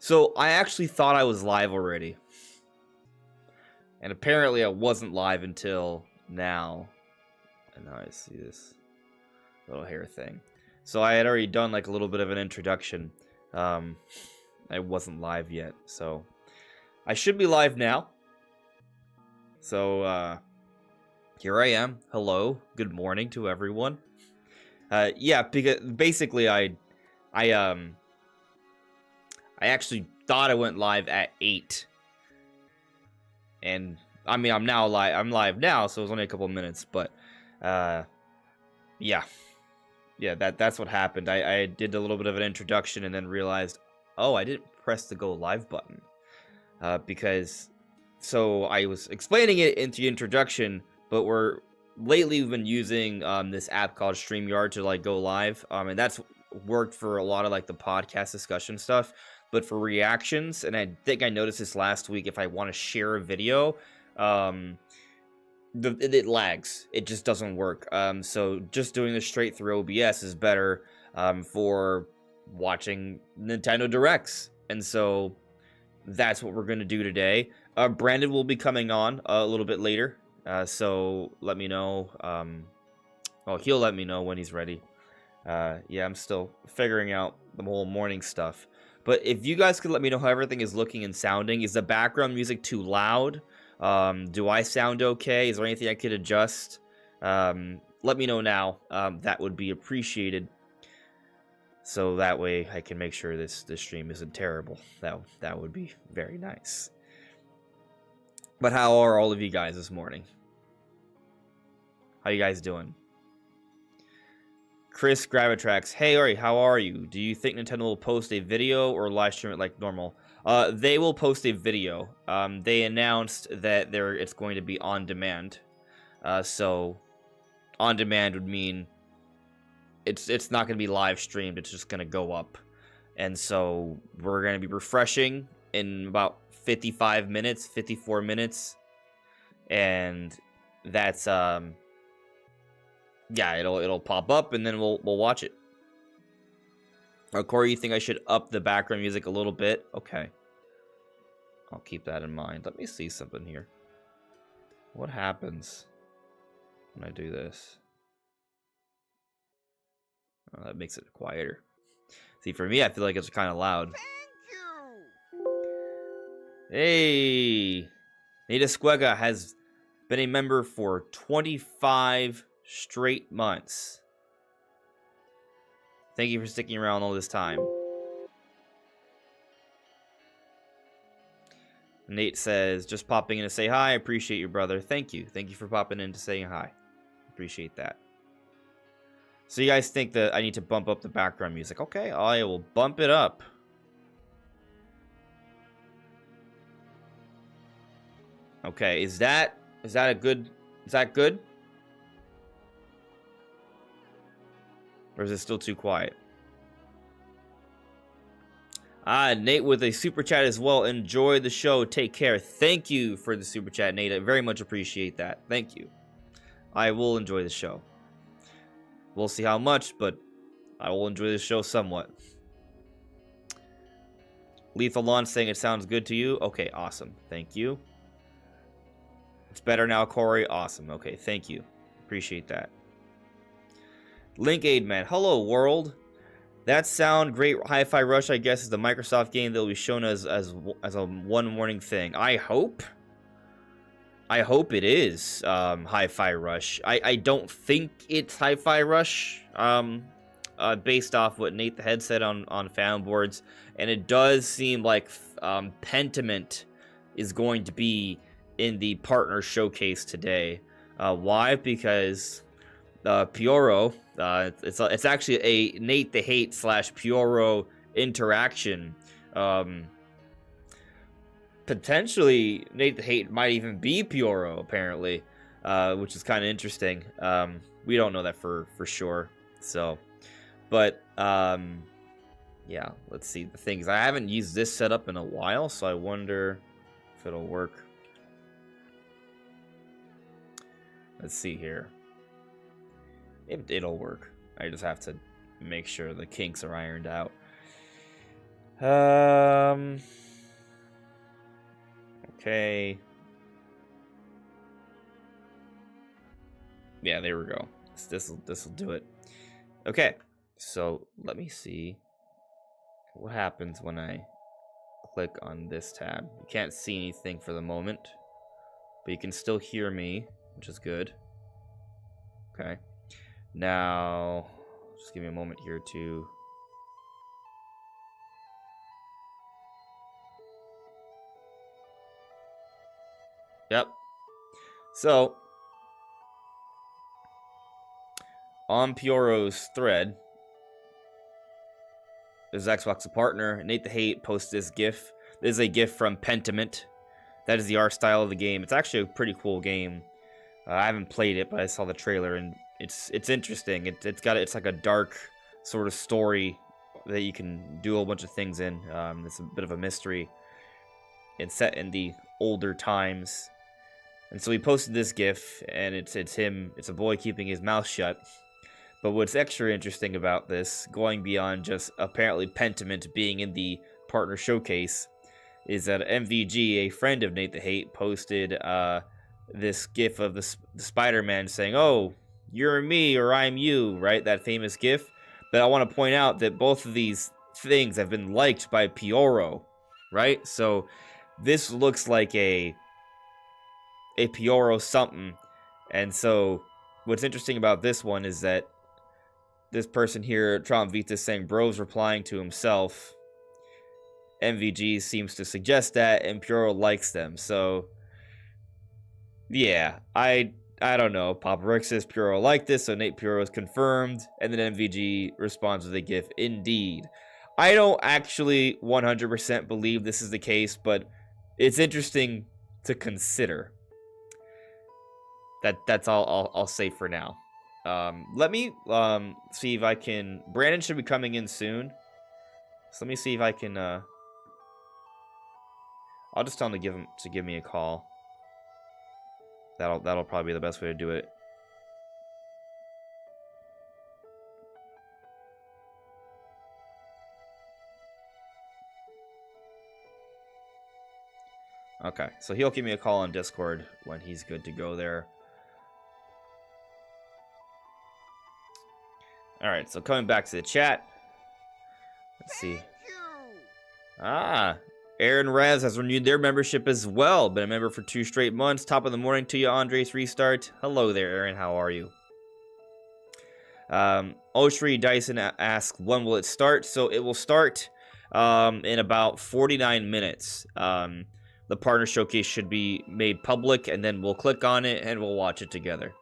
So I actually thought I was live already. And apparently I wasn't live until now. And now I see this little hair thing. So I had already done like a little bit of an introduction. I wasn't live yet, so I should be live now. So here I am. Hello, good morning to everyone. Yeah, because basically I actually thought I went live at 8. And I mean, I'm live now, so it was only a couple minutes, but yeah, that's what happened. I did a little bit of an introduction and then realized, oh, I didn't press the go live button, because so I was explaining it into the introduction, but lately we've been using this app called StreamYard to like go live, and that's worked for a lot of like the podcast discussion stuff. But for reactions, and I think I noticed this last week, if I want to share a video, it lags. It just doesn't work. So just doing this straight through OBS is better for watching Nintendo Directs. And so that's what we're going to do today. Brandon will be coming on a little bit later. So let me know. Well, he'll let me know when he's ready. Yeah, I'm still figuring out the whole morning stuff. But if you guys could let me know how everything is looking and sounding. Is the background music too loud? Do I sound okay? Is there anything I could adjust? Let me know now. That would be appreciated. So that way I can make sure this stream isn't terrible. That would be very nice. But how are all of you guys this morning? How you guys doing? Chris Gravitrax, hey Ori, how are you? Do you think Nintendo will post a video or live stream it like normal? They will post a video. They announced that it's going to be on demand. So on demand would mean it's not going to be live streamed. It's just going to go up. And so we're going to be refreshing in about 55 minutes, 54 minutes. And that's yeah, it'll pop up and then we'll watch it. Corey, you think I should up the background music a little bit? Okay. I'll keep that in mind. Let me see something here. What happens when I do this? Oh, that makes it quieter. See, for me, I feel like it's kind of loud. Thank you. Hey! Nita Squega has been a member for 25 straight months. Thank you for sticking around all this time. Nate says, just popping in to say hi. I appreciate you, brother. Thank you. Thank you for popping in to saying hi. Appreciate that. So you guys think that I need to bump up the background music? Okay, I will bump it up. Okay, is that good? Or is it still too quiet? Nate with a super chat as well. Enjoy the show. Take care. Thank you for the super chat, Nate. I very much appreciate that. Thank you. I will enjoy the show. We'll see how much, but I will enjoy the show somewhat. Lethal Launch saying it sounds good to you. Okay, awesome. Thank you. It's better now, Corey. Awesome. Okay, thank you. Appreciate that. Link Aid Man. Hello, world. That sound great. Hi-Fi Rush, I guess, is the Microsoft game that will be shown as a one morning thing. I hope it is Hi-Fi Rush. I don't think it's Hi-Fi Rush. Based off what Nate the Head said on Fanboards, and it does seem like Pentiment is going to be in the partner showcase today. Why? Because Pyoro, it's actually a Nate the Hate / Pyoro interaction. Potentially, Nate the Hate might even be Pyoro, apparently, which is kind of interesting. We don't know that for sure. So, but yeah, let's see. The things I haven't used this setup in a while, so I wonder if it'll work. Let's see here. It'll work. I just have to make sure the kinks are ironed out. Okay. Yeah, there we go. This will do it. Okay. So let me see what happens when I click on this tab. You can't see anything for the moment, but you can still hear me, which is good. Okay. Now, just give me a moment here to... Yep. So, on Pioro's thread, there's Xbox a partner. Nate the Hate posted this GIF. This is a GIF from Pentiment. That is the art style of the game. It's actually a pretty cool game. I haven't played it, but I saw the trailer, and it's interesting. It's like a dark sort of story that you can do a whole bunch of things in. It's a bit of a mystery. It's set in the older times, and so he posted this GIF, and it's him. It's a boy keeping his mouth shut. But what's extra interesting about this, going beyond just apparently Pentiment being in the partner showcase, is that MVG, a friend of Nate the Hate, posted this GIF of the Spider-Man saying, "Oh, you're me or I'm you," right? That famous GIF. But I want to point out that both of these things have been liked by Pioro, right? So this looks like a Pioro something. And so what's interesting about this one is that this person here, Trump Vita, saying bro's replying to himself. MVG seems to suggest that, and Pioro likes them. So, yeah, I don't know. Papa Rick says Pioro liked this, so Nate Pioro is confirmed, and then MVG responds with a GIF. Indeed. I don't actually 100% believe this is the case, but it's interesting to consider. That's all I'll say for now. Let me see if I can... Brandon should be coming in soon. So let me see if I can... I'll just tell him to give me a call. That'll probably be the best way to do it. Okay, so he'll give me a call on Discord when he's good to go there. Alright, so coming back to the chat. Let's see. Aaron Rez has renewed their membership as well. Been a member for 2 straight months. Top of the morning to you, Andres Restart. Hello there, Aaron. How are you? Oshri Dyson asks, when will it start? So it will start in about 49 minutes. The partner showcase should be made public, and then we'll click on it and we'll watch it together.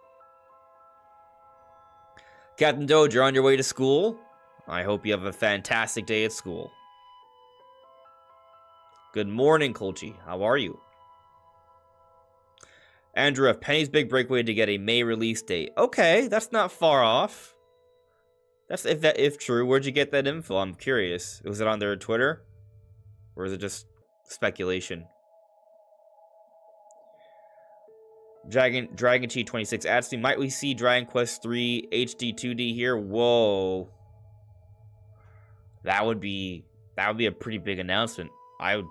Captain Doge, you're on your way to school. I hope you have a fantastic day at school. Good morning, Colchi. How are you? Andrew F. Penny's big breakaway to get a May release date. Okay, that's not far off. That's if true. Where'd you get that info? I'm curious. Was it on their Twitter? Or is it just speculation? Dragon T26 adds me. Might we see Dragon Quest 3 HD 2D here? Whoa. That would be a pretty big announcement. I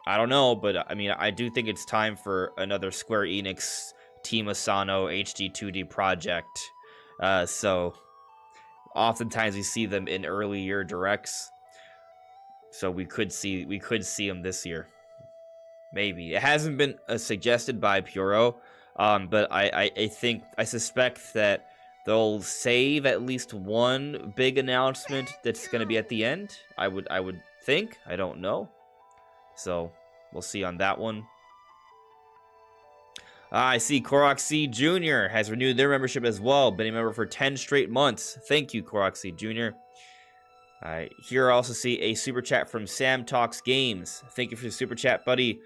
don't know, but I mean, I do think it's time for another Square Enix Team Asano HD 2D project. So oftentimes we see them in early year directs. So we could see them this year. Maybe. It hasn't been suggested by Pioro, but I suspect that they'll save at least one big announcement that's going to be at the end. I would think. I don't know. So, we'll see on that one. I see Korok C Jr. has renewed their membership as well. Been a member for 10 straight months. Thank you, Korok C Jr. Here I also see a super chat from Sam Talks Games. Thank you for the super chat, buddy.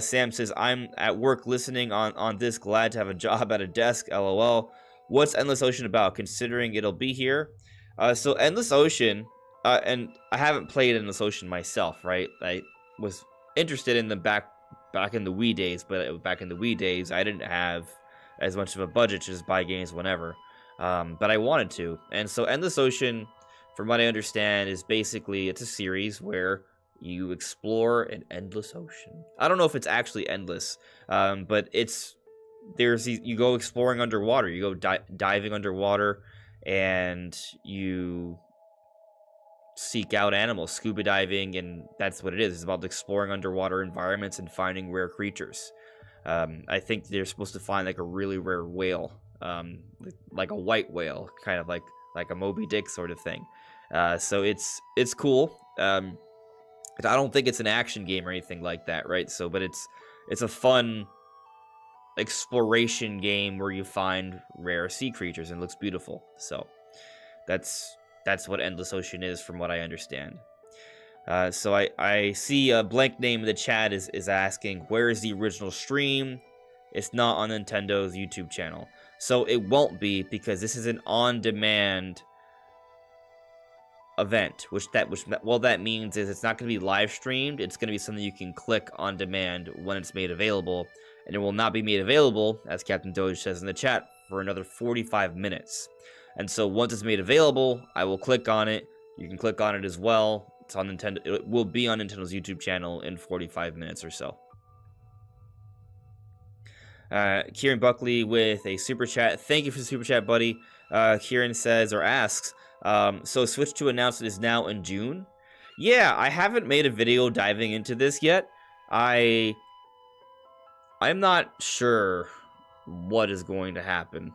Sam says, I'm at work listening on this. Glad to have a job at a desk. LOL. What's Endless Ocean about, considering it'll be here? So Endless Ocean, and I haven't played Endless Ocean myself, right? I was interested in them back in the Wii days, but back in the Wii days, I didn't have as much of a budget to just buy games whenever. But I wanted to. And so Endless Ocean, from what I understand, is basically it's a series where you explore an endless ocean. I don't know if it's actually endless, but you go exploring underwater. You go diving underwater, and you seek out animals, scuba diving, and that's what it is. It's about exploring underwater environments and finding rare creatures. I think they're supposed to find like a really rare whale, like a white whale, kind of like a Moby Dick sort of thing. So it's cool. I don't think it's an action game or anything like that, right? So, but it's a fun exploration game where you find rare sea creatures and it looks beautiful. So that's what Endless Ocean is, from what I understand. So I see a blank name in the chat is asking, where is the original stream? It's not on Nintendo's YouTube channel. So it won't be, because this is an on-demand event, which that means is it's not going to be live streamed. It's going to be something you can click on demand when it's made available, and it will not be made available, as Captain Doge says in the chat, for another 45 minutes. And so once it's made available, I will click on it. You can click on it as well. It's on Nintendo. It will be on Nintendo's YouTube channel in 45 minutes or so. Kieran Buckley with a super chat. Thank you for the super chat, buddy. Kieran says or asks, so Switch 2 announcement is now in June. Yeah, I haven't made a video diving into this yet. I'm not sure what is going to happen.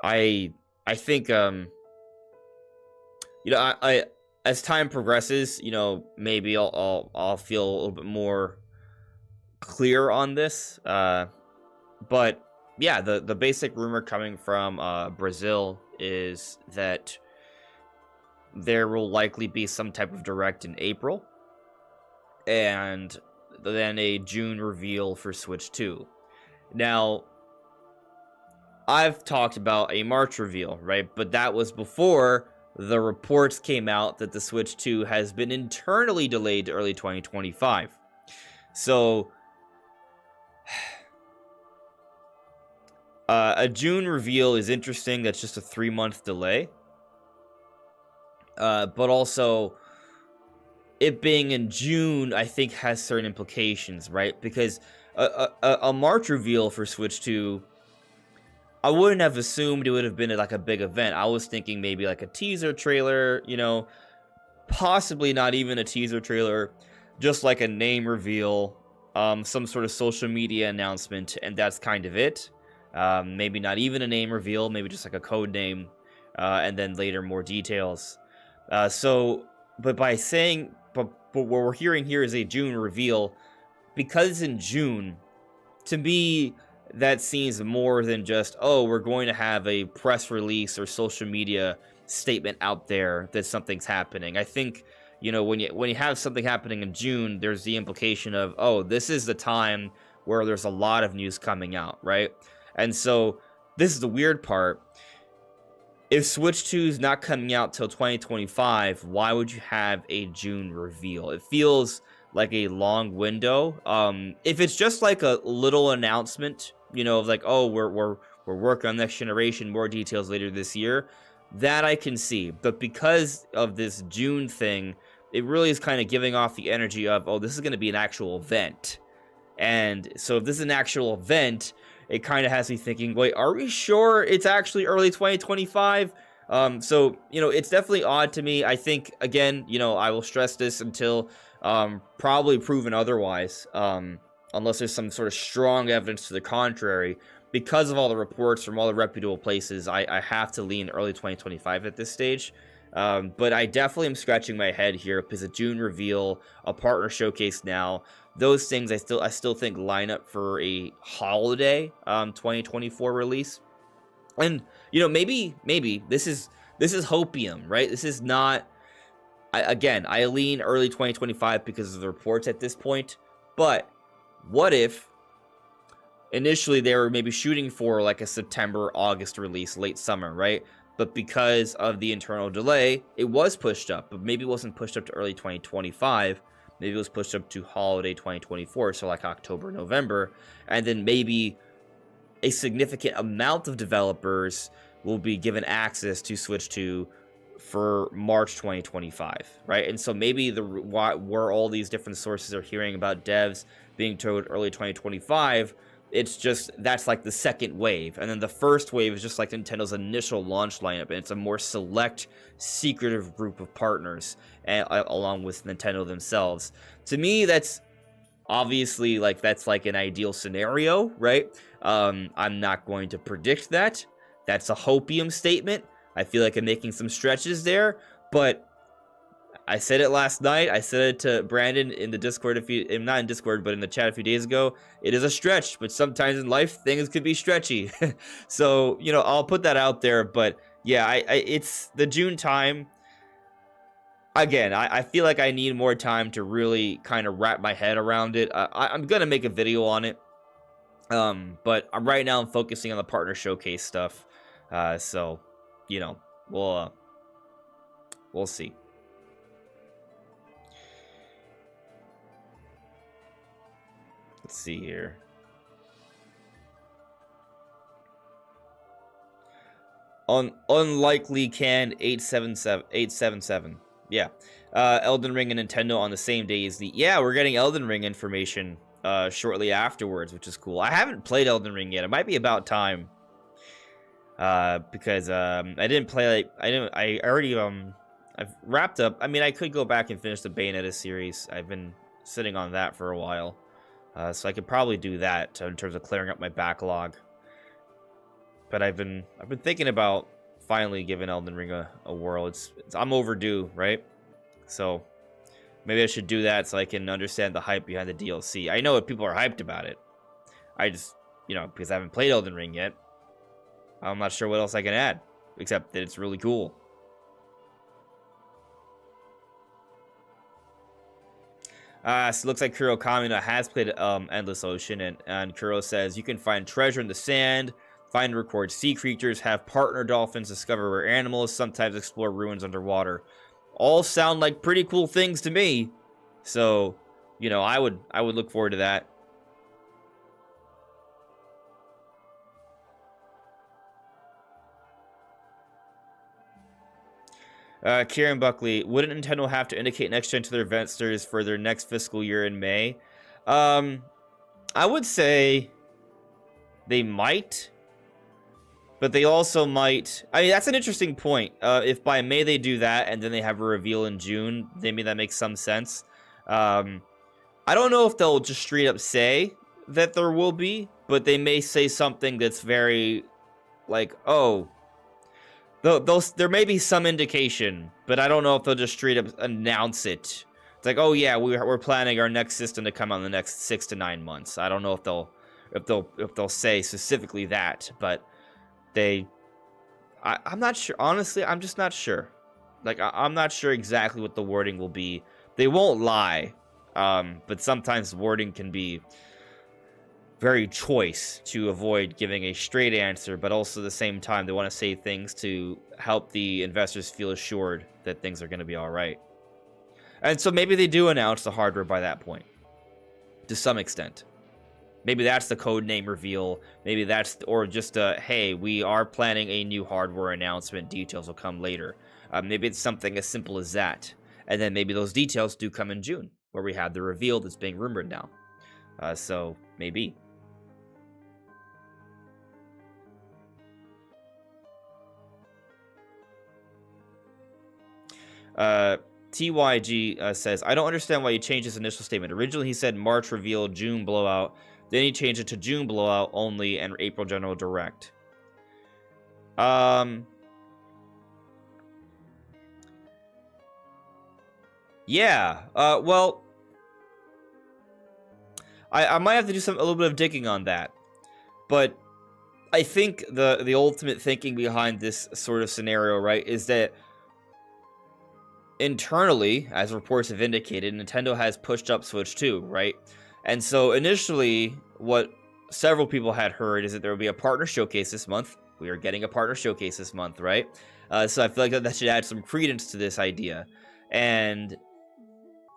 I think I as time progresses, maybe I'll feel a little bit more clear on this. But yeah, the basic rumor coming from Brazil is that there will likely be some type of direct in April, and then a June reveal for Switch 2. Now, I've talked about a March reveal, right? But that was before the reports came out that the Switch 2 has been internally delayed to early 2025. So a June reveal is interesting. That's just a 3-month delay. But also, it being in June, I think, has certain implications, right? Because a March reveal for Switch 2, I wouldn't have assumed it would have been like a big event. I was thinking maybe like a teaser trailer, possibly not even a teaser trailer, just like a name reveal, some sort of social media announcement, and that's kind of it. Maybe not even a name reveal, maybe just like a code name, and then later more details. But what we're hearing here is a June reveal, because in June, to me, that seems more than just, we're going to have a press release or social media statement out there that something's happening. I think, when you have something happening in June, there's the implication of, this is the time where there's a lot of news coming out, right? And so this is the weird part. If Switch 2 is not coming out till 2025, why would you have a June reveal? It feels like a long window. If it's just like a little announcement, of like, we're working on next generation, more details later this year, that I can see. But because of this June thing, it really is kind of giving off the energy of, this is going to be an actual event. And so if this is an actual event, it kind of has me thinking, wait, are we sure it's actually early 2025? So, it's definitely odd to me. I think, again, I will stress this until probably proven otherwise, unless there's some sort of strong evidence to the contrary. Because of all the reports from all the reputable places, I have to lean early 2025 at this stage. But I definitely am scratching my head here, because a June reveal, a partner showcase now, those things I still think line up for a holiday 2024 release. And maybe this is hopium, right? This is not. I lean early 2025 because of the reports at this point. But what if initially they were maybe shooting for like a September, August release, late summer, right? But because of the internal delay, it was pushed up. But maybe it wasn't pushed up to early 2025. Maybe it was pushed up to holiday 2024, so like October, November. And then maybe a significant amount of developers will be given access to Switch 2 for March 2025, right? And so maybe where all these different sources are hearing about devs being told early 2025, it's just that's like the second wave, and then the first wave is just like Nintendo's initial launch lineup, and it's a more select, secretive group of partners, and along with Nintendo themselves. To me, that's obviously like that's like an ideal scenario, right? I'm not going to predict that. That's a hopium statement. I feel like I'm making some stretches there, but I said it last night. I said it to Brandon in the Discord not in Discord, but in the chat a few days ago. It is a stretch, but sometimes in life things could be stretchy. So, you know, I'll put that out there, but yeah, it's the June time. Again, I feel like I need more time to really kind of wrap my head around it. I'm going to make a video on it. But right now I'm focusing on the partner showcase stuff. So, you know, we'll see. Let's see here. Unlikely can 877. Yeah. Elden Ring and Nintendo on the same day as we're getting Elden Ring information shortly afterwards, which is cool. I haven't played Elden Ring yet. It might be about time. Because I didn't play I've wrapped up. I mean, I could go back and finish the Bayonetta series. I've been sitting on that for a while. So I could probably do that in terms of clearing up my backlog. But I've been thinking about finally giving Elden Ring a whirl. I'm overdue, right? So maybe I should do that so I can understand the hype behind the DLC. I know people are hyped about it. I just, you know, because I haven't played Elden Ring yet, I'm not sure what else I can add, except that it's really cool. So it looks like Kuro Kamina has played Endless Ocean, and Kuro says you can find treasure in the sand, find and record sea creatures, have partner dolphins, discover rare animals, sometimes explore ruins underwater. All sound like pretty cool things to me. So, you know, I would look forward to that. Kieran Buckley, wouldn't Nintendo have to indicate next gen to their investors for their next fiscal year in May? I would say they might, but they also might. I mean, that's an interesting point. If by May they do that and then they have a reveal in June, maybe that makes some sense. I don't know if they'll just straight up say that there will be, but they may say something that's very like, oh, there may be some indication, but I don't know if they'll just straight up announce it. It's like, oh yeah, we're planning our next system to come out in the next 6 to 9 months. I don't know if they'll say specifically that, but I'm not sure. Honestly, I'm just not sure. Like, I'm not sure exactly what the wording will be. They won't lie, but sometimes wording can be very choice to avoid giving a straight answer, but also at the same time they want to say things to help the investors feel assured that things are going to be all right. And so maybe they do announce the hardware by that point, to some extent. Maybe that's the code name reveal. Maybe that's, or just hey, we are planning a new hardware announcement. Details will come later. Maybe it's something as simple as that. And then maybe those details do come in June, where we have the reveal that's being rumored now. So maybe. TYG says, I don't understand why he changed his initial statement. Originally, he said March reveal, June blowout. Then he changed it to June blowout only and April general direct. Yeah. Well, I might have to do a little bit of digging on that. But I think the ultimate thinking behind this sort of scenario, right, is that internally, as reports have indicated, Nintendo has pushed up Switch 2, right? And so initially, what several people had heard is that there will be a partner showcase this month. We are getting a partner showcase this month, right? So I feel like that should add some credence to this idea. And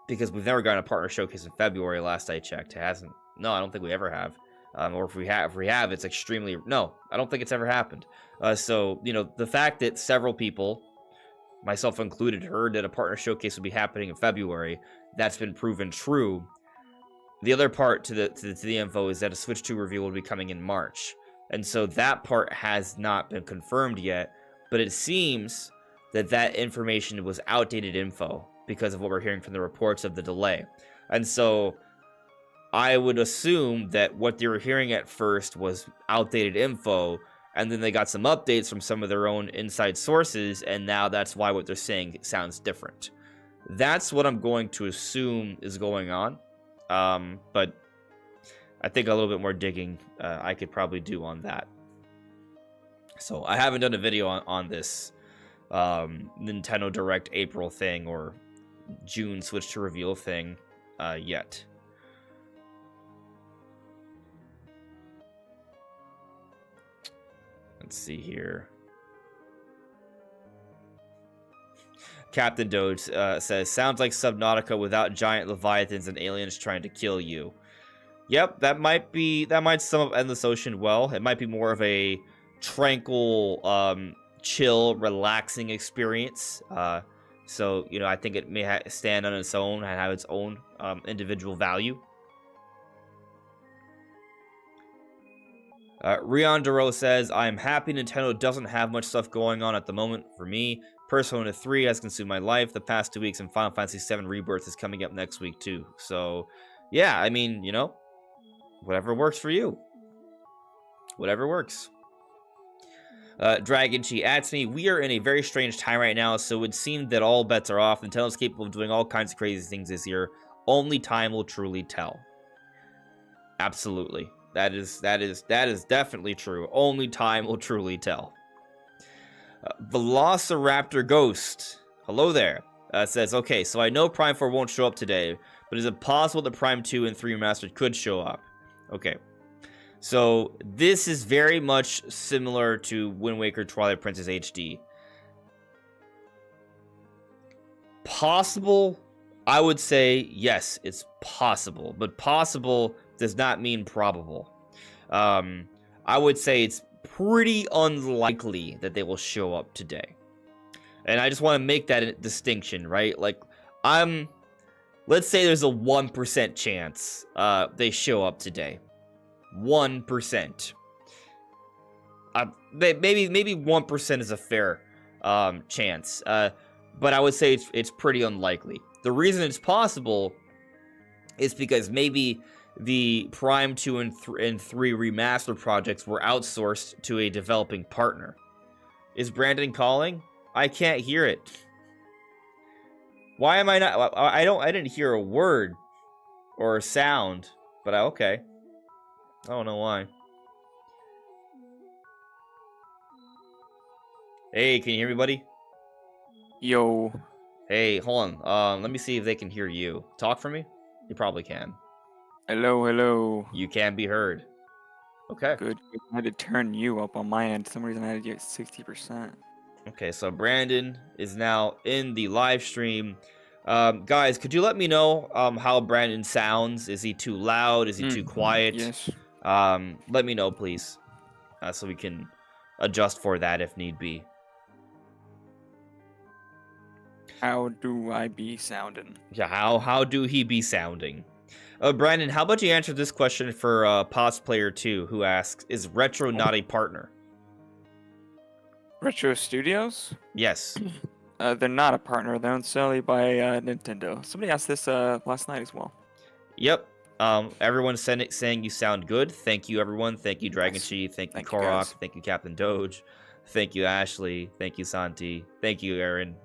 because we've never gotten a partner showcase in February, last I checked. It hasn't. No, I don't think we ever have. Or if we have, it's extremely... No, I don't think it's ever happened. So, you know, the fact that several people myself included, heard that a partner showcase would be happening in February. That's been proven true. The other part to the info is that a Switch 2 reveal will be coming in March. And so that part has not been confirmed yet, but it seems that information was outdated info because of what we're hearing from the reports of the delay. And so I would assume that what they were hearing at first was outdated info, and then they got some updates from some of their own inside sources, and now that's why what they're saying sounds different. That's what I'm going to assume is going on. But I think a little bit more digging I could probably do on that. So I haven't done a video on this Nintendo Direct April thing or June Switch to reveal thing yet. Let's see here. Captain Doge says, sounds like Subnautica without giant leviathans and aliens trying to kill you. Yep, that might sum up Endless Ocean well. It might be more of a tranquil, chill, relaxing experience. So, you know, I think it may stand on its own and have its own individual value. Rion Duro says, I'm happy Nintendo doesn't have much stuff going on at the moment for me. Persona 3 has consumed my life the past 2 weeks, and Final Fantasy VII Rebirth is coming up next week too. So, yeah, I mean, you know, whatever works for you. Whatever works. Dragon Chi adds me, we are in a very strange time right now, so it would seem that all bets are off. Nintendo's capable of doing all kinds of crazy things this year. Only time will truly tell. Absolutely. That is definitely true. Only time will truly tell. Velociraptor Ghost, hello there, says, okay, so I know Prime 4 won't show up today, but is it possible that Prime 2 and 3 Remastered could show up? Okay. So this is very much similar to Wind Waker Twilight Princess HD. Possible? I would say yes, it's possible, but possible does not mean probable. I would say it's pretty unlikely that they will show up today. And I just want to make that distinction, right? Like, let's say there's a 1% chance they show up today. 1%. Maybe 1% is a fair chance. But I would say it's pretty unlikely. The reason it's possible is because maybe the Prime 2 and 3 remaster projects were outsourced to a developing partner. Is Brandon calling? I can't hear it. Why am I not? I didn't hear a word or a sound, but okay. I don't know why. Hey, can you hear me, buddy? Yo. Hey, hold on. Let me see if they can hear you. Talk for me? You probably can. Hello, hello. You can be heard. Okay. Good. I had to turn you up on my end. For some reason I had to get 60%. Okay, so Brandon is now in the live stream. Guys, could you let me know how Brandon sounds? Is he too loud? Is he too quiet? Yes. Let me know, please, so we can adjust for that if need be. How do I be sounding? Yeah, how do he be sounding? Brandon, how about you answer this question for Player 2, who asks, is Retro not a partner? Retro Studios? Yes. They're not a partner. They're owned solely by Nintendo. Somebody asked this last night as well. Yep. Everyone's saying you sound good. Thank you, everyone. Thank you, Dragon Chi. Thank you, Korok. Thank you, Captain Doge. Thank you, Ashley. Thank you, Santi. Thank you, Aaron.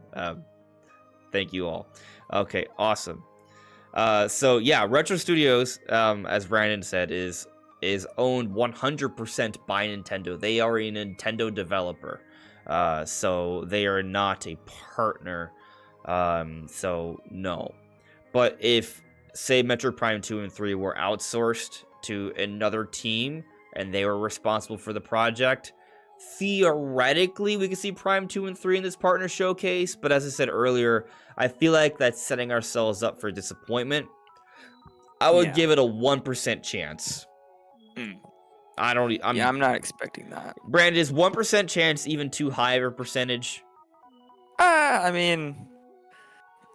Thank you all. Okay, awesome. So yeah, Retro Studios, as Brandon said, is owned 100% by Nintendo. They are a Nintendo developer, so they are not a partner. So no. But if, say, Metroid Prime 2 and 3 were outsourced to another team and they were responsible for the project, theoretically we could see Prime 2 and 3 in this partner showcase. But as I said earlier, I feel like that's setting ourselves up for disappointment. I would give it a 1% chance. I'm not expecting that. Brandon, is 1% chance even too high of a percentage? I mean,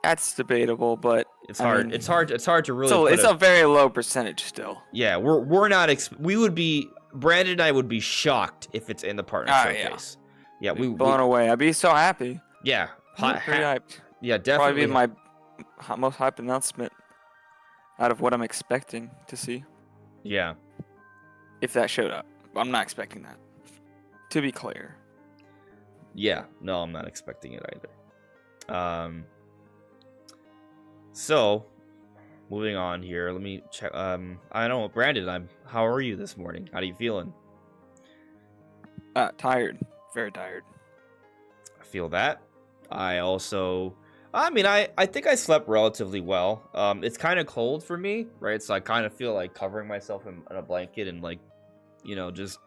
that's debatable, but It's I hard. mean, It's hard. It's hard to really. so put it's a very low percentage still. Yeah, we're not. We would be. Brandon and I would be shocked if it's in the partner Ah, yeah. showcase. Yeah, Blown away. I'd be so happy. Yeah, Pretty hyped. yeah, Probably definitely. be my most hyped announcement out of what I'm expecting to see. Yeah, If that showed up. I'm not expecting that. To be clear. yeah. No, I'm not expecting it either. So, moving on here. Let me check. I don't know, Brandon. How are you this morning? How are you feeling? Tired. Very tired. I feel that. I mean, I think I slept relatively well. It's kind of cold for me, right? So I kind of feel like covering myself in a blanket and like, just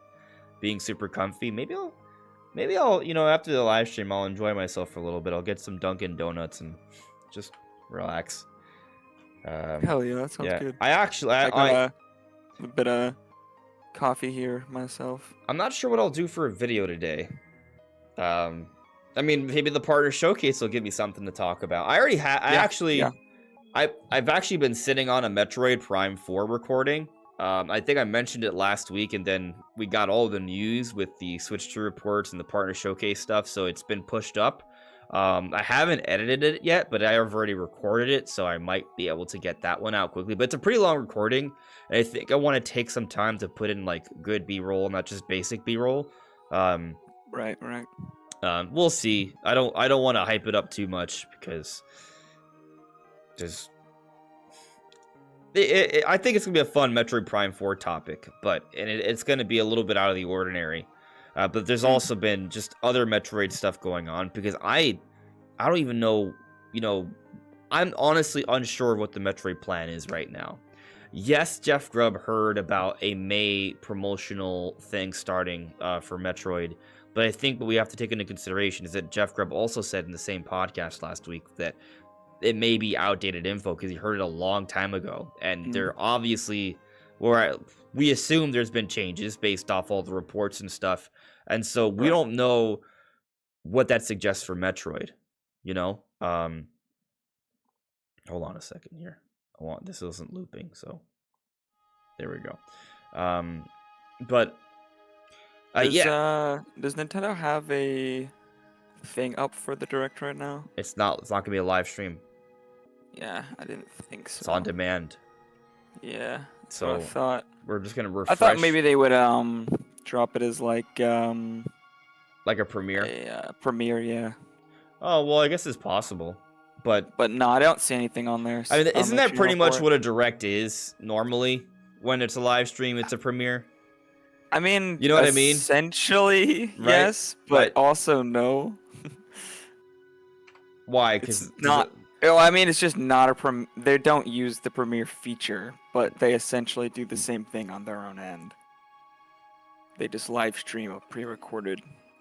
being super comfy. Maybe I'll, after the live stream, I'll enjoy myself for a little bit. I'll get some Dunkin' Donuts and just relax. Hell yeah, that sounds good. I actually, I got a bit of coffee here myself. I'm not sure what I'll do for a video today. I mean, maybe the partner showcase will give me something to talk about. I already have. I've actually been sitting on a Metroid Prime 4 recording. I think I mentioned it last week, and then we got all the news with the Switch 2 reports and the partner showcase stuff, so it's been pushed up. I haven't edited it yet, but I have already recorded it, so I might be able to get that one out quickly. But it's a pretty long recording, and I think I want to take some time to put in like good B-roll, not just basic B-roll. Right. We'll see. I don't want to hype it up too much because just I think it's gonna be a fun Metroid Prime 4 topic, but it's gonna be a little bit out of the ordinary. But there's also been just other Metroid stuff going on because I don't even know. I'm honestly unsure what the Metroid plan is right now. Yes, Jeff Grubb heard about a May promotional thing starting for Metroid. But I think what we have to take into consideration is that Jeff Grubb also said in the same podcast last week that it may be outdated info because he heard it a long time ago. And there obviously, we assume there's been changes based off all the reports and stuff. And so we don't know what that suggests for Metroid, Hold on a second here. This isn't looping, so there we go. But does Nintendo have a thing up for the Direct right now? It's not gonna be a live stream. Yeah, I didn't think so. It's on demand. Yeah. So I thought we're just gonna refresh. I thought maybe they would drop it as like a premiere. A premiere, yeah. Oh well, I guess it's possible, but no, I don't see anything on there. I mean, isn't that pretty much what a Direct is normally? When it's a live stream, it's a premiere. I mean, you know what I mean? Essentially, right? Yes, but also no. Why? Because not. Well, I mean, it's just not a They don't use the premiere feature, but they essentially do the same thing on their own end. They just live stream a pre-recorded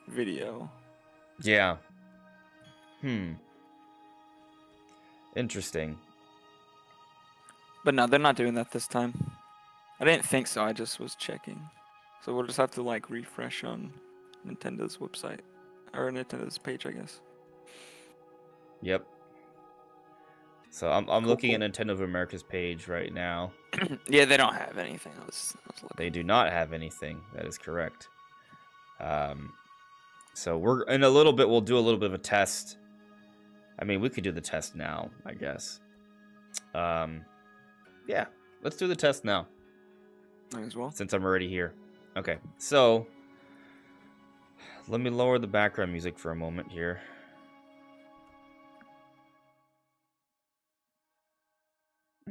video. Yeah. Interesting. But no, they're not doing that this time. I didn't think so. I just was checking. So we'll just have to like refresh on Nintendo's website or Nintendo's page, I guess. Yep. So I'm looking at Nintendo of America's page right now. Yeah, they don't have anything. They do not have anything. That is correct. So we're in a little bit. We'll do a little bit of a test. I mean, we could do the test now, I guess. Yeah, let's do the test now. Might as well. Since I'm already here. Okay, so let me lower the background music for a moment here.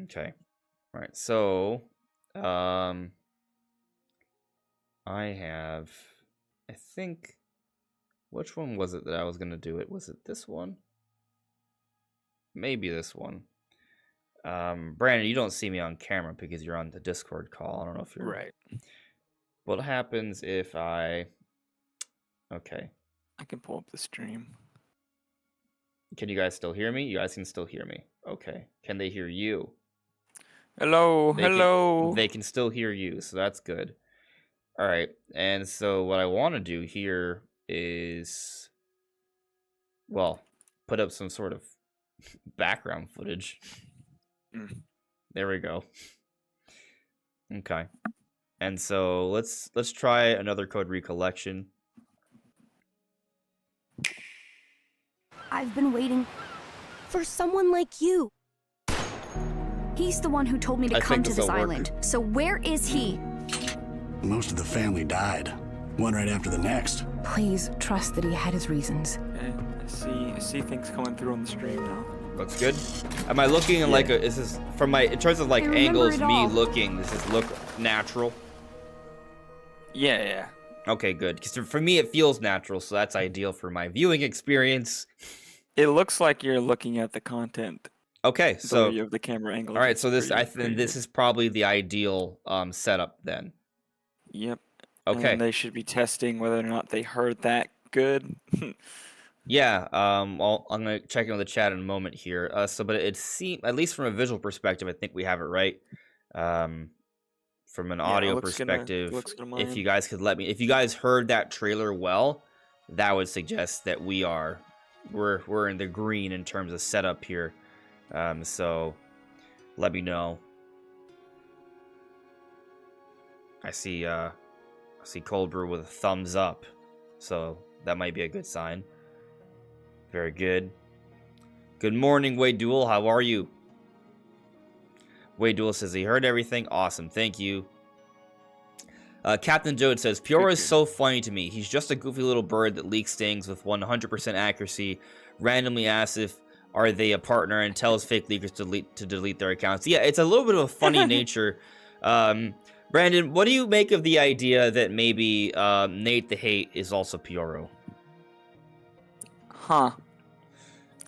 Okay. All right. So, I think, which one was it that I was going to do it? Was it this one? Maybe this one. Brandon, you don't see me on camera because you're on the Discord call. I don't know if you're right. What happens if okay. I can pull up the stream. Can you guys still hear me? You guys can still hear me. Okay. Can they hear you? Hello. They can still hear you, so that's good. All right. And so what I want to do here is, well, put up some sort of background footage. There we go. Okay. And so let's try another code recollection. I've been waiting for someone like you. He's the one who told me to I come think to this this'll work. island. So where is he? Most of the family died, one right after the next. Please trust that he had his reasons. Okay, I see things coming through on the stream now. Looks good. Am I looking in like a? Is this from my in terms of like I remember angles? it Me all. looking. Does this look natural? Yeah. Okay, good. Because for me, it feels natural, so that's ideal for my viewing experience. It looks like you're looking at the content. Okay, so You have the camera angle. all right, so this Pretty- I think pretty this good. is probably the ideal setup then. Yep. Okay. And they should be testing whether or not they heard that good. Yeah, I'm gonna check in with the chat in a moment here. But it seems, at least from a visual perspective, I think we have it right. From an audio looks good, perspective, looks good on my if end. you guys could let me, if you guys heard that trailer well, that would suggest that we're in the green in terms of setup here. So let me know. I see Cold Brew with a thumbs up, so that might be a good sign. Very good. Good morning, Wade Duel. How are you? Wade Duel says he heard everything. Awesome. Thank you. Captain Jode says, Piora is so funny to me. He's just a goofy little bird that leaks things with 100% accuracy, randomly asks if are they a partner, and tells fake leakers to delete their accounts. Yeah, it's a little bit of a funny nature. Brandon, what do you make of the idea that maybe Nate the Hate is also Pioro? Huh.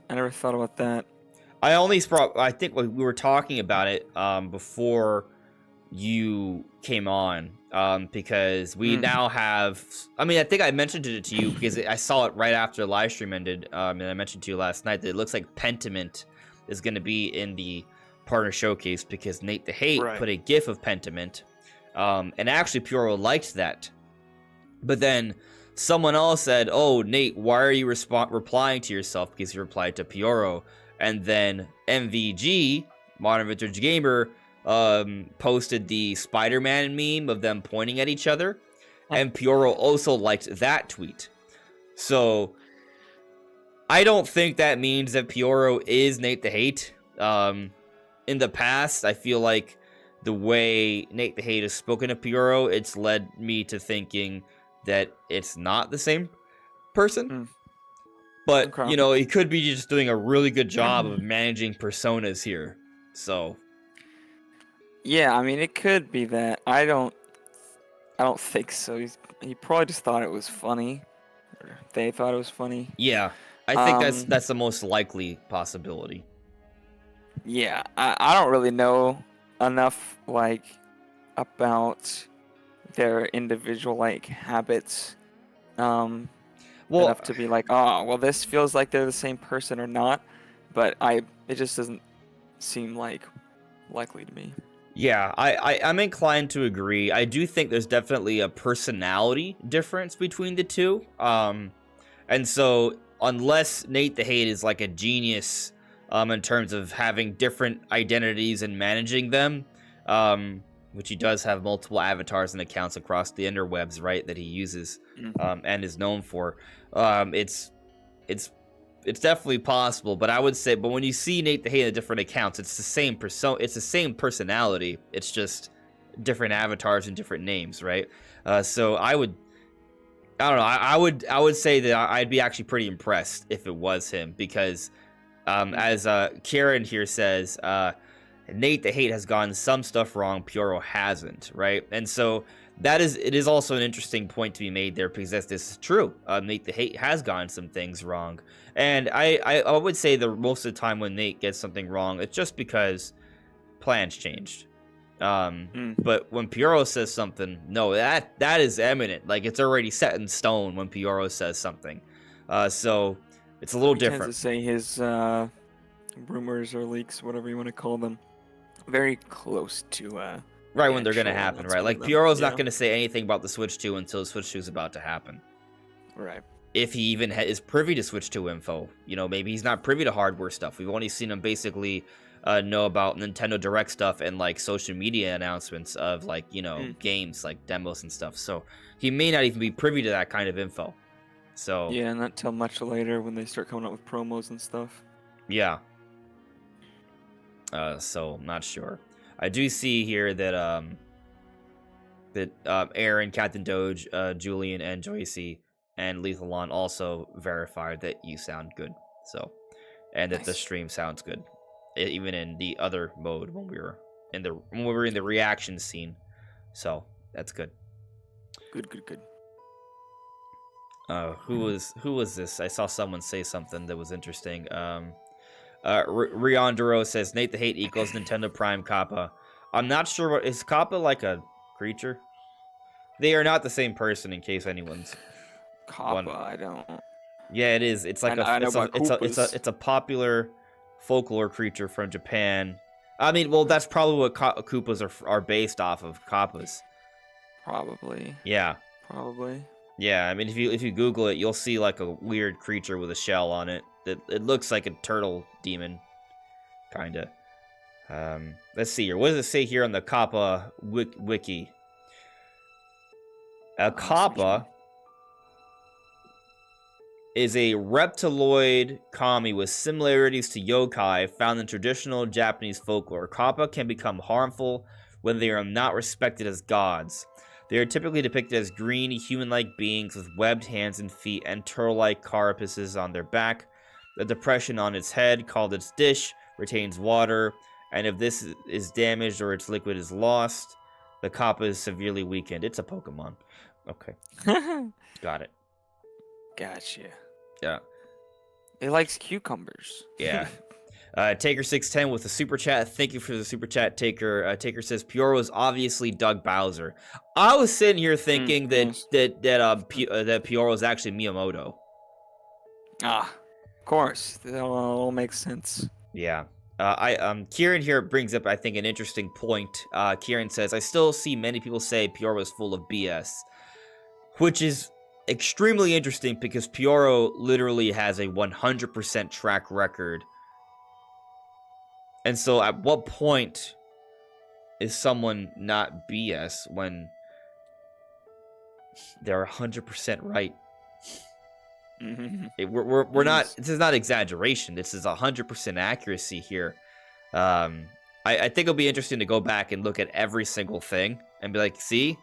I never thought about that. I think we were talking about it before you came on, because we now have. I mean, I think I mentioned it to you because I saw it right after the live stream ended, and I mentioned to you last night that it looks like Pentiment is going to be in the partner showcase because Nate the Hate put a GIF of Pentiment, and actually Pioro liked that, but then someone else said, "Oh, Nate, why are you replying to yourself?" Because you replied to Pioro. And then MVG, Modern Vintage Gamer, posted the Spider-Man meme of them pointing at each other. And Pioro also liked that tweet. So I don't think that means that Pioro is Nate the Hate. In the past, I feel like the way Nate the Hate has spoken to Pioro, it's led me to thinking that it's not the same person. But, Okay. you know, he could be just doing a really good job of managing personas here. So, Yeah, I mean, it could be that. I don't think so. He probably just thought it was funny. Or they thought it was funny. yeah, I think that's the most likely possibility. Yeah, I don't really know enough, like, about their individual, like, habits. Enough to be like, oh, well, this feels like they're the same person or not. But it just doesn't seem like likely to me. Yeah, I'm inclined to agree. I do think there's definitely a personality difference between the two. And so unless Nate the Hate is like a genius in terms of having different identities and managing them, which he does have multiple avatars and accounts across the interwebs, right, that he uses and is known for. It's definitely possible, but I would say, but when you see Nate the Hate in different accounts, it's the same it's the same personality. It's just different avatars and different names, right? So I don't know. I would say that I'd be actually pretty impressed if it was him, because as Karen here says, Nate the Hate has gotten some stuff wrong, Pioro hasn't, right? And so it is also an interesting point to be made there, because this is true. Nate the Hate has gotten some things wrong, and I would say that most of the time when Nate gets something wrong, it's just because plans changed. But when Pioro says something, no, that is eminent. Like, it's already set in stone when Pioro says something. So it's a little He different. tends to say his rumors or leaks, whatever you want to call them, very close to Right when they're going to actual, happen, that's right? one Like, of them, Piero's not yeah. going to say anything about the Switch 2 until the Switch 2 is about to happen. Right. if he even is privy to Switch 2 info. You know, maybe he's not privy to hardware stuff. We've only seen him basically know about Nintendo Direct stuff and like social media announcements of like, you know, games, like demos and stuff. So he may not even be privy to that kind of info. So Yeah, not till much later when they start coming out with promos and stuff. yeah. So I'm not sure. I do see here that Aaron, Captain Doge, Julian, and Joycey and Lethal Lon also verified that you sound good. So, and that the Nice. stream sounds good, even in the other mode when we were in the reaction scene. So that's good. Good. Who was this? I saw someone say something that was interesting. Riandro says Nate the Hate equals Nintendo Prime Kappa. I'm not sure what is Kappa like a creature. They are not the same person. In case anyone's Kappa, I don't. yeah, it is. It's like I know about Koopas. it's a popular folklore creature from Japan. I mean, well, that's probably what Koopas are based off of. Kappas. Probably. Yeah. Yeah, I mean, if you Google it, you'll see like a weird creature with a shell on it. It looks like a turtle demon, kinda. Let's see here. What does it say here on the Kappa wiki? A Kappa is a reptiloid kami with similarities to yokai found in traditional Japanese folklore. Kappa can become harmful when they are not respected as gods. They are typically depicted as green, human-like beings with webbed hands and feet and turtle-like carapaces on their back. The depression on its head, called its dish, retains water, and if this is damaged or its liquid is lost, the Kappa is severely weakened. It's a Pokemon. Okay, got it. Gotcha. Yeah. It likes cucumbers. Yeah. Taker610 with a super chat. Thank you for the super chat, Taker. Taker says Pyoro is obviously Doug Bowser. I was sitting here thinking that Pyoro is actually Miyamoto. Ah, of course. That all makes sense. Yeah. Kieran here brings up, I think, an interesting point. Kieran says, I still see many people say Pyoro is full of BS, which is extremely interesting because Pyoro literally has a 100% track record. And so at what point is someone not BS when they're 100% right? We're not, this is not exaggeration. This is 100% accuracy here. I think it'll be interesting to go back and look at every single thing and be like, see,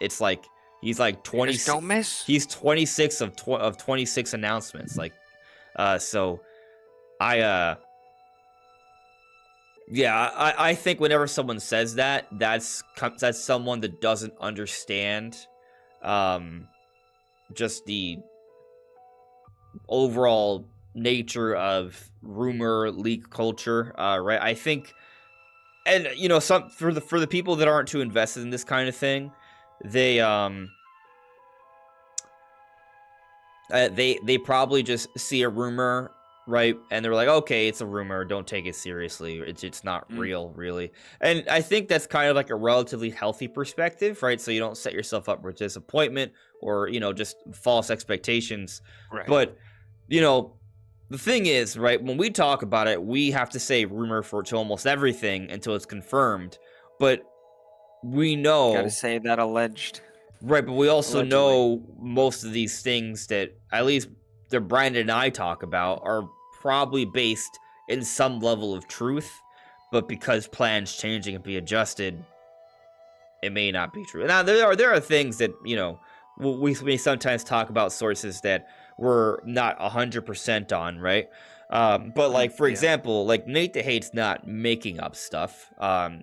it's like, he's like 20. Don't miss. He's 26 of 26 announcements. Like, so I think whenever someone says that, that's someone that doesn't understand, just the overall nature of rumor leak culture, right? I think, and you know, some for the people that aren't too invested in this kind of thing, they probably just see a rumor, right? And they're like, okay, it's a rumor, don't take it seriously. It's not real, really. And I think that's kind of like a relatively healthy perspective, right? So you don't set yourself up for disappointment or, you know, just false expectations. Right. But, you know, the thing is, right, when we talk about it, we have to say rumor to almost everything until it's confirmed. But we know... Gotta say that alleged. Right, but we also Allegedly. know most of these things that, at least that Brandon and I talk about, are probably based in some level of truth, but because plans changing and be adjusted, it may not be true. Now, there are things that, you know, we sometimes talk about sources that we're not 100% on, right? But, like, for example, like, Nate the Hate's not making up stuff.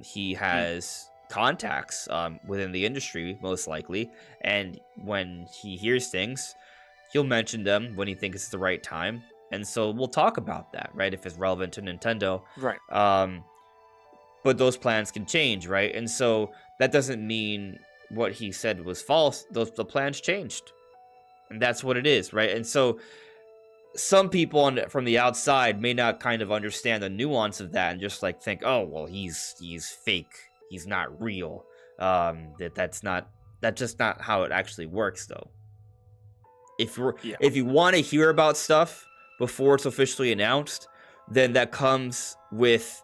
He has contacts within the industry, most likely, and when he hears things, he'll mention them when he thinks it's the right time, and so we'll talk about that, right, if it's relevant to Nintendo. Right. But those plans can change, right? And so that doesn't mean what he said was false. The plans changed, and that's what it is, right? And so some people from the outside may not kind of understand the nuance of that and just like think, oh, well, he's fake, he's not real. That's just not how it actually works, though. Yeah. if you want to hear about stuff before it's officially announced, then that comes with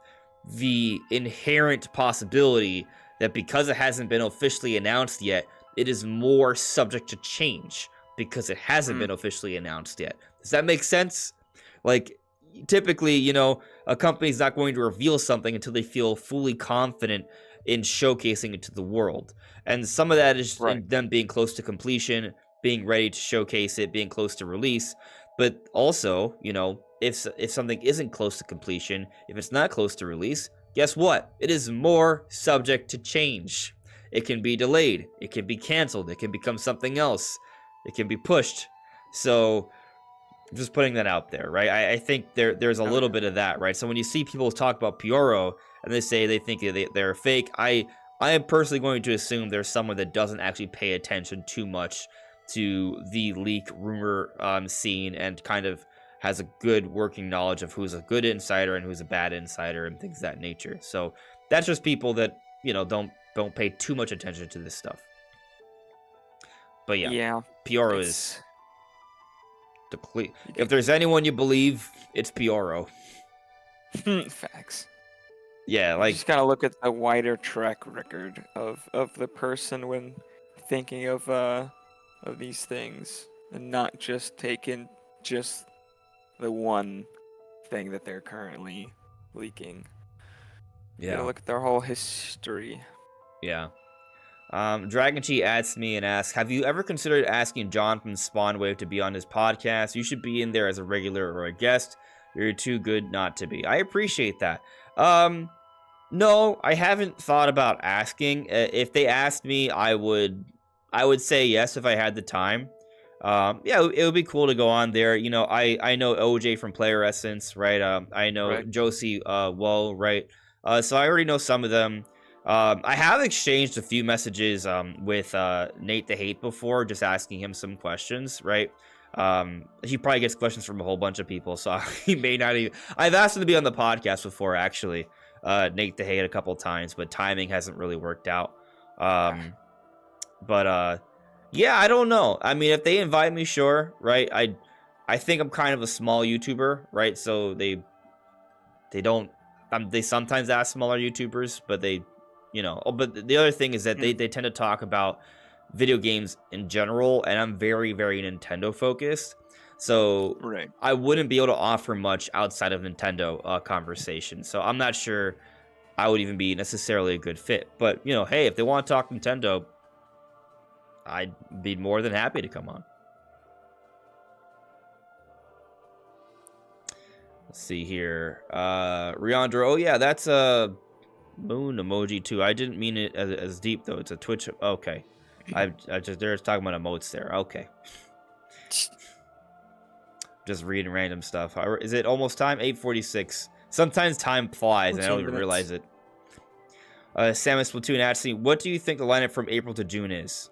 the inherent possibility that because it hasn't been officially announced yet, it is more subject to change because it hasn't been officially announced yet. Does that make sense? Like, typically, you know, a company's not going to reveal something until they feel fully confident in showcasing it to the world. And some of that is in them being close to completion, being ready to showcase it, being close to release. But also, you know, if something isn't close to completion, if it's not close to release, guess what? It is more subject to change. It can be delayed. It can be canceled. It can become something else. It can be pushed. So, just putting that out there, right? I think there's a little bit of that, right? So when you see people talk about Pyoro and they say they think they're fake, I am personally going to assume there's someone that doesn't actually pay attention too much to the leak rumor scene and kind of has a good working knowledge of who's a good insider and who's a bad insider and things of that nature. So that's just people that, you know, don't pay too much attention to this stuff. But yeah. Pyoro is if there's anyone you believe, it's Pyoro. Facts. Yeah, You like just gotta look at the wider track record of the person when thinking of these things, and not just taking just the one thing that they're currently leaking. You gotta look at their whole history. Yeah. Dragon Chi adds me and asks, have you ever considered asking John from Spawnwave to be on his podcast? You should be in there as a regular or a guest. You're too good not to be. I appreciate that. No, I haven't thought about asking. If they asked me, I would say yes if I had the time. Yeah, it would be cool to go on there. You know, I know OJ from Player Essence, right? I know Josie Woe, right? So I already know some of them. I have exchanged a few messages with Nate the Hate before, just asking him some questions, right? He probably gets questions from a whole bunch of people, so he may not even... I've asked him to be on the podcast before, actually, Nate the Hate a couple times, but timing hasn't really worked out. Yeah, I don't know. I mean, if they invite me, sure, right? I think I'm kind of a small YouTuber, right? So they don't... they sometimes ask smaller YouTubers, but they... You know, but the other thing is that they tend to talk about video games in general, and I'm very, very Nintendo focused. So I wouldn't be able to offer much outside of Nintendo conversation. So I'm not sure I would even be necessarily a good fit. But, you know, hey, if they want to talk Nintendo, I'd be more than happy to come on. Let's see here. Riandro, oh yeah, that's a moon emoji too. I didn't mean it as deep though. It's a Twitch. Okay, I just they're talking about emotes there. Okay, just reading random stuff. Is it almost time? 8:46. Sometimes time flies and I don't even realize it. Samus Splatoon asking, what do you think the lineup from April to June is?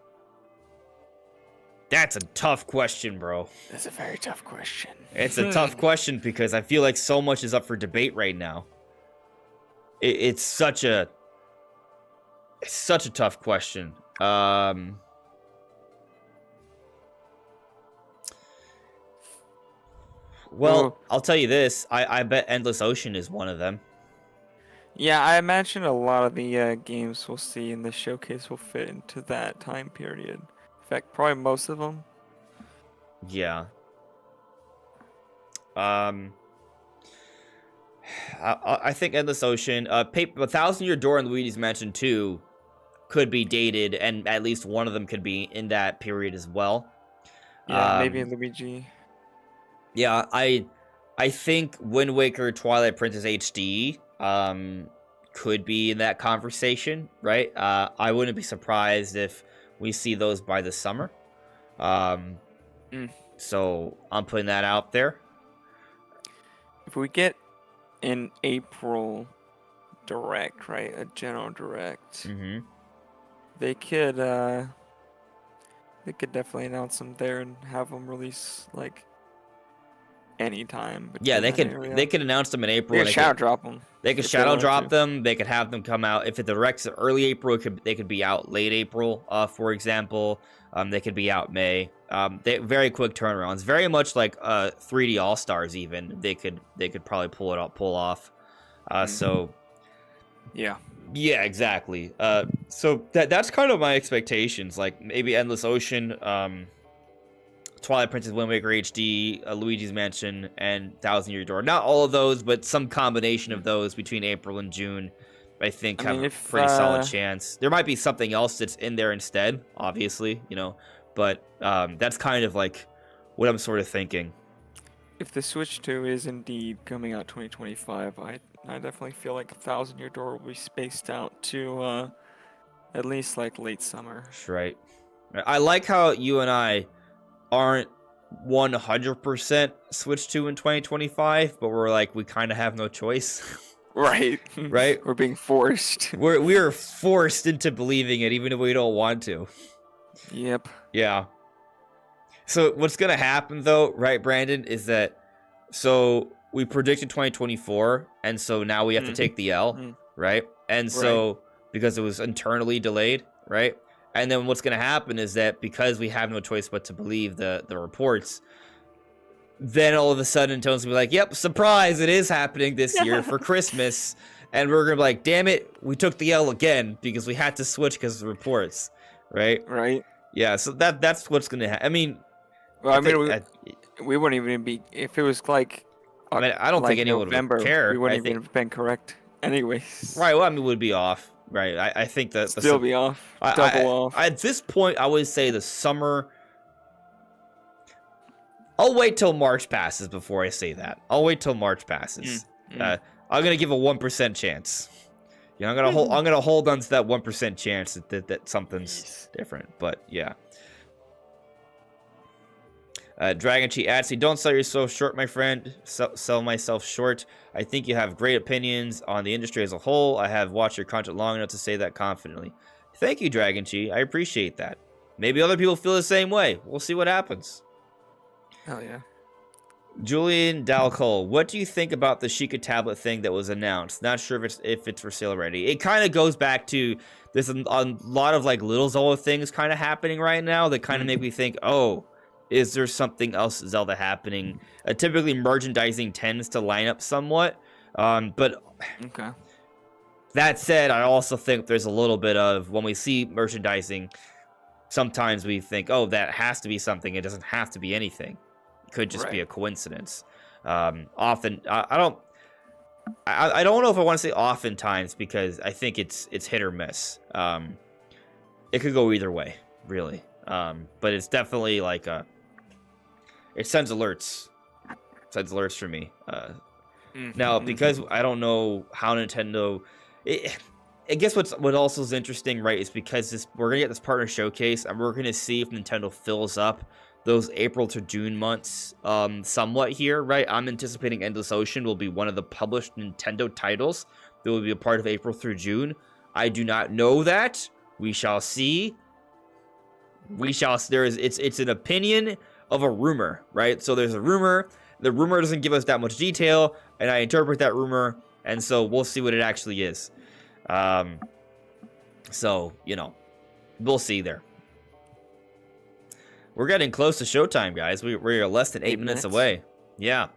That's a tough question, bro. That's a very tough question. It's a tough question because I feel like so much is up for debate right now. It's such a tough question. Well, I'll tell you this. I bet Endless Ocean is one of them. Yeah, I imagine a lot of the games we'll see in the showcase will fit into that time period. In fact, probably most of them. Yeah. I think Endless Ocean, 1,000 Year Door and Luigi's Mansion 2 could be dated, and at least one of them could be in that period as well. Yeah, maybe Luigi. Yeah, I think Wind Waker Twilight Princess HD could be in that conversation, right? I wouldn't be surprised if we see those by the summer. So I'm putting that out there. If we get an April direct, right? A general direct. They could definitely announce them there and have them release like anytime. Yeah, they between could that area. they could announce them in April. They and could shadow drop them. They could if they shadow wanted drop to. them. They could have them come out if it directs early April. They could be out late April, for example. They could be out May. Very quick turnarounds. Very much like 3D All Stars. Even they could probably pull off. So Yeah. yeah, exactly. So that's kind of my expectations. Like maybe Endless Ocean, Twilight Princess, Wind Waker HD, Luigi's Mansion, and Thousand Year Door. Not all of those, but some combination of those between April and June, I think have a pretty solid chance. There might be something else that's in there instead, obviously, but that's kind of like what I'm sort of thinking. If the Switch 2 is indeed coming out 2025, I definitely feel like Thousand Year Door will be spaced out to at least like late summer. Right. I like how you and I aren't 100% Switch 2 in 2025, but we're like, we kind of have no choice. Right. Right? We're being forced. We're forced into believing it, even if we don't want to. Yep. Yeah. So what's gonna happen though, right, Brandon, is that so we predicted 2024, and so now we have to take the L, right? And so because it was internally delayed, right? And then what's gonna happen is that because we have no choice but to believe the reports, then all of a sudden Tone's gonna be like, "Yep, surprise! It is happening this year for Christmas," and we're gonna be like, "Damn it, we took the L again because we had to switch because of the reports," right? Right. Yeah. So that's what's gonna happen. I mean. Well, we wouldn't even be if it was like. I mean, I don't think anyone would care. We wouldn't even have been correct, anyways. Right. Well, I mean, would be off. Right. I think that still be off. Double off. At this point, I would say the summer. I'll wait till March passes before I say that. I'll wait till March passes. I'm gonna give a 1% chance. I'm gonna hold on to that 1% chance that something's different. But yeah. Dragon Chi Atsy, don't sell yourself short, my friend. Sell myself short. I think you have great opinions on the industry as a whole. I have watched your content long enough to say that confidently. Thank you, Dragon Chi. I appreciate that. Maybe other people feel the same way. We'll see what happens. Hell yeah. Julian Dalcole, what do you think about the Sheikah tablet thing that was announced? Not sure if it's for sale already. It kind of goes back to there's a lot of like little Zelda things kind of happening right now that kind of make me think, oh, is there something else Zelda happening? Typically, merchandising tends to line up somewhat. But okay. That said, I also think there's a little bit of when we see merchandising, sometimes we think, oh, that has to be something. It doesn't have to be anything. It could just be a coincidence. Often, I don't know if I want to say oftentimes because I think it's hit or miss. It could go either way, really. But it's definitely like it sends alerts. For me. Now, because I don't know how Nintendo. I guess what also is interesting, right, is because we're gonna get this partner showcase, and we're gonna see if Nintendo fills up those April to June months somewhat here, right? I'm anticipating Endless Ocean will be one of the published Nintendo titles that will be a part of April through June. I do not know that. We shall see. It's an opinion of a rumor, right? So there's a rumor. The rumor doesn't give us that much detail, and I interpret that rumor, and so we'll see what it actually is. So, we'll see there. We're getting close to showtime, guys. We're less than 8 minutes away. Yeah.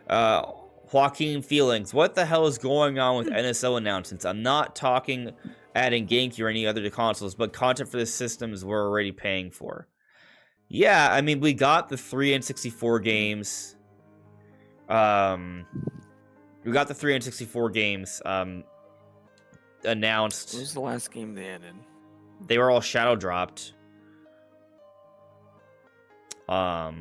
Joaquin Feelings. What the hell is going on with NSO announcements? I'm not talking adding GameCube or any other consoles, but content for the systems we're already paying for. Yeah, I mean, we got the 3 and 64 games. We got the 3 and 64 games announced. What was the last game they added? They were all shadow dropped. For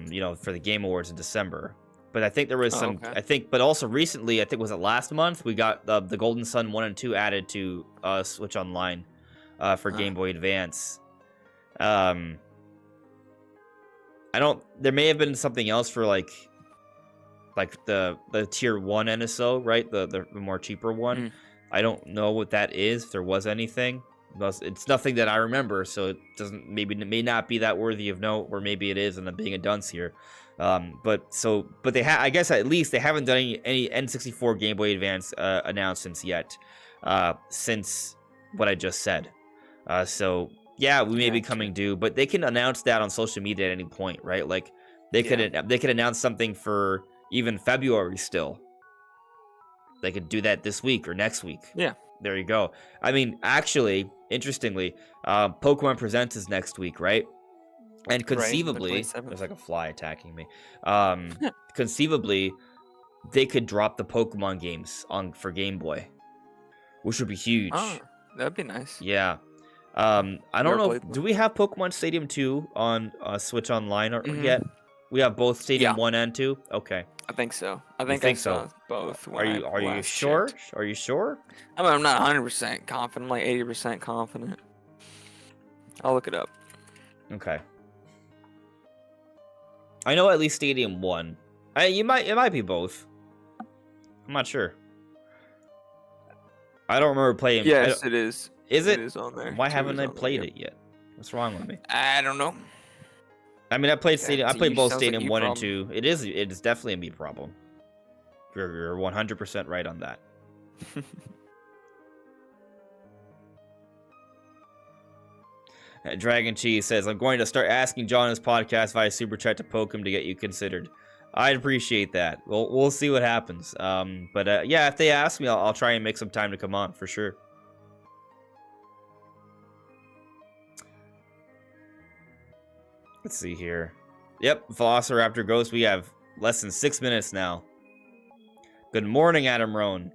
the Game Awards in December. But I think there was some. Okay. But also recently, I think was it last month, we got the Golden Sun 1 and 2 added to Switch Online for Game Boy Advance. There may have been something else for like the tier 1 NSO, right? The more cheaper one. I don't know what that is. If there was anything. It's nothing that I remember, so it it may not be that worthy of note, or maybe it is, and I'm being a dunce here. But I guess at least they haven't done any N64 Game Boy Advance announcements yet, since what I just said. So yeah, we may be coming due, but they can announce that on social media at any point, right? Like they could announce something for even February still. They could do that this week or next week. Yeah. There you go. I mean, actually, interestingly, Pokemon Presents is next week, right? And conceivably, Right, the 27th. there's like a fly attacking me. Conceivably, they could drop the Pokemon games for Game Boy, which would be huge. Oh, that'd be nice. Yeah. I don't Never know. played one. Do we have Pokemon Stadium 2 on Switch Online Mhm. yet? We have both Stadium Yeah. 1 and 2? Okay. I think so. I think think I saw so? both. Are when you I are you last sure? checked. Are you sure? I mean, I'm not 100% confident. I'm like 80% confident. I'll look it up. Okay. I know at least Stadium 1. It might be both. I'm not sure. I don't remember playing. Yes, it is. Is It it? is on there. Why Two haven't is I on there, played yep. it yet? What's wrong with me? I don't know. I mean, I played Yeah, Stadium. I it's a played you- both sounds like Stadium you 1 and problem. 2. It is definitely a me problem. You're 100% right on that. Dragon Cheese says, I'm going to start asking John in his podcast via Super Chat to poke him to get you considered. I'd appreciate that. We'll see what happens. But yeah, if they ask me, I'll try and make some time to come on for sure. Let's see here. Yep, Velociraptor Ghost. We have less than 6 minutes now. Good morning, Adam Rohn.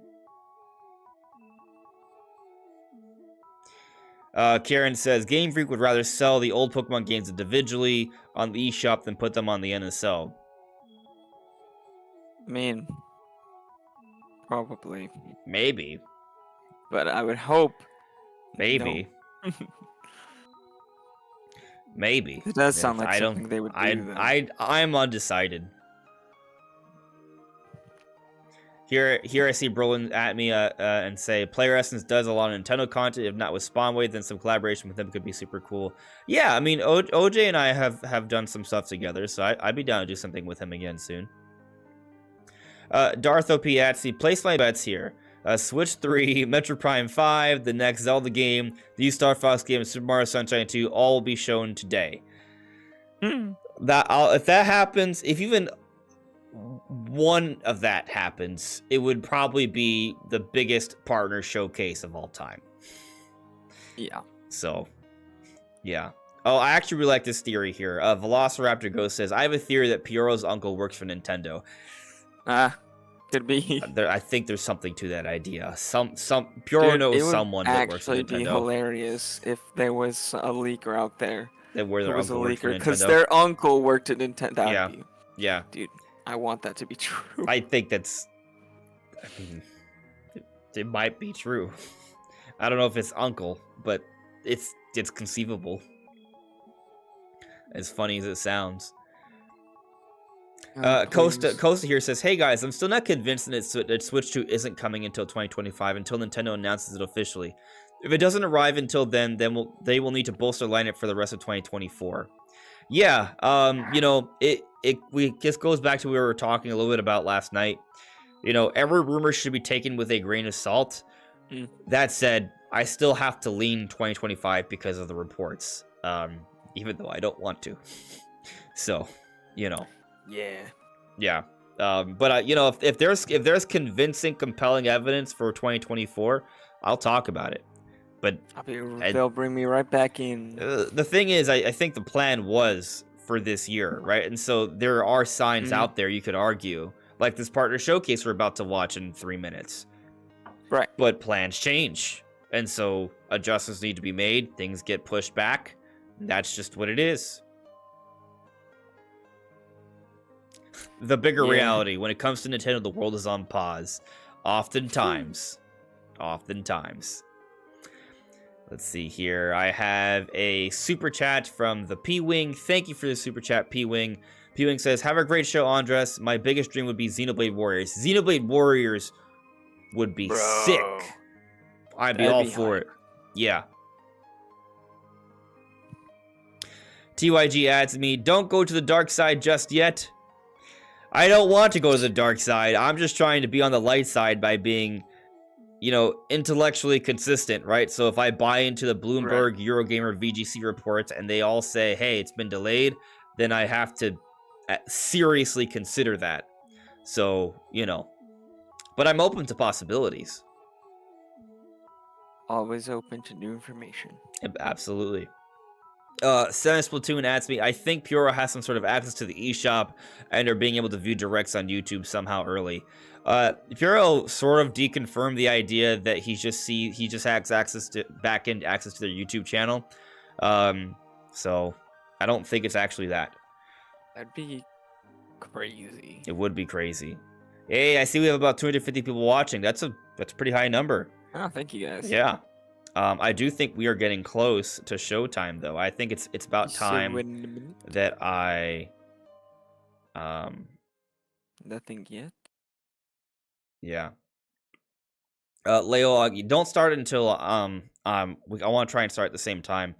Karen says, Game Freak would rather sell the old Pokemon games individually on the eShop than put them on the NSL. I mean, probably. Maybe. But I would hope. Maybe. Maybe. It does sound Yes, like something they would do. I'm undecided. Here I see Brolin at me and say, Player Essence does a lot of Nintendo content. If not with Spawnwave, then some collaboration with them could be super cool. Yeah, I mean, OJ and I have done some stuff together, so I'd be down to do something with him again soon. Darth Opiatsi, place my bets here. Switch 3, Metro Prime 5, the next Zelda game, the new Star Fox game, and Super Mario Sunshine 2 all will be shown today. If that happens, if even one of that happens, it would probably be the biggest partner showcase of all time. Yeah. So, yeah. Oh, I actually really like this theory here. Velociraptor Ghost says, I have a theory that Piero's uncle works for Nintendo. Could be. I think there's something to that idea. Piero Dude, knows it would someone that works for actually be Nintendo. hilarious if there was a leaker out there. That where There their was a uncle worked for leaker because Nintendo. their uncle worked at Nintendo. That Yeah. would be, Yeah, dude, I want that to be true. I think that's. I mean, it might be true. I don't know if it's uncle, but it's conceivable. As funny as it sounds. Costa here says, hey guys, I'm still not convinced that Switch 2 isn't coming until 2025 until Nintendo announces it officially. If it doesn't arrive until then they will need to bolster lineup for the rest of 2024. Yeah, you know, we just goes back to what we were talking a little bit about last night. You know, every rumor should be taken with a grain of salt. That said, I still have to lean 2025 because of the reports, even though I don't want to. So, you know. Yeah. But you know, if there's convincing, compelling evidence for 2024, I'll talk about it. But they'll bring me right back in. the thing is, I think the plan was for this year, right? And so there are signs out there you could argue, like this partner showcase we're about to watch in 3 minutes. Right. But plans change, and so adjustments need to be made. Things get pushed back. That's just what it is. The bigger reality, when it comes to Nintendo, the world is on pause. Oftentimes. Let's see here. I have a super chat from the P-Wing. Thank you for the super chat, P-Wing. P-Wing says, have a great show, Andres. My biggest dream would be Xenoblade Warriors. Xenoblade Warriors would be sick. I'd be all for it. Yeah. TYG adds me, don't go to the dark side just yet. I don't want to go to the dark side. I'm just trying to be on the light side by being, you know, intellectually consistent, right? So if I buy into the Bloomberg, Eurogamer, VGC reports and they all say, hey, it's been delayed, then I have to seriously consider that. So, you know, but I'm open to possibilities. Always open to new information. Absolutely. Seven Splatoon adds me, I think Puro has some sort of access to the eShop and are being able to view directs on YouTube somehow early. Puro sort of deconfirmed the idea that he just has access to back-end access to their YouTube channel. So I don't think it's actually that. That'd be crazy. It would be crazy. Hey, I see we have about 250 people watching. That's a pretty high number. Oh, thank you guys. Yeah. I do think we are getting close to showtime, though. I think it's about time that I Nothing yet. Yeah. Leo, don't start until I want to try and start at the same time.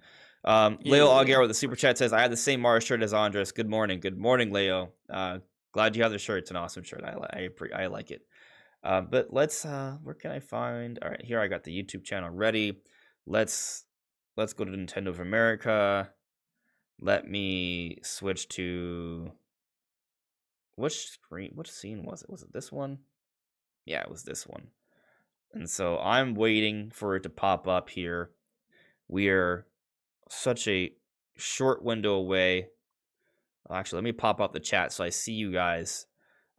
Leo Aguirre with the super chat says, I have the same Mars shirt as Andres. Good morning, Leo. Glad you have the shirt. It's an awesome shirt. I like it. But let's where can I find? All right, here I got the YouTube channel ready. Let's go to Nintendo of America. Let me switch to which scene was it? Was it this one? Yeah, it was this one. And so I'm waiting for it to pop up here. We're such a short window away. Actually, let me pop up the chat so I see you guys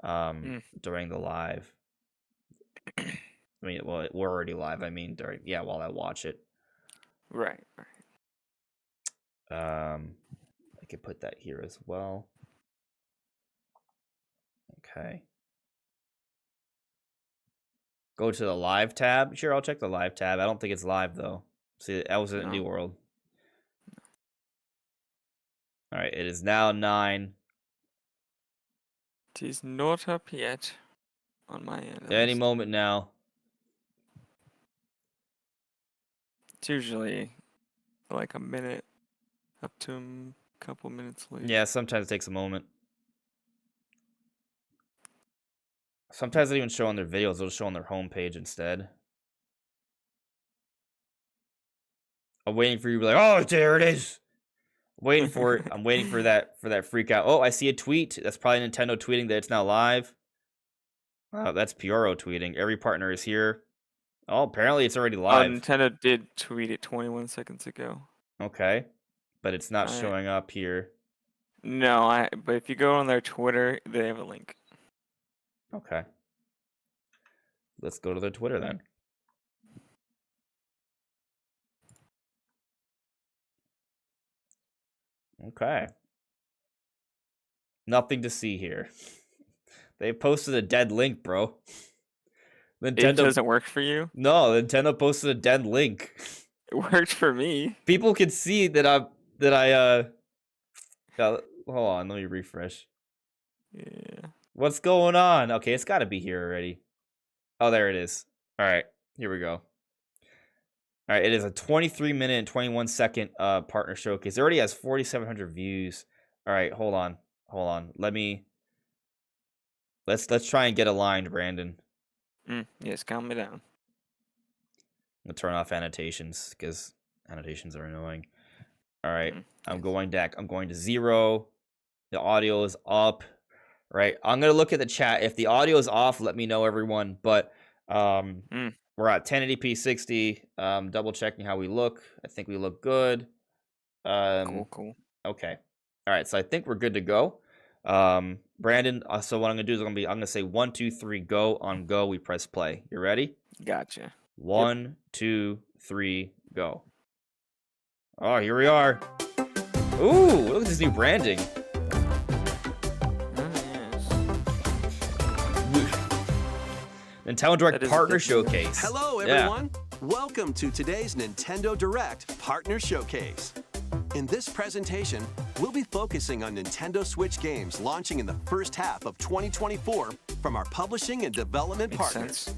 during the live. I mean, well, we're already live. I mean, while I watch it. Right. I could put that here as well. Okay. Go to the live tab. Sure, I'll check the live tab. I don't think it's live though. See, that was in New World. All right, it is now 9. It is not up yet on my end. Any moment now. It's usually like a minute up to a couple minutes late. Yeah, sometimes it takes a moment. Sometimes they even show on their videos. They'll show on their homepage instead. I'm waiting for you to be like, oh, there it is. Waiting for it. I'm waiting for that freak out. Oh, I see a tweet. That's probably Nintendo tweeting that it's now live. Oh, that's Puro tweeting. Every partner is here. Oh, apparently it's already live. Nintendo did tweet it 21 seconds ago. Okay. But it's not showing up here. No, but if you go on their Twitter, they have a link. Okay. Let's go to their Twitter then. Okay. Nothing to see here. They posted a dead link, bro. Nintendo, it doesn't work for you? No, Nintendo posted a dead link. It worked for me. People can see that I hold on, let me refresh. Yeah. What's going on? Okay, it's got to be here already. Oh, there it is. All right, here we go. All right, it is a 23-minute and 21-second partner showcase. It already has 4,700 views. All right, hold on. Let's try and get aligned, Brandon. Yes, calm me down. We'll turn off annotations because annotations are annoying. All right, I'm going back. I'm going to 0. The audio is up. Right, I'm gonna look at the chat. If the audio is off, let me know, everyone. But we're at 1080p 60. Double checking how we look. I think we look good. Cool. Okay. All right, so I think we're good to go. Brandon, so what I'm gonna do is I'm gonna say 1, 2, 3, go. On go, we press play. You ready? Gotcha. 1, 2, 3, go. Oh, here we are. Ooh, look at this new branding. Nintendo Direct Partner Showcase. Hello, everyone. Welcome to today's Nintendo Direct Partner Showcase. In this presentation, we'll be focusing on Nintendo Switch games launching in the first half of 2024 from our publishing and development partners.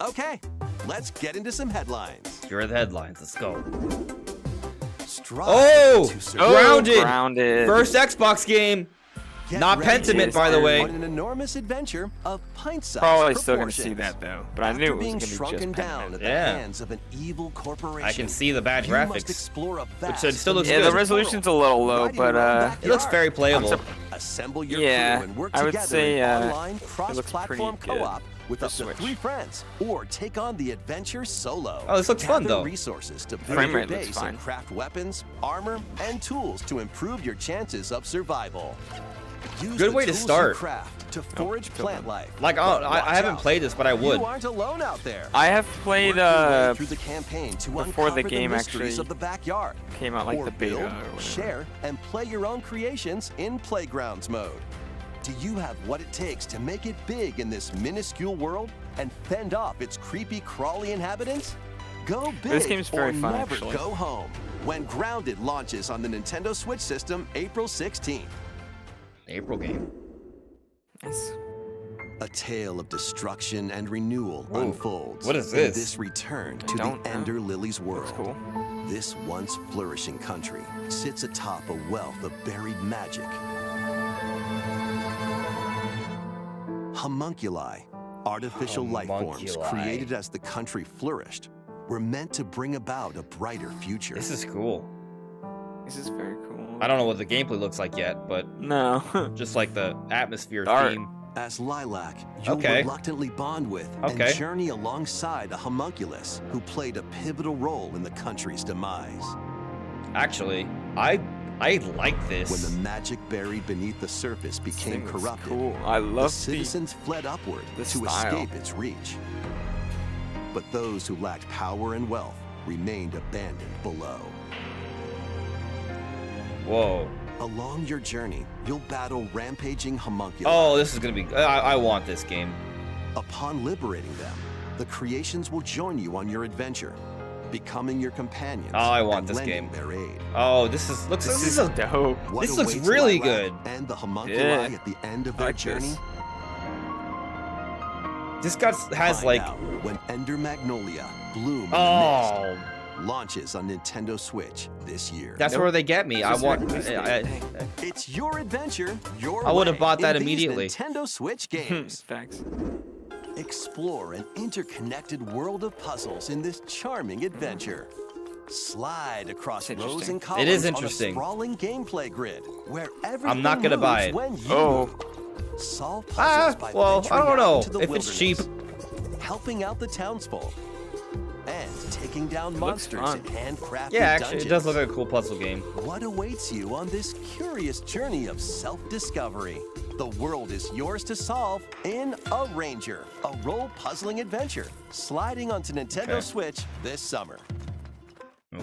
Okay, let's get into some headlines. Here are the headlines. Let's go. strive Oh! to survive. Grounded. Grounded. First Xbox game. Get Not ready Pentiment, to by the embark way. on an enormous adventure of pint-sized Probably still gonna see proportions. that though, but I After knew it was being gonna be just shrunken down Pentiment. at the Yeah. hands of an evil corporation. I can see the bad you must graphics. explore a vast it still looks Yeah, good. the resolution's a little low, Riding but around It looks very playable. I'm Assemble your Yeah, crew and work I would together say, in it online looks cross-platform pretty good co-op with for up to Switch. 3 friends, or take on the adventure solo. Oh, this looks fun, Gather though. resources to Frame build your rate looks base fine. and craft weapons, armor, and tools to improve your chances of survival. Use Good the way to tools you start. craft to forage still plant done. life. Like, But I watch haven't out. played this, but I would. You aren't alone out there. I have played Work your way through the campaign to before the uncover game mysteries actually of the backyard. came out, like or the beta build, or whatever. share, and play your own creations in Playgrounds mode. Do you have what it takes to make it big in this minuscule world and fend off its creepy, crawly inhabitants? Go big This game's very or fun, never actually. go home when Grounded launches on the Nintendo Switch system April 16th. April game. Nice. A tale of destruction and renewal Ooh, unfolds. what is in this? this return to the don't know. Ender Lily's world. Looks cool. This once flourishing country sits atop a wealth of buried magic. Homunculi, artificial life forms Homunculi. created as the country flourished, were meant to bring about a brighter future. This is cool. This is very cool. I don't know what the gameplay looks like yet, but No. just like the atmosphere Art. theme. As Lilac, you'll Okay. reluctantly bond with Okay. and journey alongside a homunculus who played a pivotal role in the country's demise. Actually, I like this. When the magic buried beneath the surface This became thing looks corrupted, cool. I the love citizens fled upward the to style. escape its reach. But those who lacked power and wealth remained abandoned below. Whoa. Along your journey, you'll battle rampaging homunculi. Oh, this is gonna be. I want this game. Upon liberating them, the creations will join you on your adventure, becoming your companions. Oh, I want and this lending game. their aid. Oh, this is looks. This This is is a. dope. What This looks awaits really Lilac good. And the homunculi Yeah. at the end of I their like journey. this. This guy has Find like. out when Ender Magnolia Bloom in the Oh, Mist launches on Nintendo Switch this year. that's Nope. where they get me. I This is want. next week. It's your adventure, your I would have way bought that in these immediately. Nintendo Switch games. Facts. Explore an interconnected world of puzzles in this charming adventure. Slide across It's rows interesting. and columns It is on interesting. a sprawling gameplay grid where everything not gonna buy moves it. when you Oh. move. Solve puzzles by well, I venturing don't out know into the if it's cheap. wilderness, helping out the townsfolk, and taking down looks monsters fun. in handcrafted Yeah, actually, it does dungeons. look like a cool puzzle game. What awaits you on this curious journey of self-discovery? The world is yours to solve in A Ranger, a role-puzzling adventure, sliding onto Nintendo Okay. Switch this summer.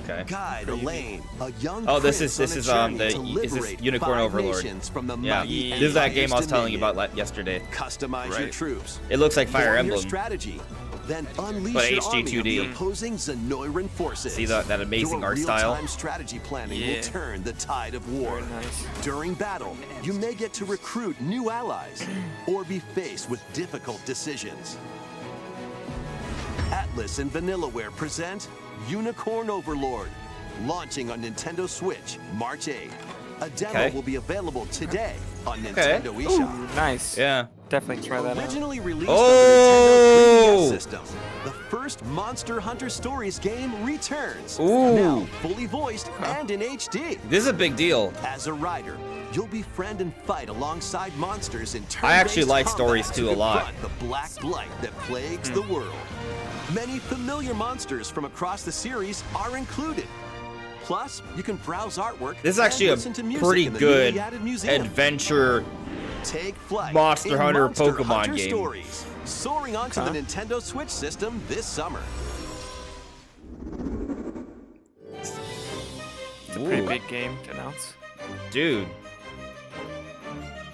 Okay. Guide Elaine, a young Oh, this prince is- this on a is, journey the- to is this liberate Unicorn 5 Overlord? nations from the Yeah, mighty this is that Empire's game I was telling you dominion. about yesterday. Customize your Right. troops. It looks like Fire Form your Emblem. strategy. Then unleash But your army of HG2D. the opposing Zenoiran forces. See that amazing your art style? real-time strategy planning Yeah. will turn the tide of war. Very nice. During battle, you may get to recruit new allies or be faced with difficult decisions. Atlas and Vanillaware present Unicorn Overlord, launching on Nintendo Switch March 8th. A demo Okay. will be available today on Okay. Nintendo eShop. Ooh, nice. Yeah. Definitely try that out. Originally released Oh! on the Nintendo 3DS system, the first Monster Hunter Stories game returns. Ooh. Now fully voiced and in HD. This is a big deal. As a rider, you'll befriend and fight alongside monsters in turn-based I actually like combat Stories to 2 a lot. confront the black blight that plagues the world. Many familiar monsters from across the series are included. Plus, you can browse artwork. This is and actually a listen to music pretty in the good newly added museum. adventure. Take flight Monster in Hunter Monster Pokemon Hunter game. Stories, soaring onto Huh? the Nintendo Switch system this summer. Pretty Ooh, big game to announce. dude.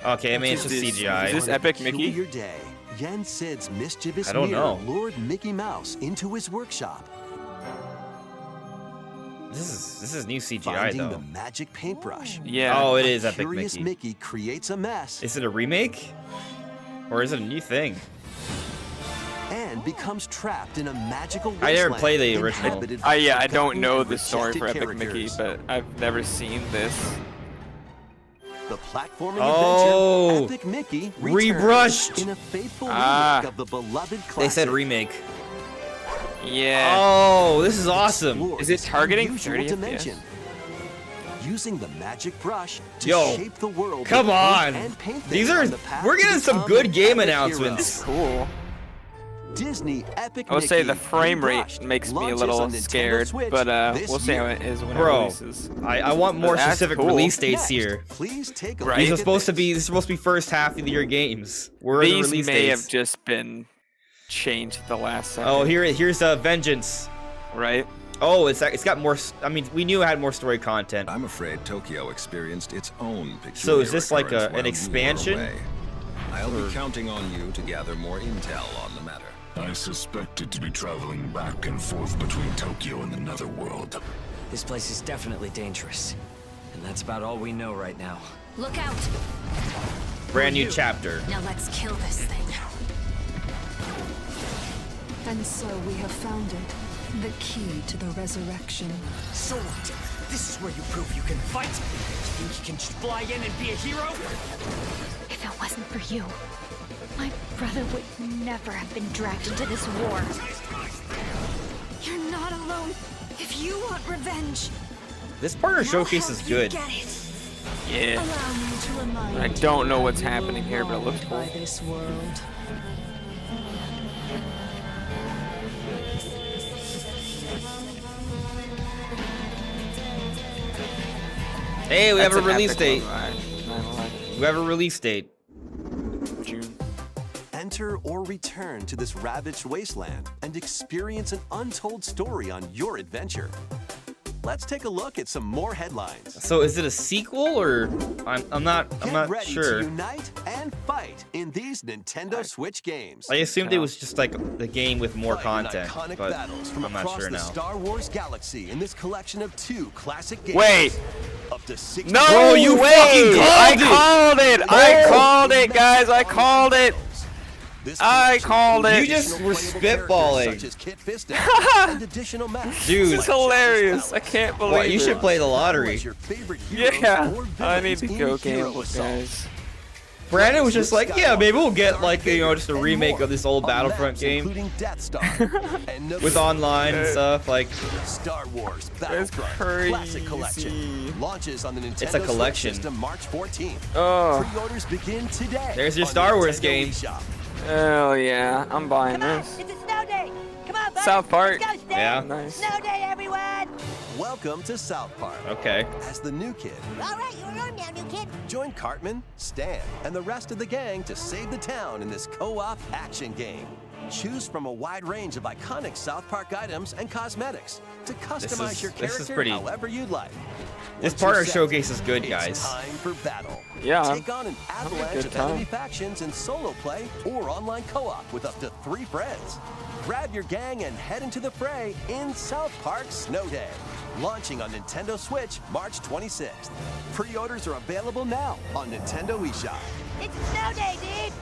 Okay, I mean it's Is just this- CGI. is this On a Epic Mickey? peculiar day, Yen Sid's mischievous I don't mirror know. lured Mickey Mouse into his workshop, This is new CGI finding though. the magic paintbrush. Yeah. Oh, it is Epic Curious Mickey. Mickey creates a mess Is it a remake? Or is it a new thing? and and becomes trapped in a magical I never wasteland played the original. inhabited Yeah, by I don't forgotten know and the story for rejected Epic Mickey, characters. but I've never seen this. The platforming Oh, adventure Epic Mickey rebrushed. returns in a faithful Ah. remake of the beloved classic. They said remake. Yeah. Oh, this is awesome. Explore Is it this targeting unusual 30 FPS? dimension, using the magic brush to Yo, shape the world. come with ink on. and paint These them are on the path we're to getting some become good an game epic announcements. Cool. hero. Disney Epic I would say the Mickey frame rate Rebrushed makes me a launches little on Nintendo scared, Switch but this we'll see how year. it is when it Bro, releases. I want more That's specific cool. release dates Next, here. Please take a Right. look These are at supposed to this. be. This is supposed to be first half of the year games. Where are the These release may dates? have just been changed at the last second. Oh, here's Vengeance. Right? Oh, it's got more. I mean, we knew it had more story content. I'm afraid Tokyo experienced its own peculiar So is this like occurrence an while you were expansion? away. I'll be counting on you to gather more intel on the matter. I suspected to be traveling back and forth between Tokyo and the Netherworld. This place is definitely dangerous. And that's about all we know right now. Look out! Brand new chapter. Now let's kill this thing. And so we have found it. The key to the resurrection. So what? This is where you prove you can fight? You think you can just fly in and be a hero? If it wasn't for you, my brother would never have been dragged into this war. You're not alone. If you want revenge, This partner showcase is good. get it. Yeah. Allow me to remind I don't know what's happening here, but it looks cool. by this world. Hey, we have a That's an release epic date. one, right? 9/11. We have a release date. June. Enter or return to this ravaged wasteland and experience an untold story on your adventure. Let's take a look at some more headlines. So is it a sequel or I'm not Get ready sure. to unite and fight in these Nintendo Switch games. I assumed it was just like the game with more Fight in content, iconic but battles from I'm not across sure the now. Star Wars galaxy in this collection of 2 classic games. Wait. Up to 60 No Bro, you way! fucking I called it! called it! I called it, guys! I called it! This I collection called it. includes You just additional were playable spitballing. characters Such as Kit Fisto and additional maps. Dude. This is hilarious. I can't believe What, you it. should play the lottery. Your favorite heroes Yeah, or I need villains to in go Hero gamble, Assault. guys. Brandon was just like, yeah, maybe we'll get Darth like Vader just a and remake more of this old on Battlefront maps game including Death Star and with online and stuff. Like, Star Wars That's Battlefront Classic crazy. Collection launches on the Nintendo It's a collection. Switch system March 14th. Oh, Pre-orders begin today. There's your on Star Wars Nintendo game. eShop. hell yeah. I'm buying this. It's a snow day! Come on, buddy! South Park. Let's go, Stan! Yeah. Nice. Snow day, everyone! Welcome to South Park. okay. As the new kid, All right, you're on now, new kid. join Cartman, Stan, and the rest of the gang to save the town in this co-op action game. Choose from a wide range of iconic South Park items and cosmetics to customize your this is character pretty- however you'd like. This Once you're partner set, showcase is good, it's guys. time for battle. Yeah, Take on an having a avalanche good of time. enemy factions in solo play or online co-op with up to 3 friends. Grab your gang and head into the fray in South Park Snow Day. Launching on Nintendo Switch March 26th. Pre-orders are available now on Nintendo eShop. It's a snow day, dude!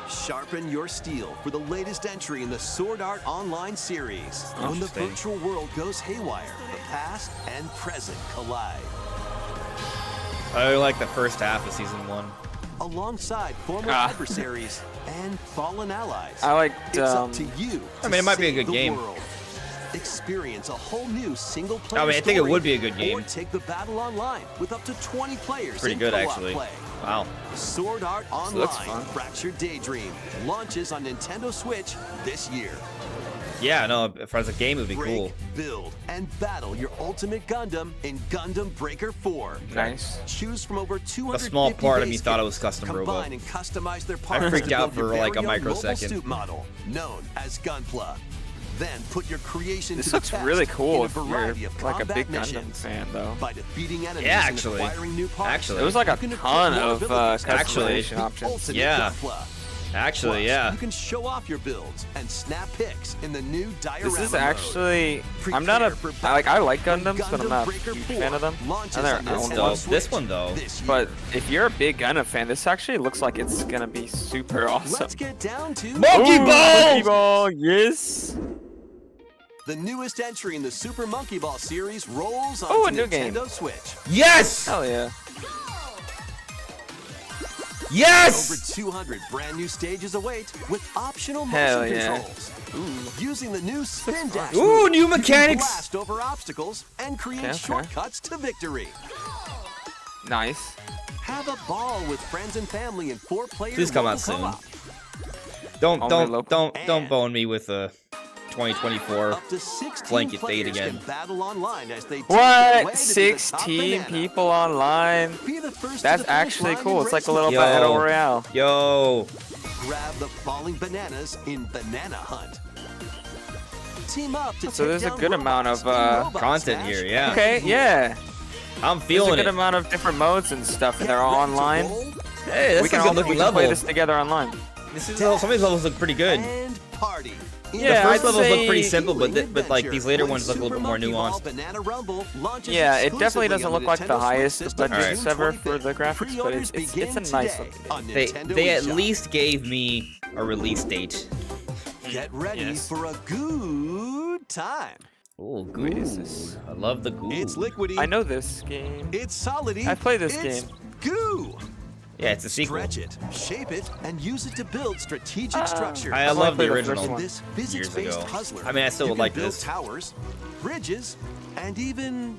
Sharpen your steel for the latest entry in the Sword Art Online series. When the Interesting. virtual world goes haywire, the past and present collide. I really like the first half of season 1. Alongside former Ah. adversaries and fallen allies. I liked, It's up to you I mean, it might be a good the game. World. Experience a whole new single-player I mean, I think it story, would be a good game. Or take the battle online with up to 20 players Pretty in good, co-op actually. play. Wow. Sword Art looks Online fun. Fractured Daydream launches on Nintendo Switch this year. Yeah, no, if as a game, it would be Break, cool. build, and battle your ultimate Gundam in Gundam Breaker 4. Nice. Choose from over 250 A small part of me base thought it kits. was custom Combine robot. and customize their parts freaked to out build your for, like, a very own mobile microsecond. suit model known as Gunpla. Then put your creation This to looks the test really cool in if a variety you're of like a combat big Gundam missions. fan, though. By defeating enemies Yeah, and actually. acquiring new parts. Actually. There was like a you can equip ton more of abilities to Actually. customization the options. ultimate Yeah. Gunpla. Actually, Plus, yeah. You can show off your builds and snap pics in the new diorama This is mode. actually. I'm not a. I like Gundams, but I'm not a Breaker huge 4 fan of them. launches And they're on own Nintendo Dope. ones. This Switch one though. this year. But if you're a big Gundam fan, this actually looks like it's gonna be super awesome. Let's get down to Monkey Ooh, Ball! Monkey Ball, yes. the newest entry in the Super Monkey Ball series rolls on Oh, a new game. Nintendo Switch. Yes! Hell yeah. Over Yes! 200 brand new stages await with optional Hell motion yeah. controls. Using the new spin dash Ooh, move, new you can mechanics. blast over obstacles and create Okay. shortcuts to victory. Nice. Have a ball with friends and family in 4-player Please come out local soon. co-op. Only local. Don't bone me with a 2024 Up to 16 blanket date players again. can battle online as they take their way What? to the top 16 banana. people online? Be the first to That's the finish actually line cool. and It's like a race little Yo. battle royale. Yo, Grab the falling bananas in Banana Hunt. Team up to So take there's a down good amount robots of, in Robot content Smash. here, yeah. Okay, yeah. I'm There's a feeling good it. amount of different modes and stuff, and they're all Get ready to online. roll Hey, We this can is a all good looking we can play level. this together online. This is some of these levels look pretty good. And party. In Yeah, the first I'd levels look pretty say- simple, but Healing but like adventure these later when ones look a little Super bit more Monkey Ball nuanced. Banana Rumble launches Yeah, it definitely exclusively doesn't on look like the Nintendo Switch highest system budget June ever for 25th. the graphics, but Pre-orders it's a begin nice today looking on They Nintendo at eShop. least gave me a release date. Get ready Yes. for a good time. Oh, What is this? I love the goo. It's liquidy. I know this game. It's solidy. I played this it's game. Goo. Yeah, it's a sequel. Stretch it, shape it, and use it to build strategic structures. I I've love the only played the first original In one. this years physics-based ago. puzzler, I mean, I still you would can like build this. towers, bridges, and even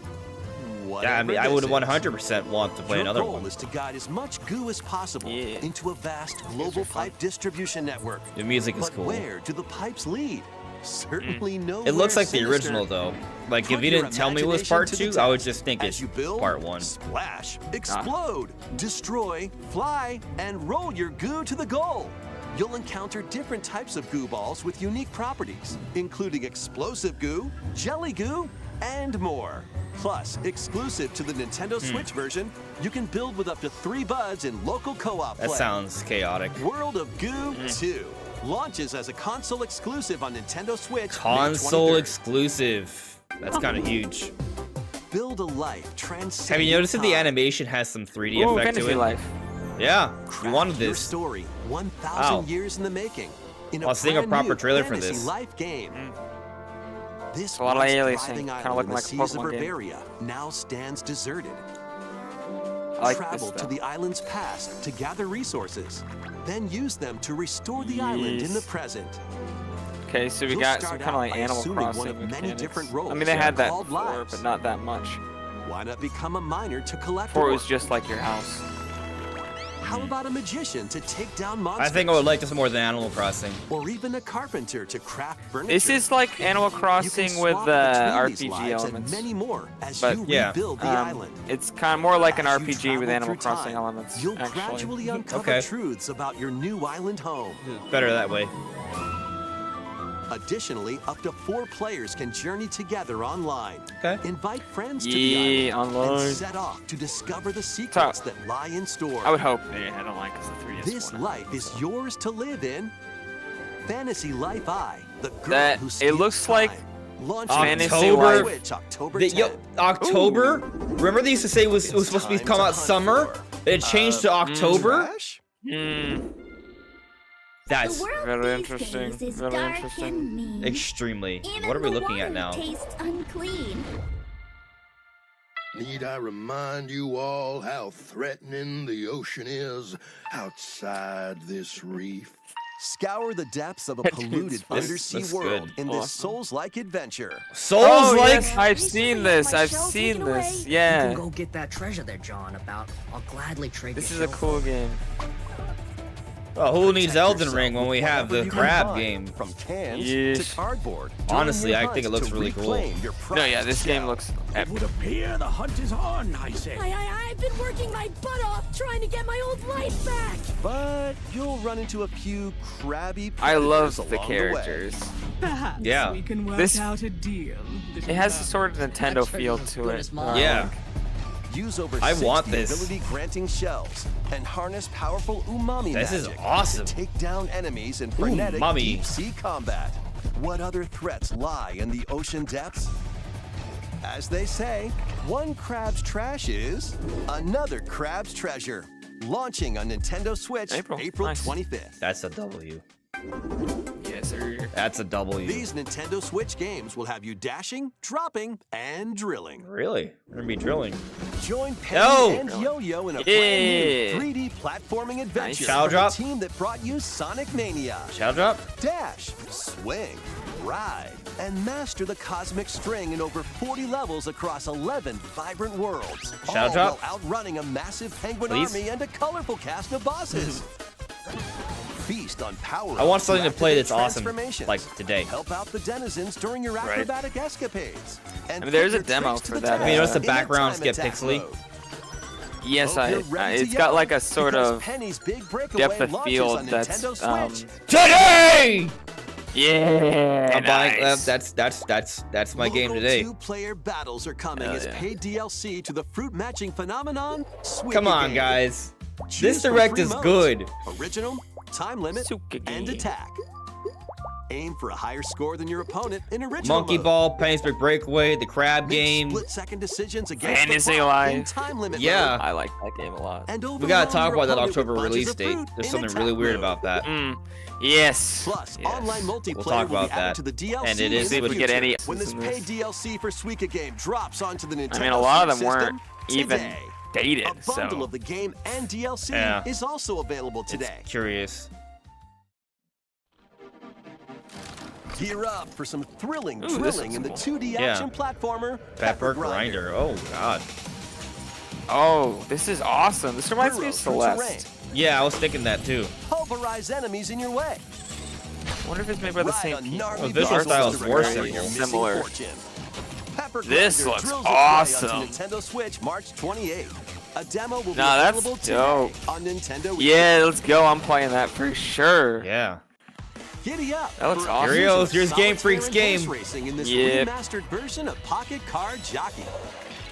whatever. Yeah, I mean, I would this is. 100% want to play Your another goal one. is to guide as much goo as possible Yeah. into a vast global pipe distribution network. The music is But cool. where do the pipes lead? Certainly nowhere It looks like the sinister. original though. Like Put if you your didn't tell me it was part imagination to 2, the I would test. just think As it's you build, part 1. Splash, explode, destroy, fly, and roll your goo to the goal. You'll encounter different types of goo balls with unique properties, including explosive goo, jelly goo, and more. Plus, exclusive to the Nintendo Switch version, you can build with up to 3 buds in local co-op That play. sounds chaotic. World of Goo 2 launches as a console exclusive on Nintendo Switch. May Console 23rd. exclusive. That's kind of huge. Build a life transcending Have you noticed that the time. animation has some 3D Ooh, effect to Fantasy it? Life. Yeah, you Craft wanted your this. story 1,000 Wow. years in the making. In I was seeing a brand proper new trailer for Fantasy this. Life game. This A lot of once aliasing, thriving kinda island looking in the like a seas of Pokemon game. Bavaria now stands deserted. I like Travel this to stuff. the island's past to gather resources, then use them to restore the island in the Yes. present. Okay, so we You'll got start some kind of out like by Animal assuming one Crossing of many mechanics. different roles I mean, they had that called before, lives. but not that much. Why not become a miner to collect Before it ore? was just like your house. How about a magician to take down monsters? I think I would like this more than Animal Crossing. Or even a carpenter to craft furniture. This is like Animal You can Crossing with swap between these RPG lives elements. and many more as But, you yeah, rebuild the island. It's kind of more like an As you RPG with travel Animal through Crossing time, elements. You'll actually. gradually uncover Okay. truths about your new island home. Better that way. Additionally, up to 4 players can journey together online. Okay. Invite friends to the Yeah, island online. and set off to discover the secrets that lie in store. I would hope they had online because the 3DS This one. life is yours to live in. Fantasy Life I, the girl That- who it steals looks like time. Launching Fantasy on Life. Switch, October The, 10th. yo, October? Remember they used to say it was supposed to be time come to out hunt summer? for, It changed to October? Trash? That's very interesting. Very interesting. mean. extremely. What are we looking at now? Tastes unclean. Need I remind you all how threatening the ocean is outside this reef? Scour the depths of a That polluted dude's fun. undersea This world looks in this Awesome. Souls-like adventure. Souls Oh, like yes, I've seen this. my I've shell seen taken this. away. You Yeah. can go get that treasure there, John. I'll gladly trade. This your is a shell cool for it. game. well, who needs Protect Elden yourself Ring when we with have whatever the you can crab find, game? From cans Yes. to cardboard. Join Honestly, your I think it hunt looks to really cool. reclaim your No, yeah, prized this game shell. looks It epic. would appear the hunt is on, I say. I've been working my butt off trying to get my old life back. But you'll run into a few crabby I love predators the along way. characters. Perhaps Yeah. we can work This- out a deal. It has a sort of Nintendo feel to it. good as mine. Yeah. Use over I 60 want this. ability-granting shells and harness powerful umami This is magic awesome. to take down enemies in frenetic Umami. deep-sea combat. What other threats lie in the ocean depths? As they say, one crab's trash is another crab's treasure. Launching on Nintendo Switch April Nice. 25th. That's a W. Yes, sir. That's a W. These Nintendo Switch games will have you dashing, dropping, and drilling. Really? We're gonna be drilling. Join Penny No! and Yo-Yo in a Yeah. brand new 3D platforming adventure Shadow from Drop? the team that brought you Sonic Mania. Shadow drop? Dash, swing, ride, and master the cosmic string in over 40 levels across 11 vibrant worlds. Shadow all drop? while outrunning a massive penguin Please? army and a colorful cast of bosses. Feast on power. I want something to play that's activate awesome, transformations. like today. Help out the denizens during your acrobatic escapades. And I mean, there's put a demo your tricks to for the that, test You notice the in a backgrounds time get attack pixely? mode. Yes, Hope you're I. ready to It's got yell, like a sort because of Penny's big breakaway depth of launches field on that's Nintendo Switch. Today! yeah. I'm buying nice. that's my game Local today. Two-player battles are coming Hell as yeah. paid DLC to the fruit matching phenomenon. Suika Come on, Game. guys. Choose This from direct 3 is modes: good. Original, time limit, Suika and Game. attack. Aim for a higher score than your opponent in original Monkey mode. Ball, Penny's Big Breakaway, the Crab Make Game. split-second decisions against Fantasy the clock in Life. time limit Yeah. mode. I like that game a lot. And We gotta overwhelm talk your about that opponent with October bunches release of date. fruit There's in something attack really weird mode. about that. Yes. Plus, Yes. online multiplayer We'll talk will about be added that. to the DLC And it is in the able to get future. any When this in paid this. DLC for Suika Game drops onto the Nintendo I mean, a lot of Switch them weren't system even today. dated, A bundle so of the game and DLC Yeah. is also available today. Curious. Gear up for some thrilling Ooh, this drilling in the looks 2D Yeah. action platformer Pepper Grinder. Oh god. Oh, this is awesome. This reminds me of Burrow through Celeste. Yeah, I was thinking that too. Pulverize enemies in your way. I wonder if it's made by the Ride same on people. gnarly Oh, visual vehicles style is to worse recover than your here. missing Similar. fortune. Pepper This Grinder looks drills its way awesome. onto Nintendo Switch March 28th. A demo will be Nah, that's available today dope. on Nintendo Wii. Yeah, let's go. I'm playing that for sure. Yeah. Giddy up! That looks for a awesome. fusion Here he of goes. Here's Game solitaire Freak's and game. horse racing in this Yep. remastered version of Pocket Card Jockey.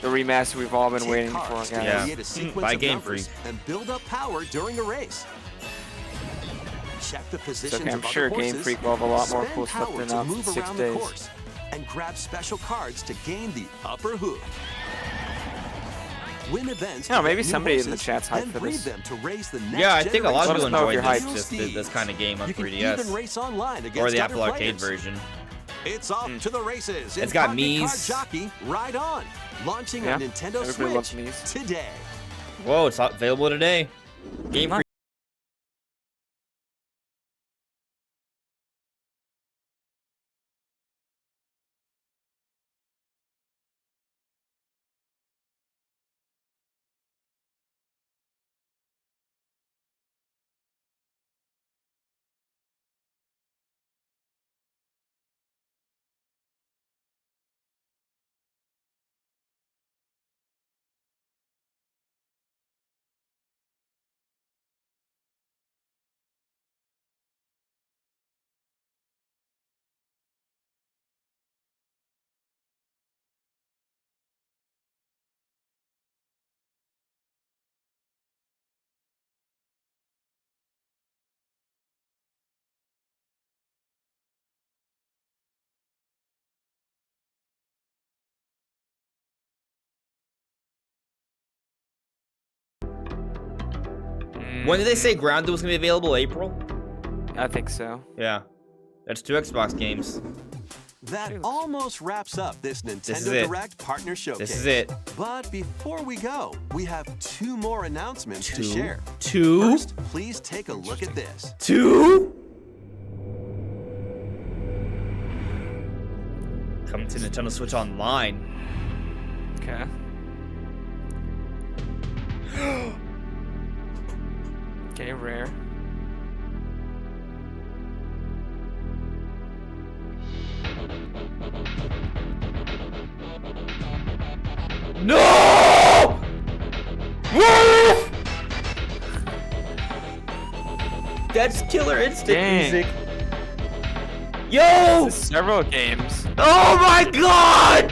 The remaster we've all been Take waiting for, cards to guys. Yeah. create a sequence By of Game numbers Freak. and build up power during a race. Check the positions okay, I'm of other sure Game horses, Freak will have a lot more spend cool stuff power to to announce in move 6 around the days. course, and grab special cards to gain the upper hook. Win events. Yeah, to maybe get new somebody in the horses chat's hyped and for breed this. them to raise the next Yeah, I think a lot of Let people us know if enjoyed you're this, hyped. this kind of game on You can 3DS. even race online against Or the other Apple Arcade players. version. It's off to the races. in It's got Pocket Mii's. Card Jockey, Ride On, launching Yeah, on Nintendo everybody loves Switch Mii's. today. Whoa, it's available today. Game Nice. Freak. When did they say Grounded was gonna be available? April? I think so. Yeah. That's 2 Xbox games. That almost wraps up this is Nintendo it. Direct Partner Showcase. This is it. But before we go, we have 2 more announcements to share. 2? First, please take a look at this. 2? Coming to Nintendo Switch Online. Okay. Okay, rare. No! Wolf! That's Killer Instinct Dang. music. Yo! Several games. Oh my god!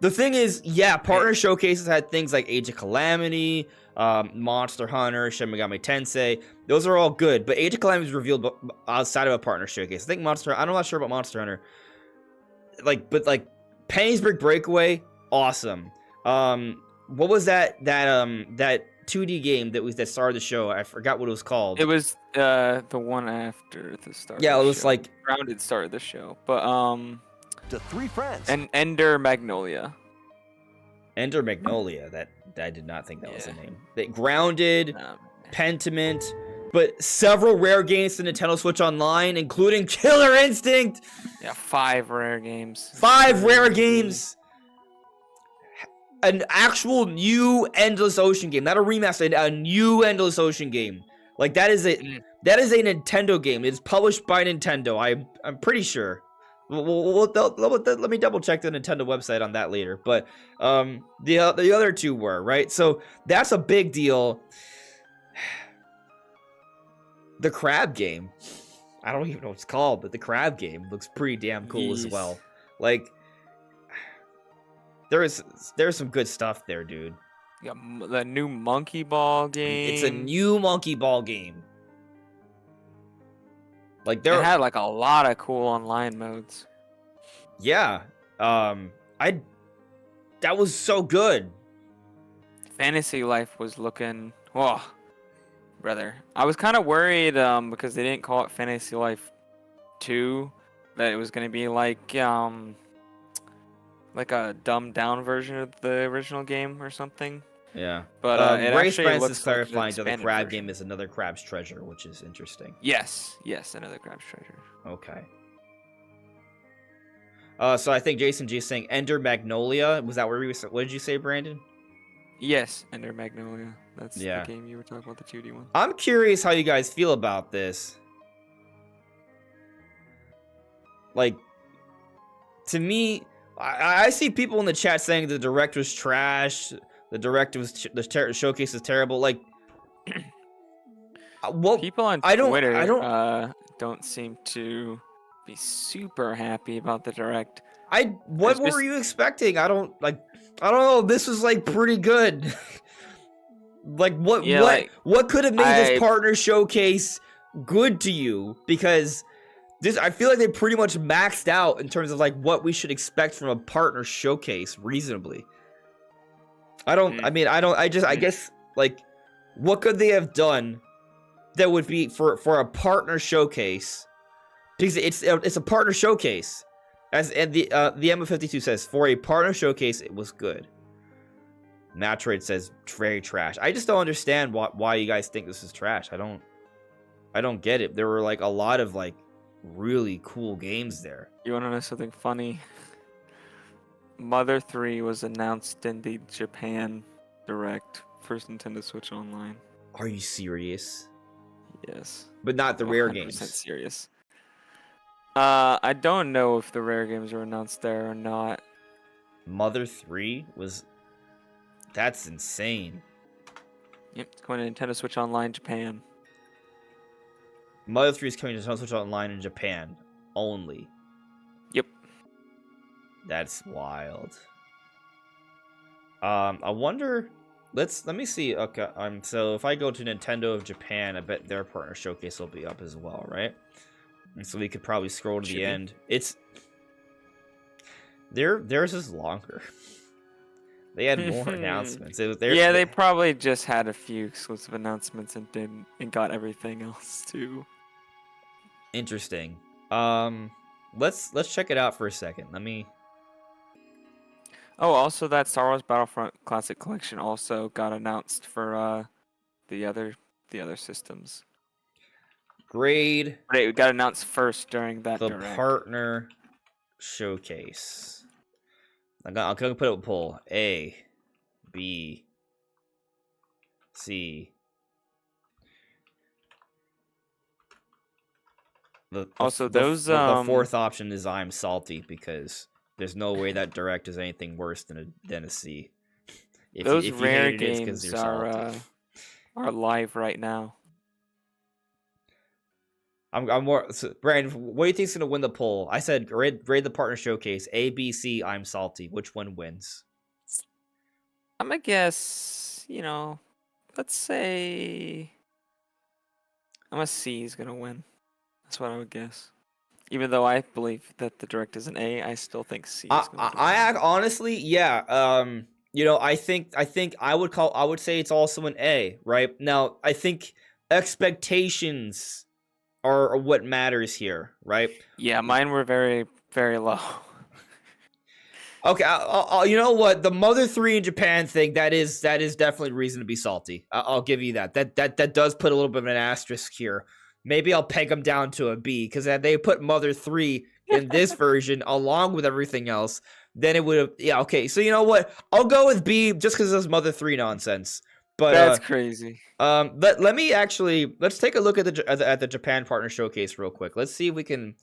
The thing is, yeah, partner showcases had things like Age of Calamity, Monster Hunter, Shin Megami Tensei. Those are all good, but Age of Calamity was revealed outside of a partner showcase. I think I'm not sure about Monster Hunter. But Penny's Big Breakaway, awesome. What was that 2D game that started the show? I forgot what it was called. It was the one after the start. Yeah, of it the was show. like Grounded started the show, but To 3 friends. and Ender Magnolia. Ender Magnolia. That I did not think that was the name. Grounded, Pentiment, but several rare games to Nintendo Switch Online, including Killer Instinct. Yeah, 5 rare games. 5 rare games. An actual new Endless Ocean game, not a remaster, a new Endless Ocean game. Like that is a Nintendo game. It's published by Nintendo. I'm pretty sure. Let me double check the Nintendo website on that later. But the other 2 were right. So that's a big deal. The Crab game. I don't even know what it's called, but the Crab game looks pretty damn cool as well. Like. There's some good stuff there, dude. Yeah, the new Monkey Ball game. It's a new Monkey Ball game. Like It there had like a lot of cool online modes. Yeah. That was so good. Fantasy Life was looking, oh, brother. I was kind of worried because they didn't call it Fantasy Life 2, that it was going to be like a dumbed down version of the original game or something. Yeah. But it Ray actually Spence looks is like an clarifying that the expanded Crab version. game is another Crab's Treasure, which is interesting. Yes, another Crab's Treasure. Okay. So I think Jason G is saying Ender Magnolia. Was that where what did you say, Brandon? Yes, Ender Magnolia. That's Yeah. the game you were talking about, the 2D one. I'm curious how you guys feel about this. Like, to me, I see people in the chat saying the direct was trash. The direct was the showcase is terrible. Like, People on Twitter don't seem to be super happy about the direct. What were you expecting? I don't know. This was like pretty good. Like what could have made this partner showcase good to you? Because I feel like they pretty much maxed out in terms of like what we should expect from a partner showcase reasonably. I guess like what could they have done that would be for a partner showcase? Because it's a partner showcase. And the Emma52 says, for a partner showcase, it was good. Matroid says very trash. I just don't understand why you guys think this is trash. I don't get it. There were like a lot of like really cool games there. You want to know something funny? Mother 3 was announced in the Japan Direct for Nintendo Switch Online. Are you serious? Yes. But not the rare 100% games. serious. I don't know if the rare games were announced there or not. Mother 3 was... That's insane. Yep, it's going to Nintendo Switch Online Japan. Mother 3 is coming to Nintendo Switch Online in Japan only. Yep. That's wild. I wonder... Let me see. Okay, so if I go to Nintendo of Japan, I bet their partner showcase will be up as well, right? And so we could probably scroll to the end. It's theirs is longer. They had more announcements. They probably just had a few exclusive announcements and got everything else too. Interesting. Let's check it out for a second. Let me. Oh, also that Star Wars Battlefront Classic Collection also got announced for the other systems. Grade. But it got announced first during that the direct. partner showcase. I'm gonna put up a poll. A, B, C. The fourth option is I'm salty because there's no way that direct is anything worse than a C. Those rare games are live right now. I'm more. So, Brandon, what do you think's gonna win the poll? I said grade the partner showcase. A, B, C. I'm salty. Which one wins? I'm gonna guess. Let's say. I'm gonna C is gonna win. That's what I would guess. Even though I believe that the direct is an A, I still think C is gonna win. Honestly, yeah. I think I would say it's also an A, right? Now, I think expectations are what matters here, right? Yeah, mine were very, very low. Okay, you know what? The Mother 3 in Japan thing, that is definitely reason to be salty. I'll give you that. That does put a little bit of an asterisk here. Maybe I'll peg them down to a B, because had they put Mother 3 in this version along with everything else, then it would have. Yeah, okay. So you know what? I'll go with B just because it's Mother 3 nonsense. But that's crazy. Let me let's take a look at the Japan Partner Showcase real quick. Let's see if we can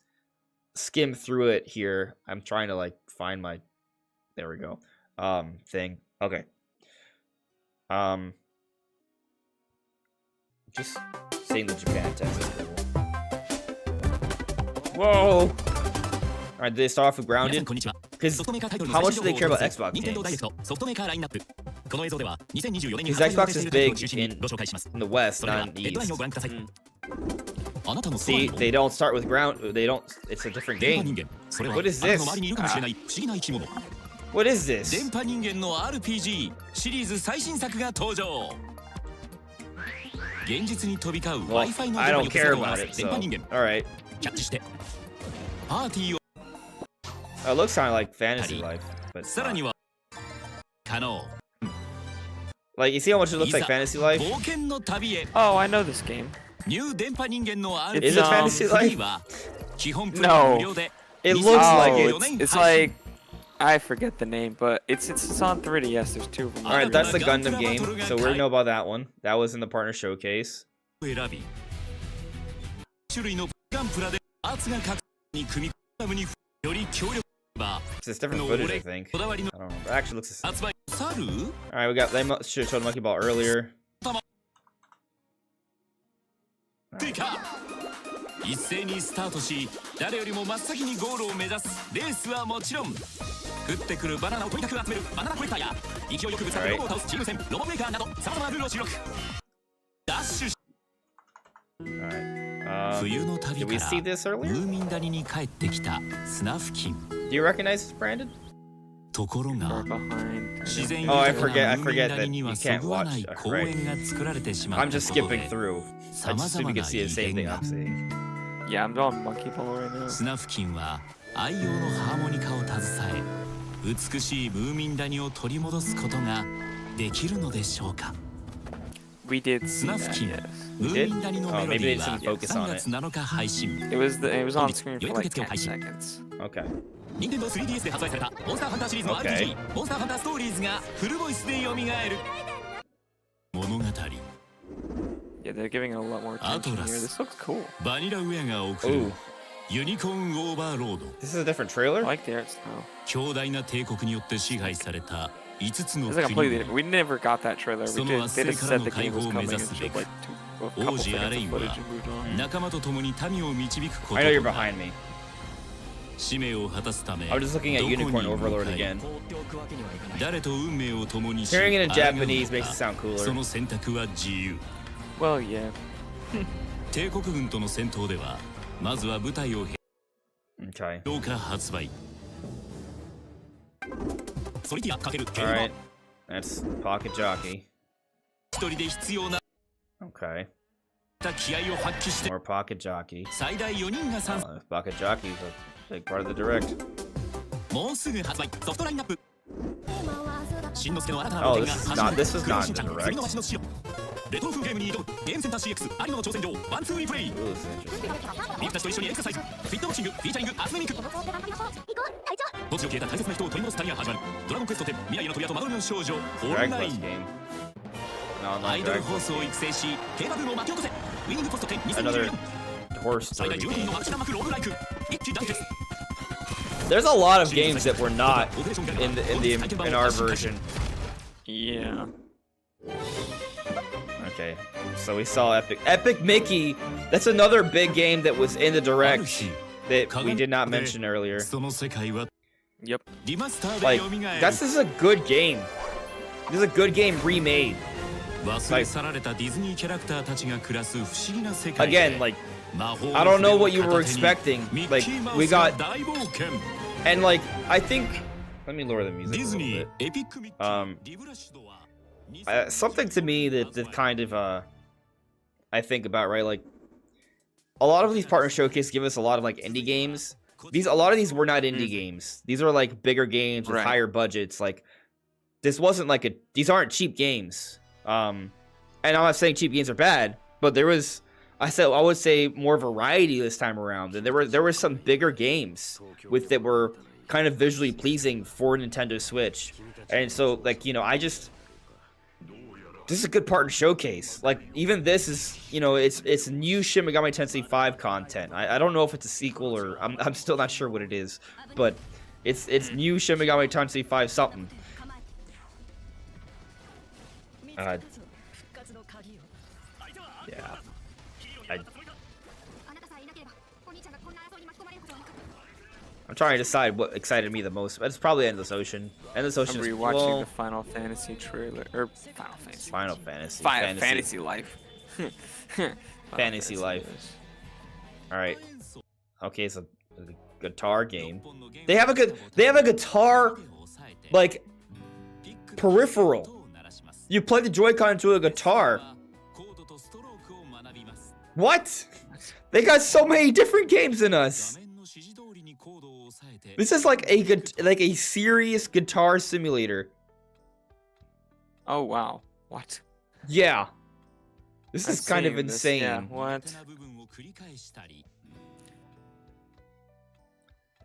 skim through it here. I'm trying to find my. There we go. Thing. Okay. Just saying the Japan text is cool. Whoa! Alright, did they start off with grounded? Because how much do they care about Xbox games? Because Xbox is big in the West, not in the East. See, they don't start with ground. They don't. It's a different game. What is this? What is this? Well, I don't care about it, so. Alright. It looks kind of like Fantasy Life, but it's not. Like, you see how much it looks like Fantasy Life? Oh, I know this game. Is it Fantasy Life? No. It looks like it. It's like I forget the name, but it's on 3DS. There's two of them. Alright, that's the Gundam game, so we know about that one. That was in the partner showcase. It's different footage, I think. I don't know. It actually looks the same. Alright, we got. They should have showed Monkey Ball earlier. Right. 一斉にスタートし、誰よりも真っ先にゴールを目指すレースはもちろん、降ってくるバナナをとにかく集めるバナナコレクターや、勢いよくぶつかるロボを倒すチーム戦ロボブレイカーなど、さまざまなルールを収録。ダッシュ。冬の旅からムーミン谷に帰ってきたスナフキン。Do you recognize this, Brandon? ところが、自然 I 豊か forget なムーミン that 谷に you は can't そぐわ watch. ない公園が作られてしま I'm った just ことで、 skipping through. I just so we can see the same thing I'm seeing. Yeah, I'm on Monkey Ball right now. スナフキンは愛用のハーモニカを携え、美しいムーミン谷を取り戻すことができるのでしょうか。We did スナフキン、 yes. ムーミン谷のメロディーは3月7日配信。 It was on screen for like 10 seconds. Okay. 任天堂 3DS で発売されたモンスターハンターシリーズの RPG、モンスターハンターストーリーズがフルボイスで蘇る物語。 Yeah, they're giving it a lot more attention here. This looks cool. バニラウェアが送るユニコーンオーバーロード。 This is a different trailer? I like the art style. 強大な帝国によって支配された5つの It's like 国 completely different. We never got that trailer. We そ did. の They 圧 just 政から said の the 解 game 放 was を目 coming 指 and すべ showed く like a 王 couple 子アレ seconds イ of は footage and moved on. 仲間と共に民を導くこと I know you're と behind me. 使命を果たすため I was just looking at どこに Unicorn 向か Overlord い again. 誰と運命を共にし Hearing it in あらがう Japanese の makes か it sound cooler. その選択は自由。 Well, yeah. 帝国軍との戦闘ではまずは部隊を Okay. 10日発売。ソリティア×ケル Alright. That's Pocket Jockey. 一人で必要な Okay. 気合を発揮して More Pocket Jockey. 最大4人が参戦。 Pocket Jockey is a big part of the direct. もうすぐ発売ソフトラインナップ。しんのすけの新たな Oh, 冒 this 険 is が not. This is クレヨン not しん in ちゃ the ん次の direct. 街の城。レトロ風ゲームに挑むゲームセンター CX 有野の挑戦状ワンツーウィープレイ。 Ooh, this is interesting. リフたちと一緒にエクササイズフィットボクシングフィーチャリングアスレミンク。墓地を消えた大切な人を取り戻す旅が始まるドラゴンクエスト10未来への扉と幻の少女オン Dragon ライ Quest ン。 game. No, ア not イドル Dragon ホー Quest. スを育成し競馬ブームを巻き起こせウィニングポスト10 Another 2024 horse 最大 derby 16人 game. のマキシダマクロールライク一騎団結。 There's a lot of games that were not in our version. Yeah. Okay, so we saw Epic Mickey. That's another big game that was in the direct that we did not mention earlier. Yep. Like, this is a good game. This is a good game remade. Like, again, like, I don't know what you were expecting. Like, we got, and like, I think, let me lower the music a little bit. Something to me that kind of, I think about, right? Like, a lot of these partner showcase give us a lot of like indie games. A lot of these were not indie games. These are like bigger games with higher budgets. Like, this wasn't like these aren't cheap games. And I'm not saying cheap games are bad, but there was, I would say more variety this time around. And there were some bigger games that were kind of visually pleasing for Nintendo Switch. And so, like, you know, this is a good partner showcase. Like, even this is, you know, it's new Shin Megami Tensei 5 content. I don't know if it's a sequel or I'm still not sure what it is, but it's new Shin Megami Tensei 5 something. Yeah. I'm trying to decide what excited me the most. It's probably Endless Ocean. Endless Ocean. I'm rewatching the Final Fantasy trailer, or Final Fantasy. Fantasy Life. Fantasy Life. All right. Okay, it's a guitar game. They have a guitar, like, peripheral. You plug the Joy-Con into a guitar. What? They got so many different games than us. This is like a serious guitar simulator. Oh wow! What? Yeah. This is kind of insane. Yeah, what?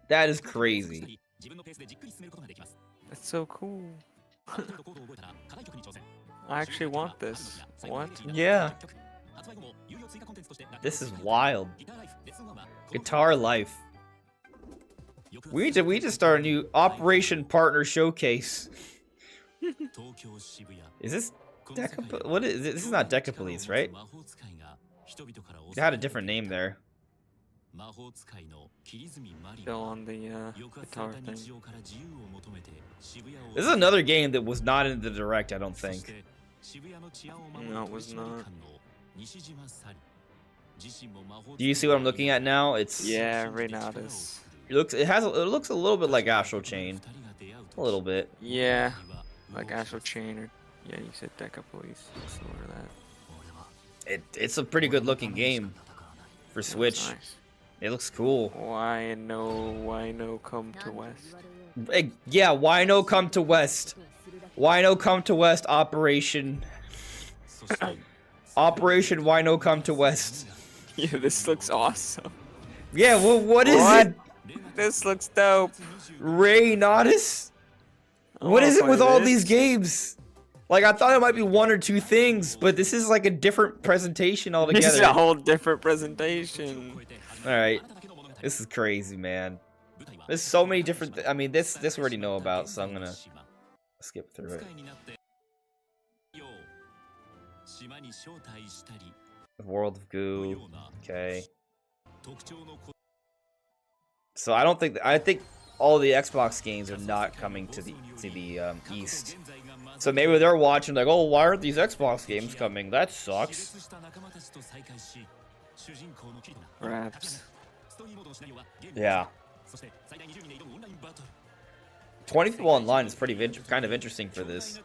That is crazy. That's so cool. I actually want this. What? Yeah. This is wild. Guitar Life. We need to start a new Operation Partner Showcase. Is this what is this? Is not Decapolice, right? It had a different name there. Still on the guitar thing. This is another game that was not in the direct, I don't think. No, it was not. Do you see what I'm looking at now? It's right now it is. It looks a little bit like Astral Chain. A little bit. Yeah, like Astral Chain, or yeah, you said Decapolice. Sort of that. It's a pretty good looking game for Switch. Nice. It looks cool. Why no come to West? Yeah, why no come to West? Why no come to West? Operation Why no come to West? Yeah, this looks awesome. Yeah, well, what is it? This looks dope. Ray Nodis? What is it with all these games? Like, I thought it might be one or two things, but this is like a different presentation altogether. This is a whole different presentation. Alright. This is crazy, man. There's so many different I mean, this we already know about, so I'm gonna skip through it. World of Goo. Okay. So I think all the Xbox games are not coming to the East. So maybe they're watching like, oh, why aren't these Xbox games coming? That sucks. Perhaps. Yeah. 20 people online is kind of interesting for this.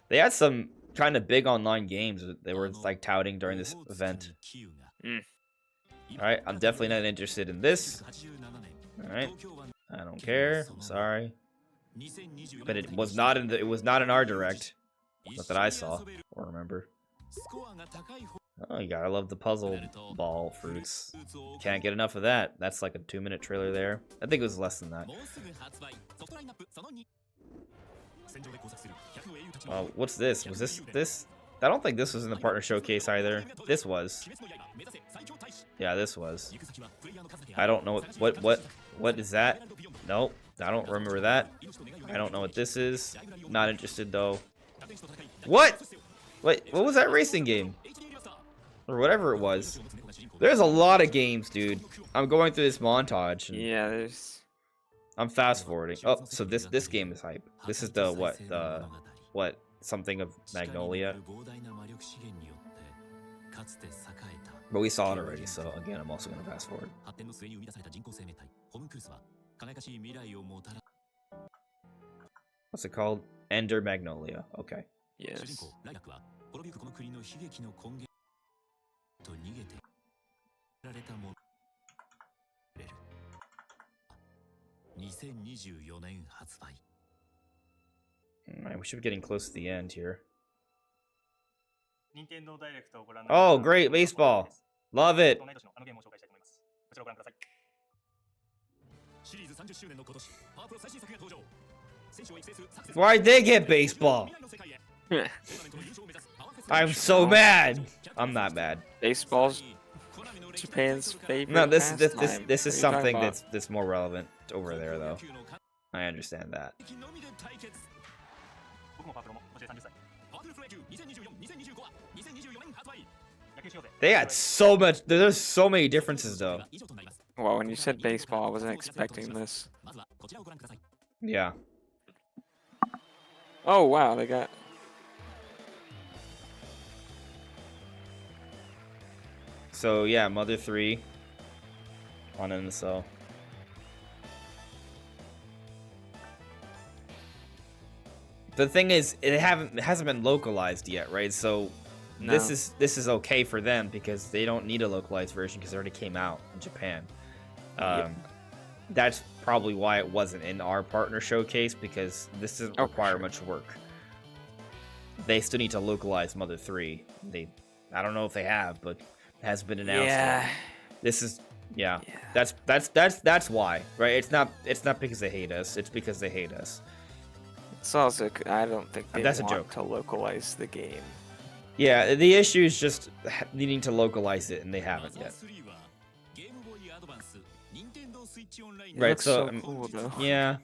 They had some kind of big online games that they were like touting during this event. Alright, I'm definitely not interested in this. Alright. I don't care. I'm sorry. But it was not in our direct. Not that I saw or remember. Oh, you gotta love the puzzle ball fruits. Can't get enough of that. That's like a 2-minute trailer there. I think it was less than that. What's this? Was this? I don't think this was in the partner showcase either. This was. Yeah, this was. I don't know what is that? Nope, I don't remember that. I don't know what this is. Not interested though. What? Wait, what was that racing game? Or whatever it was. There's a lot of games, dude. I'm going through this montage. And Yeah, there's. I'm fast forwarding. Oh, so this game is hype. This is the what something of Magnolia. But we saw it already, so again, I'm also gonna fast forward. What's it called? Ender Magnolia. Okay. Yes. 2024年発売。 Alright, we should be getting close to the end here. Oh, great baseball! Love it. シリーズ30周年の今年、パワープロ最新作が登場。選手を育成するサクセス。 Why'd they get baseball? I'm so mad. I'm not mad. Baseball's Japan's favorite. No, this pastime. is What are you something talking about? that's more relevant over there, though. I understand that. They had so much. There's so many differences, though. Well, when you said baseball, I wasn't expecting this. Yeah. Oh wow, they got. So yeah, Mother 3 on NSO. The thing is, it hasn't been localized yet, right? So No. this is okay for them because they don't need a localized version because it already came out in Japan. That's probably why it wasn't in our partner showcase because this doesn't require much work. They still need to localize Mother 3. I don't know if they have, but it has been announced. Yeah. This is that's why, right? It's not because they hate us. It's because they hate us. It's also I don't think they That's a want joke. to localize the game. Yeah, the issue is just needing to localize it, and they haven't yet. Right, looks so so cool, though. yeah.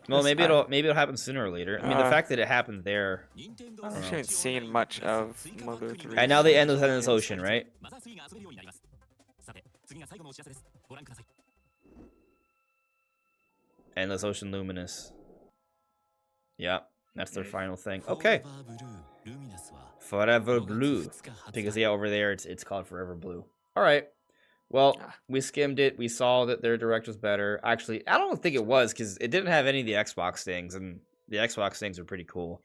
Well, maybe it'll happen sooner or later. I mean, the fact that it happened there. I don't I know. haven't seen much of Mother 3. And now they end with Endless Ocean, right? Endless Ocean Luminous. Yeah, that's their final thing. Okay. Forever Blue. Because yeah, over there it's called Forever Blue. All right. Well, we skimmed it. We saw that their direct was better. Actually, I don't think it was because it didn't have any of the Xbox things, and the Xbox things are pretty cool.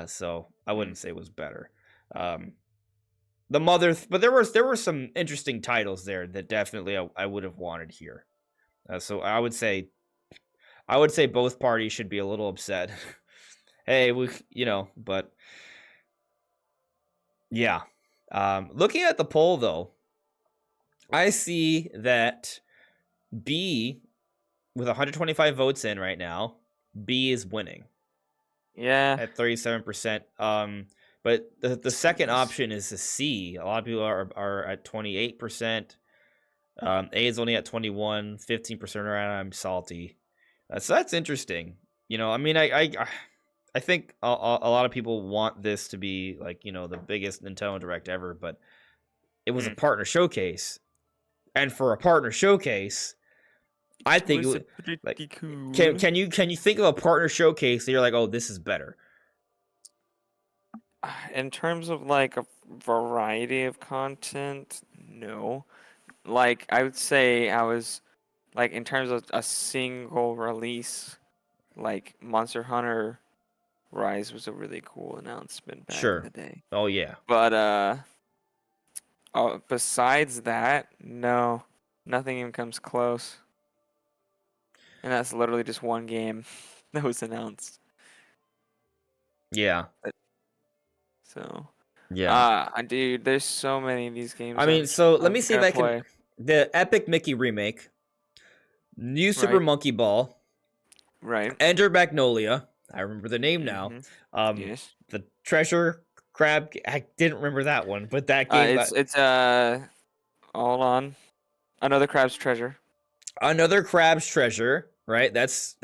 So I wouldn't say it was better. The Mother, but there were some interesting titles there that definitely I would have wanted here. So I would say both parties should be a little upset. Hey, but yeah. Looking at the poll though, I see that B, with 125 votes in right now, B is winning. Yeah. At 37%. But the second option is a C. A lot of people are at 28%. A is only at 21. 15% are at I'm salty. So that's interesting. I mean, I think a lot of people want this to be like, the biggest Nintendo Direct ever, but it was a partner showcase. And for a partner showcase, I think pretty cool. Can you think of a partner showcase that you're like, oh, this is better? In terms of like a variety of content, no. Like I would say I was like in terms of a single release, like Monster Hunter Rise was a really cool announcement back in the day. Oh yeah. But besides that, no, nothing even comes close. And that's literally just one game that was announced. Yeah. So. Yeah. Dude, there's so many of these games. I mean, so let me see if I can. The Epic Mickey remake, New Super Monkey Ball, right? Ender Magnolia. I remember the name now. Yes. The Treasure Crab. I didn't remember that one, but that game. It's hold on. Another Crab's Treasure. Another Crab's Treasure. Right. That's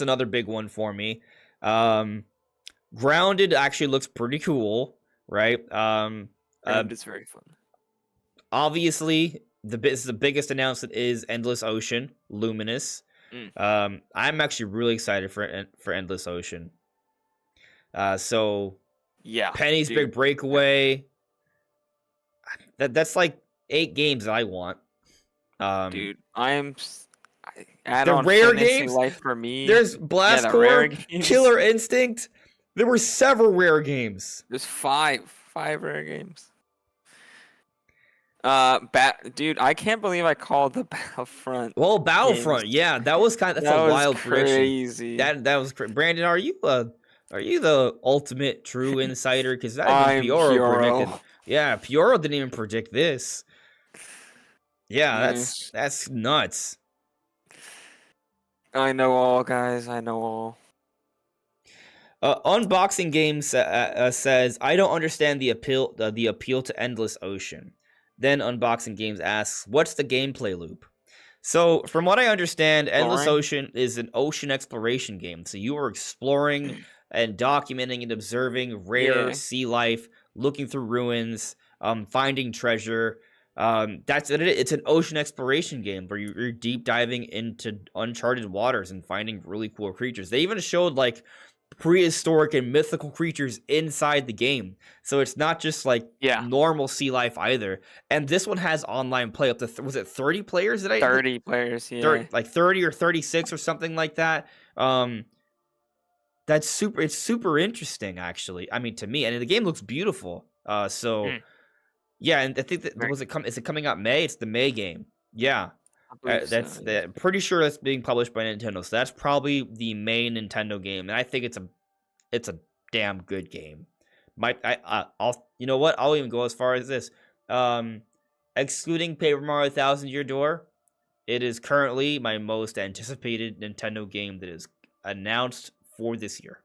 another big one for me. Grounded actually looks pretty cool. right? It's very fun. Obviously, the biggest announcement is Endless Ocean Luminous. I'm actually really excited for Endless Ocean. So yeah, Penny's Big Breakaway. That's like 8 games that I want. Dude, the rare games. Life for me. There's Blast Core, Killer Instinct. There were several rare games. There's 5 rare games. Dude, I can't believe I called the Battlefront. Well, Battlefront, games. yeah, that's a wild crazy. Prediction. That was Brandon. Are you the ultimate true insider? Because Pioro predicted. Yeah, Pioro didn't even predict this. Yeah, that's nuts. I know all, guys. I know all. Unboxing Games says, I don't understand the appeal to Endless Ocean. Then Unboxing Games asks, what's the gameplay loop? So, from what I understand, Endless Ocean is an ocean exploration game. So you are exploring and documenting and observing rare sea life, looking through ruins, finding treasure. That's it. It's an ocean exploration game where you're deep diving into uncharted waters and finding really cool creatures. They even showed like prehistoric and mythical creatures inside the game, so it's not just like normal sea life either. And this one has online play up to was it 30 players? 30 players, yeah, 30 or 36 or something like that. It's super interesting, actually. I mean, to me, and the game looks beautiful. Yeah, and I think that is it coming out May? It's the May game. Yeah. Pretty sure that's being published by Nintendo. So that's probably the main Nintendo game, and I think it's a damn good game. I'll you know what? I'll even go as far as this. Excluding Paper Mario Thousand Year Door, it is currently my most anticipated Nintendo game that is announced for this year.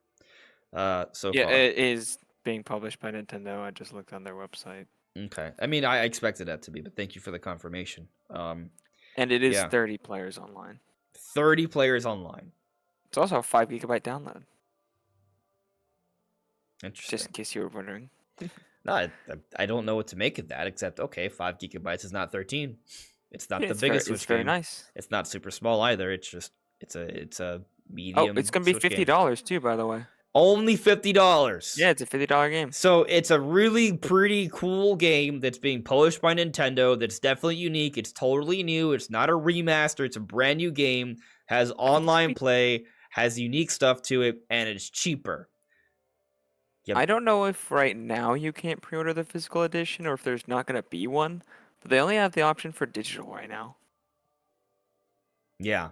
So far. It is being published by Nintendo. I just looked on their website. Okay. I mean, I expected that to be, but thank you for the confirmation. And it is 30 players online. 30 players online. It's also a 5 gigabyte download. Interesting. Just in case you were wondering. No, I don't know what to make of that, except, 5 gigabytes is not 13. It's not the biggest Switch It's very game. Nice. It's not super small either. It's just, it's a medium. Oh, it's going to be $50 too, by the way. Only $50. Yeah, it's a $50 game. So it's a really pretty cool game that's being published by Nintendo. That's definitely unique. It's totally new. It's not a remaster. It's a brand new game. Has online play. Has unique stuff to it, and it's cheaper. Yep. I don't know if right now you can't pre-order the physical edition, or if there's not going to be one. But they only have the option for digital right now. Yeah.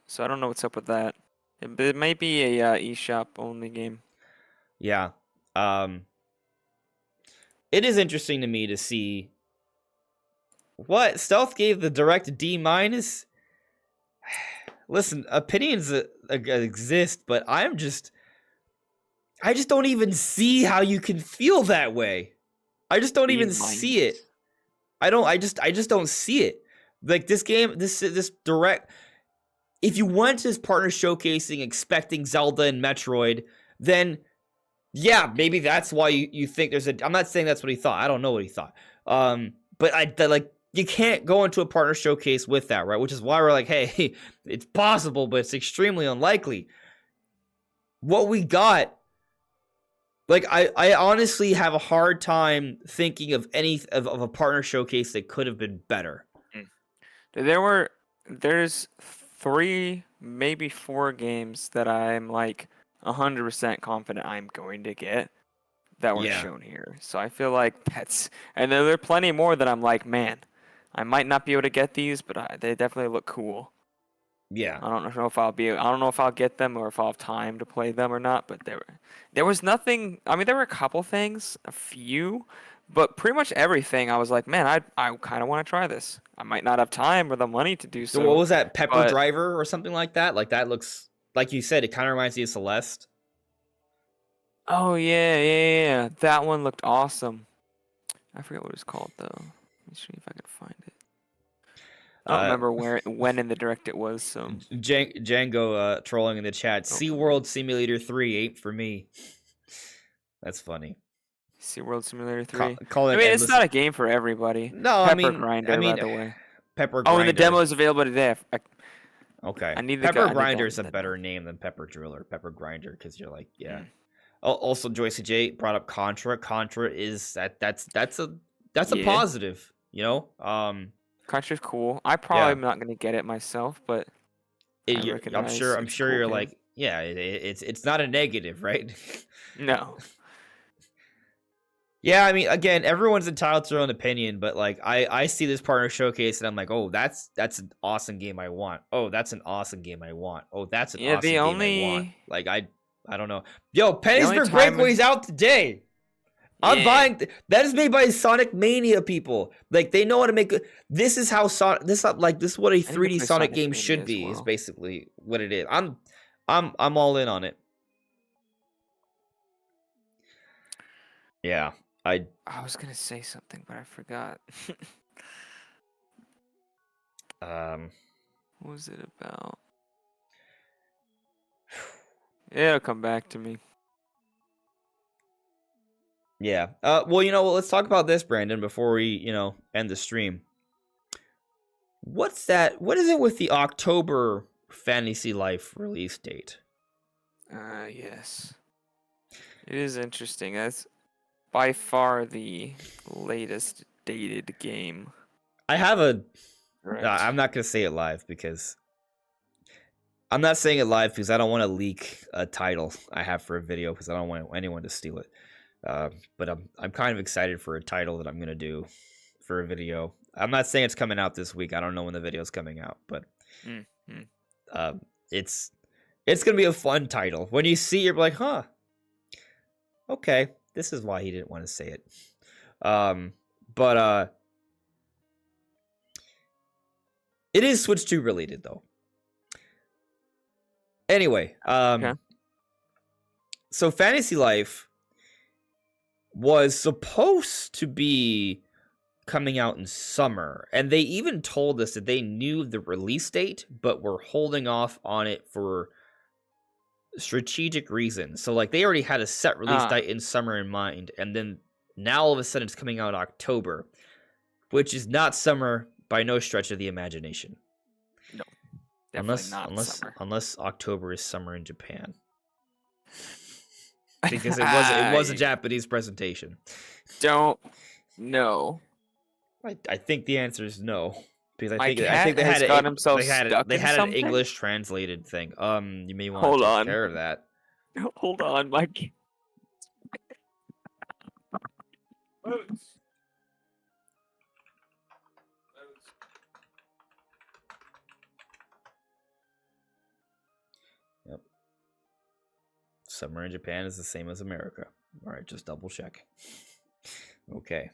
So I don't know what's up with that. It might be a eShop only game. Yeah. It is interesting to me to see what Stealth gave the Direct D-. Listen, opinions exist, but I just don't even see how you can feel that way. I just don't even see it. I just don't see it. Like this game, this Direct. If you went to this partner showcasing expecting Zelda and Metroid, then yeah, maybe that's why you think there's a. I'm not saying that's what he thought. I don't know what he thought. But you can't go into a partner showcase with that, right? Which is why we're like, hey, it's possible, but it's extremely unlikely. What we got, like, I honestly have a hard time thinking of of a partner showcase that could have been better. There's 3, maybe 4 games that I'm like 100% confident I'm going to get that were shown here. So I feel like and there are plenty more that I'm like, man, I might not be able to get these, but they definitely look cool. Yeah. I don't know if I'll get them or if I'll have time to play them or not, but there was nothing. I mean, there were a couple things, a few, but pretty much everything I was like, man, I kind of want to try this. I might not have time or the money to do so. So what was that, Pepper Driver or something like that? Like that looks, like you said, it kind of reminds me of Celeste. Oh yeah. That one looked awesome. I forget what it was called though. Let me see if I can find it. I don't remember when in the Direct it was. So Django trolling in the chat. SeaWorld Simulator 3 ain't for me. That's funny. SeaWorld Simulator 3. Call it I mean, endless... it's not a game for everybody. No, Pepper Grinder, by the way. Pepper Grinder. Oh, and the demo is available today. Okay. I need the Pepper guy- Grinder is a the- better name than Pepper Driller. Pepper Grinder, because you're like, yeah. Also, Joyce J brought up Contra. Contra is that's a Yeah. positive, you know. Contra's cool. I probably am not gonna get it myself, but I I'm recognize sure. I'm it's a sure cool you're game. like, yeah. It's not a negative, right? No. Yeah, I mean, again, everyone's entitled to their own opinion, but like, I see this partner showcase and I'm like, oh, that's an awesome game I want. Oh, that's an awesome game I want. Oh, that's an Yeah, awesome the game I want. only- Like, I don't know. Yo, only Penny's time Breakaway's out today. I'm Yeah. buying. That is made by Sonic Mania people. Like, they know how to make. This is how Sonic. This is what a 3D play Sonic Sonic game Mania should as be. Is well. basically what it is. I'm all in on it. Yeah, I was gonna say something, but I forgot. What was it about? Yeah, it'll come back to me. Yeah. Well, you know, let's talk about this, Brandon, before we, end the stream. What's that? What is it with the October Fantasy Life release date? Yes. It is interesting. That's by far the latest dated game. I have a. Right. I'm not gonna say it live because. I'm not saying it live because I don't want to leak a title I have for a video because I don't want anyone to steal it. But I'm kind of excited for a title that I'm gonna do for a video. I'm not saying it's coming out this week. I don't know when the video's coming out, but it's gonna be a fun title. When you see it, you're like, huh, okay, this is why he didn't want to say it. But it is Switch 2 related though. Anyway, so Fantasy Life was supposed to be coming out in summer, and they even told us that they knew the release date, but were holding off on it for strategic reasons. So, like, they already had a set release date in summer in mind, and then now all of a sudden it's coming out in October, which is not summer by no stretch of the imagination. No, definitely not summer. Unless October is summer in Japan. Because it was a Japanese presentation. Don't know. I think the answer is no. Because I think they has had got himself they had stuck they in had an something? English translated thing. You may want Hold to take on. care of that. Hold on, Mike. Yep. Summer in Japan is the same as America. All right, just double check. Okay.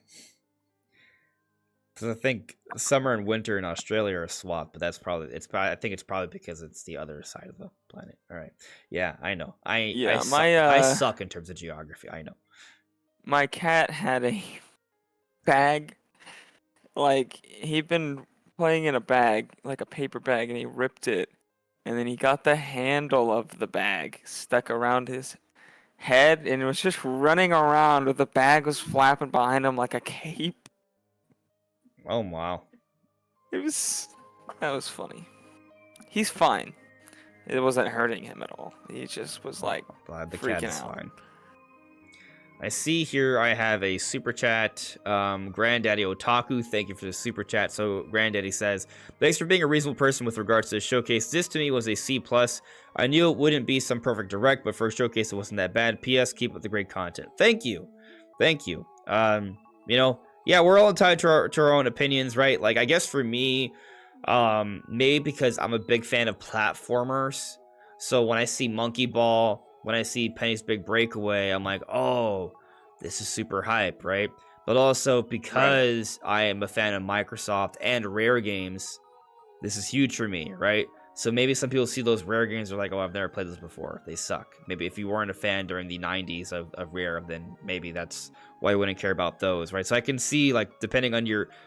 Because I think summer and winter in Australia are swapped, but I think it's probably because it's the other side of the planet. All right. Yeah, I know. I suck in terms of geography. I know. My cat had a bag. Like, he'd been playing in a bag, like a paper bag, and he ripped it. And then he got the handle of the bag stuck around his head, and it was just running around with the bag was flapping behind him like a cape. Oh, wow. That was funny. He's fine. It wasn't hurting him at all. He just was like Glad the freaking cat is out. fine. I see here I have a super chat. Granddaddy Otaku, thank you for the super chat. So Granddaddy says, thanks for being a reasonable person with regards to the showcase. This to me was a C+. I knew it wouldn't be some perfect direct, but for a showcase it wasn't that bad. PS, keep up the great content. Thank you. Thank you. Yeah, we're all entitled to our own opinions, right? Like, I guess for me, maybe because I'm a big fan of platformers. So when I see Monkey Ball, when I see Penny's Big Breakaway, I'm like, oh, this is super hype, right? But also because I am a fan of Microsoft and Rare games, this is huge for me, right? So maybe some people see those Rare games, are like, oh, I've never played this before. They suck. Maybe if you weren't a fan during the 90s of Rare, then maybe that's why you wouldn't care about those, right? So I can see, like, depending on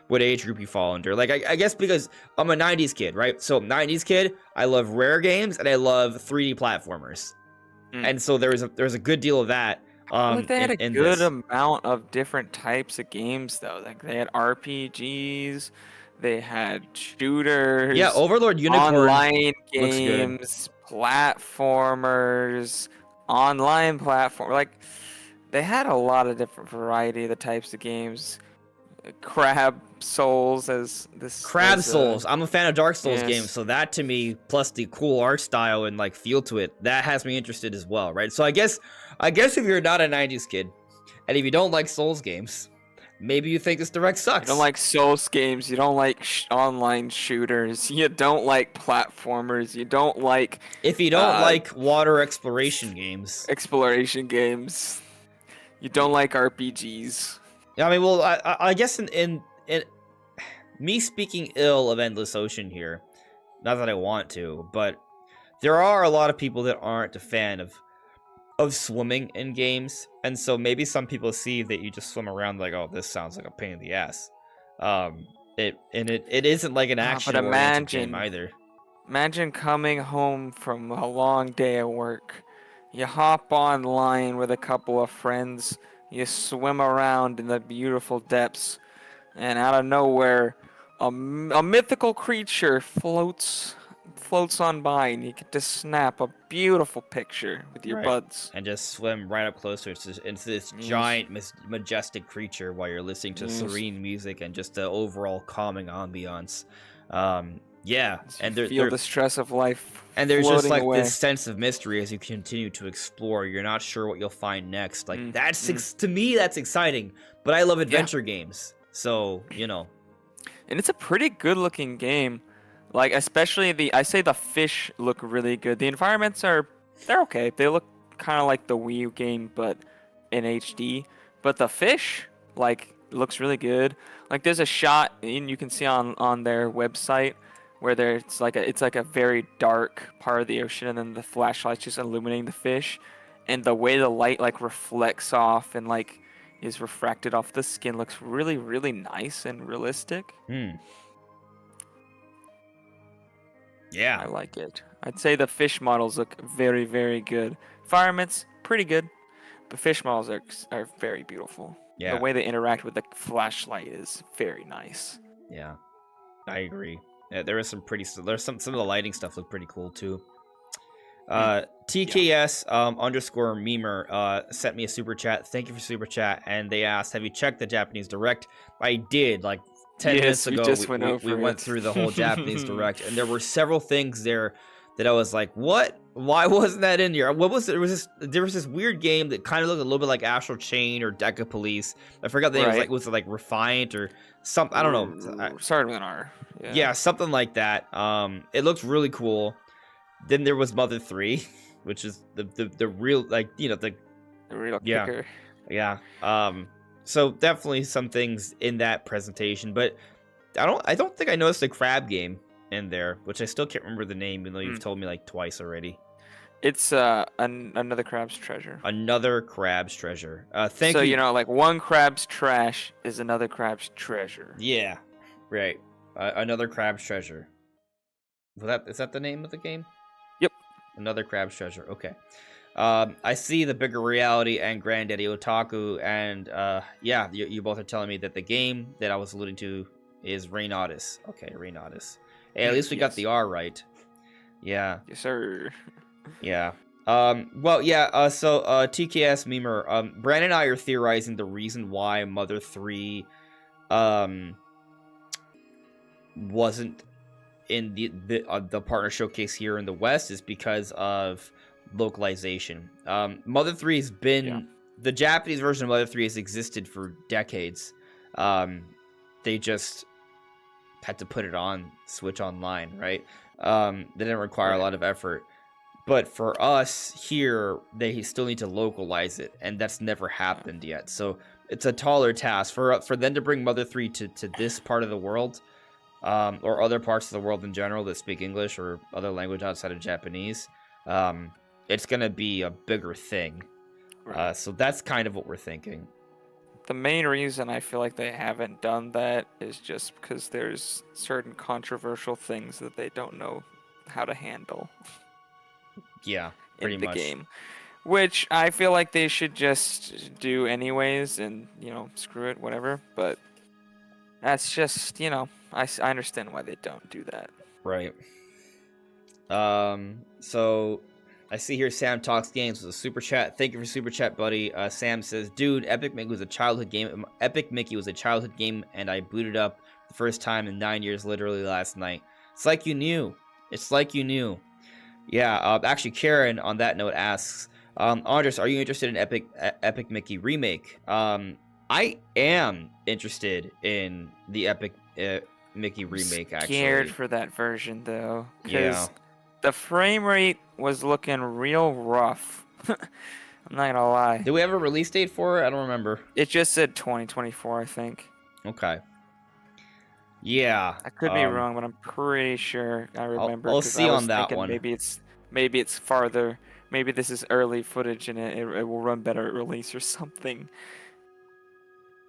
what age group you fall under. Like, I guess because I'm a 90s kid, right? So 90s kid, I love Rare games and I love 3D platformers. And so there's a good deal of that. Like they had a in good this. amount of different types of games though. Like they had RPGs, they had shooters, Yeah, Overlord Unicorn online looks good. games, platformers, online platform. Like they had a lot of different variety of the types of games. Crab Souls as this Crab as, Souls. I'm a fan of Dark Souls yes. games, so that to me, plus the cool art style and like feel to it, that has me interested as well, right? So I guess if you're not a '90s kid, and if you don't like Souls games, maybe you think this Direct sucks. You don't like Souls games. You don't like online shooters. You don't like platformers. You don't like if you don't like water exploration games. You don't like RPGs. I mean, well, I guess in me speaking ill of Endless Ocean here, not that I want to, but there are a lot of people that aren't a fan of swimming in games, and so maybe some people see that you just swim around like, oh, this sounds like a pain in the ass. It isn't like an action oriented game either. Imagine coming home from a long day of work. You hop online with a couple of friends. You swim around in the beautiful depths, and out of nowhere, a mythical creature floats on by, and you get to snap a beautiful picture with your buds. And just swim right up closer to this giant, majestic creature while you're listening to serene music and just the overall calming ambiance. Yeah, and feel the stress of life. And there's just like away. this sense of mystery as you continue to explore. You're not sure what you'll find next. Like to me, that's exciting. But I love adventure games, so you know. And it's a pretty good-looking game. Like especially I say the fish look really good. The environments they're okay. They look kind of like the Wii U game, but in HD. But the fish looks really good. Like there's a shot, and you can see on their website, where it's like a very dark part of the ocean, and then the flashlight's just illuminating the fish, and the way the light reflects off and is refracted off the skin looks really, really nice and realistic. Yeah, I like it. I'd say the fish models look very, very good. Environments pretty good, but fish models are very beautiful. Yeah, the way they interact with the flashlight is very nice. Yeah, I agree. Yeah, there is some of the lighting stuff look pretty cool too. TKS underscore memer sent me a super chat. Thank you for super chat. And they asked, have you checked the Japanese Direct? I did, 10 minutes ago. We went through the whole Japanese Direct, and there were several things there that I was like, what? Why wasn't that in here? What was it? There was this weird game that kind of looked a little bit like Astral Chain or Deca Police. I forgot the name. Was it like Refined or something? I don't know. Started with an R. Yeah, something like that. It looks really cool. Then there was Mother 3, which is the real the real kicker. Yeah. So definitely some things in that presentation, but I don't think I noticed a crab game in there, which I still can't remember the name, even though you've told me twice already. It's another crab's treasure. Another crab's treasure. Thank you. So one crab's trash is another crab's treasure. Yeah, right. Another crab's treasure. Is that the name of the game? Yep. Another crab's treasure. Okay. I see the Bigger Reality and Granddaddy Otaku, and yeah, you both are telling me that the game that I was alluding to is Reynaudis. Okay, Reynaudis. Hey, at least we got the R right. Yeah. Yes, sir. Yeah. Well, yeah. So, TKS Memer, Brandon and I are theorizing the reason why Mother 3, wasn't in the partner showcase here in the West is because of localization. Mother 3 has been the Japanese version of Mother 3 has existed for decades. They just had to put it on Switch Online, right? They didn't require a lot of effort. But for us here, they still need to localize it, and that's never happened yet. So it's a taller task for them to bring Mother 3 to this part of the world, or other parts of the world in general that speak English or other language outside of Japanese. It's gonna be a bigger thing. Right. So that's kind of what we're thinking. The main reason I feel like they haven't done that is just because there's certain controversial things that they don't know how to handle. Yeah, pretty much. In the game. which I feel like they should just do anyways, and screw it, whatever. But that's just I understand why they don't do that. Right. So I see here Sam Talks Games with a super chat. Thank you for super chat, buddy. Sam says, "Dude, Epic Mickey was a childhood game. Epic Mickey was a childhood game, and I booted up the first time in 9 years, literally last night. It's like you knew. It's like you knew." Yeah. Actually, Karen on that note asks, Andres, are you interested in Epic Mickey remake? I am interested in the Epic Mickey remake. Actually, Scared for that version though, Yeah. because the frame rate was looking real rough. I'm not gonna lie. Did we have a release date for it? I don't remember. It just said 2024, I think. Okay. Yeah. I could be wrong, but I'm pretty sure I remember. I'll 'cause see I was on that thinking one. Maybe it's farther. Maybe this is early footage and it will run better at release or something.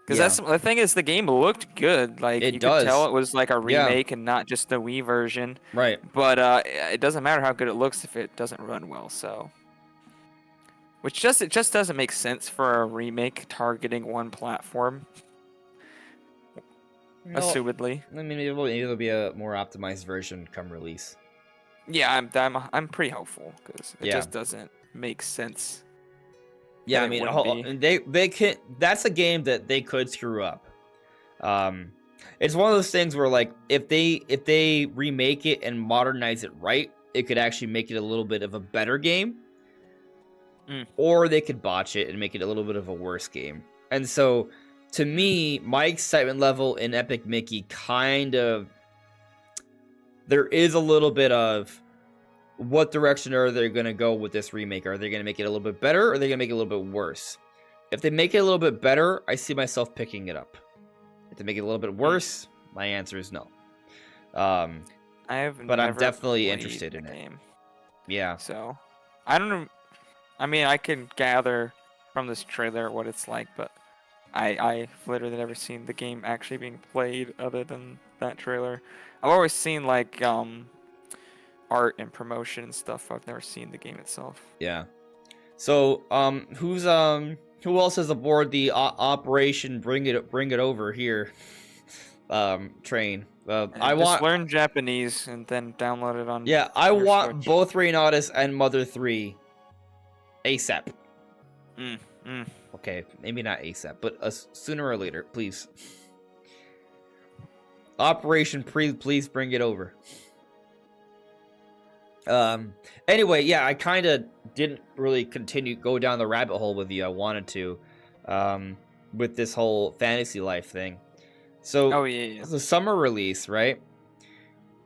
Because Yeah. that's the thing is, the game looked good. Like It you does. could tell it was like a Yeah. remake and not just the Wii version. Right. But it doesn't matter how good it looks if it doesn't run well. So, it just doesn't make sense for a remake targeting one platform. No, Assumedly. I mean, maybe there'll be a more optimized version come release. Yeah, I'm pretty hopeful because it Yeah. just doesn't make sense. Yeah, that I it mean, wouldn't be. they can. That's a game that they could screw up. It's one of those things where, like, if they remake it and modernize it right, it could actually make it a little bit of a better game. Or they could botch it and make it a little bit of a worse game. And so, to me, my excitement level in Epic Mickey kind of, there is a little bit of, what direction are they going to go with this remake? Are they going to make it a little bit better, or are they going to make it a little bit worse? If they make it a little bit better, I see myself picking it up. If they make it a little bit worse, my answer is no. But I'm never definitely played interested in the it. game. Yeah. So, I don't know. I mean, I can gather from this trailer what it's like, but I've literally never seen the game actually being played other than that trailer. I've always seen like art and promotion and stuff. I've never seen the game itself. Yeah. So, who else is aboard the Operation Bring It Over here train? I Just want learn Japanese and then download it on. Yeah, I your want Switch. both Reynaudus and Mother 3 ASAP. Okay, maybe not ASAP, but sooner or later, please. Operation please bring it over. Anyway, yeah, I kind of didn't really go down the rabbit hole with you. I wanted to, with this whole Fantasy Life thing. So, Oh yeah. the summer release, right?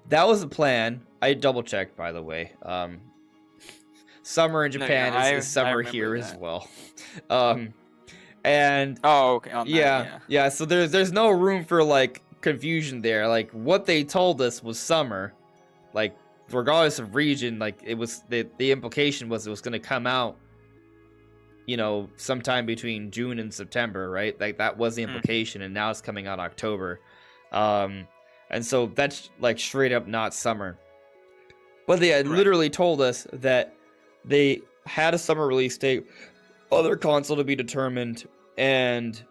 That was the plan. I double checked, by the way. Summer in No, Japan yeah, is I summer remember here as that. well. And Oh, okay. On that, yeah, yeah. So there's no room for like confusion there. Like what they told us was summer, like regardless of region. Like it was the implication was it was going to come out, sometime between June and September, right? Like that was the implication, and now it's coming out October. And so that's like straight up not summer. But they had literally told us that they had a summer release date, other console to be determined, and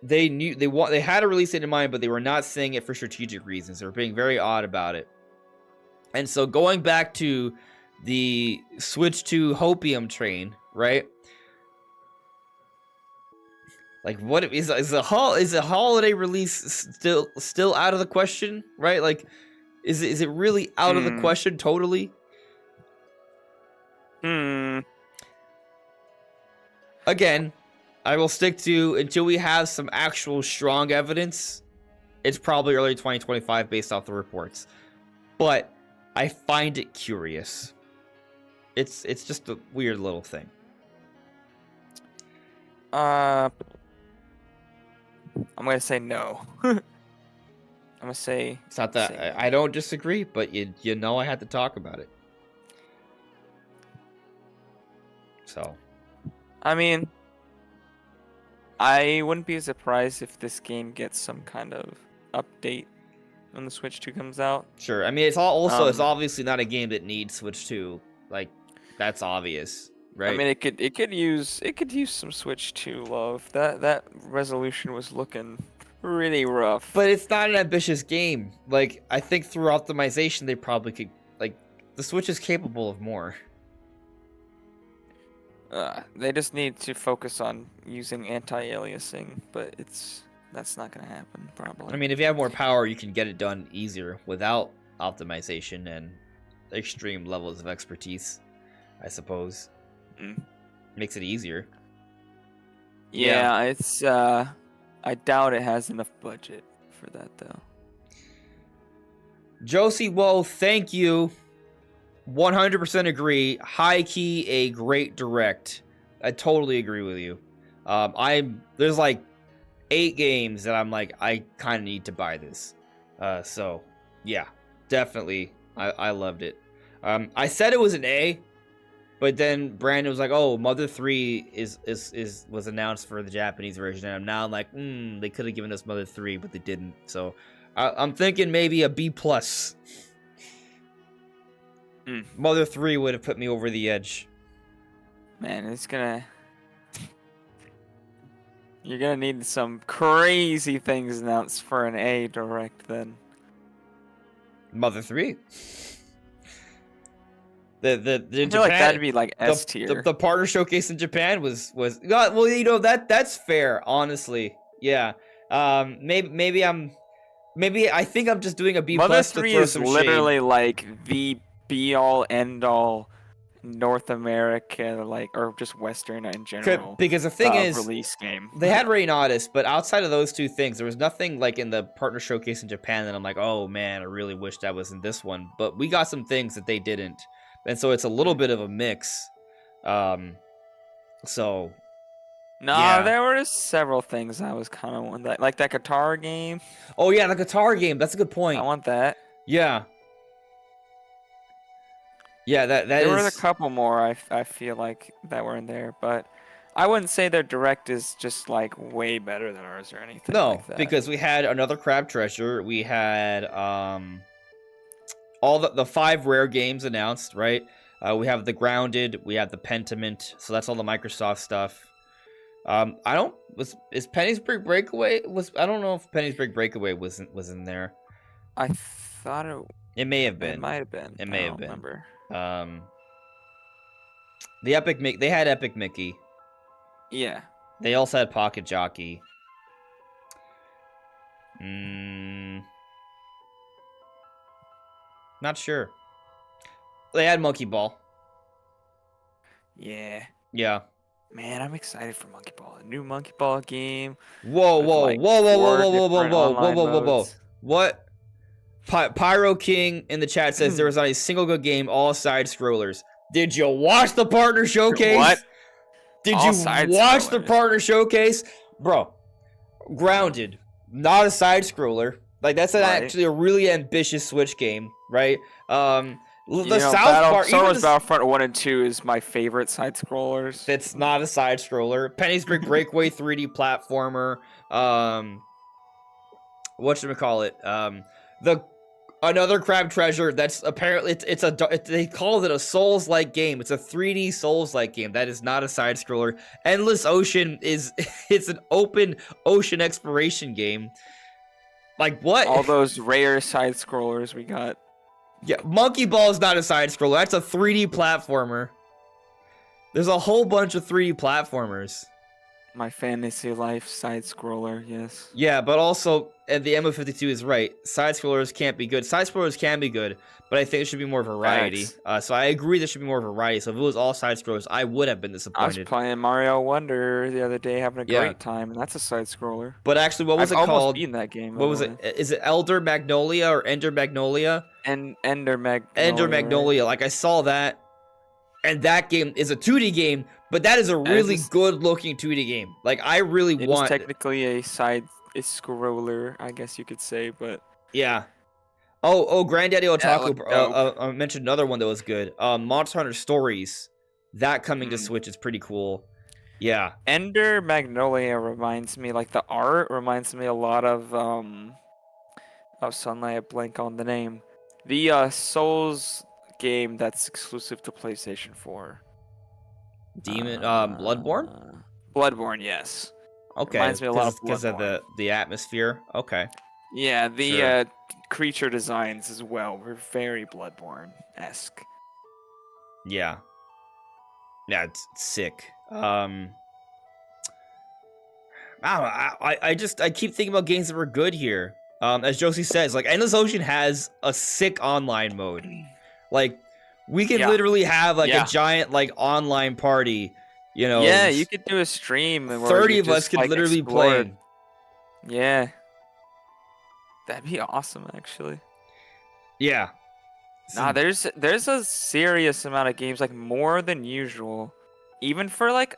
they knew they had a release date in mind, but they were not saying it for strategic reasons. They were being very odd about it. And so going back to the Switch to Hopium train, right? Like, what is a holiday release still out of the question, right? Like, is it really out of the question totally? Again, I will stick to until we have some actual strong evidence. It's probably early 2025 based off the reports, but I find it curious. It's just a weird little thing. I'm gonna say no. I'm gonna say It's not that I don't disagree, but you know I had to talk about it. So, I mean, I wouldn't be surprised if this game gets some kind of update when the Switch 2 comes out. sure. I mean, it's obviously not a game that needs Switch 2. Like, that's obvious. right? I mean, it could use some Switch 2 love. That resolution was looking really rough. But it's not an ambitious game. Like, I think through optimization, they probably could, like, the Switch is capable of more. They just need to focus on using anti-aliasing, but that's not gonna happen probably. I mean, if you have more power, you can get it done easier without optimization and extreme levels of expertise, I suppose. Makes it easier. Yeah, it's I doubt it has enough budget for that though. Josie Woe, thank you. 100% agree. High key, a great direct. I totally agree with you. There's like 8 games that I'm like, I kind of need to buy this. So yeah, definitely. I loved it. I said it was an A, but then Brandon was like, "Oh, Mother 3 was announced for the Japanese version," and now I'm like, they could have given us Mother 3, but they didn't. So I'm thinking maybe a B+. Mother 3 would have put me over the edge. Man, you're gonna need some crazy things announced for an A direct then. Mother 3. The I feel like that'd be like S tier. The partner showcase in Japan was God, well, you know, that's fair, honestly. Yeah. Maybe I think I'm just doing a B+ Mother to 3 throw is some literally shade. like the be all end all North America, like, or just Western in general. Because the thing is, release game. They had Rain Odyssey, but outside of those 2 things, there was nothing like in the partner showcase in Japan that I'm like, oh man, I really wish that was in this one. But we got some things that they didn't, and so it's a little bit of a mix. So. No, yeah. there were several things I was kind of wanting, like that guitar game. Oh yeah, the guitar game. That's a good point. I want that. Yeah. Yeah, there were a couple more I feel like that were in there, but I wouldn't say their direct is just like way better than ours or anything. No, like that. because we had another Crab Treasure. We had all the 5 rare games announced, right? We have the Grounded, we have the Pentiment, so that's all the Microsoft stuff. Is Penny's Big Breakaway I don't know if Penny's Big Breakaway was in there. I thought it may have been. It might have been. It may have been. Remember. The Epic Mickey, they had Epic Mickey. Yeah. They also had Pocket Jockey. Not sure. They had Monkey Ball. Yeah. Yeah. Man, I'm excited for Monkey Ball. A new Monkey Ball game. Whoa. What? Pyro King in the chat says there was not a single good game, all side scrollers. Did you watch the partner showcase? What? Did you watch the partner showcase? Bro, Grounded, not a side scroller. Like, that's actually a really ambitious Switch game, right? South Park, Star Wars Battlefront 1 and 2 is my favorite side scrollers. It's not a side scroller. Penny's Big Breakaway 3D platformer. Whatchamacallit? Another Crab Treasure that's apparently they call it a Souls-like game. It's a 3D Souls-like game. That is not a side scroller. Endless Ocean it's an open ocean exploration game. Like, what? All those rare side scrollers we got. Yeah, Monkey Ball is not a side scroller. That's a 3D platformer. There's a whole bunch of 3D platformers. My Fantasy Life side scroller, yes. Yeah, but also, and the MO52 is right. Side scrollers can't be good. Side scrollers can be good, but I think it should be more variety. So I agree there should be more variety. So if it was all side scrollers, I would have been disappointed. I was playing Mario Wonder the other day, having a great time, and that's a side scroller. But actually, what was it I've called? almost beaten that game. What was it? Is it Elder Magnolia or Ender Magnolia? Ender Magnolia. Ender Magnolia. Right? Like, I saw that, and that game is a 2D game, but that is a really good-looking 2D game. Like, I really want. It's technically a scroller, I guess you could say, but yeah. Oh, Granddaddy Otaku mentioned another one that was good. Monster Hunter Stories, that coming to Switch is pretty cool. Yeah. Ender Magnolia reminds me, like, the art reminds me a lot of suddenly I blank on the name. The Souls game that's exclusive to PlayStation 4. Demon, Bloodborne. Bloodborne, yes. Okay, Reminds me a lot of because of the atmosphere. Okay. Yeah, the Sure. creature designs as well were very Bloodborne-esque. Yeah. Yeah, it's sick. I keep thinking about games that were good here. As Josie says, like Endless Ocean has a sick online mode. Like we can literally have like a giant like online party. You know. Yeah, you could do a stream. Where 30 you of us just, could like, literally explore. play. Yeah. That'd be awesome, actually. Yeah. Nah, there's a serious amount of games, like more than usual. Even for like,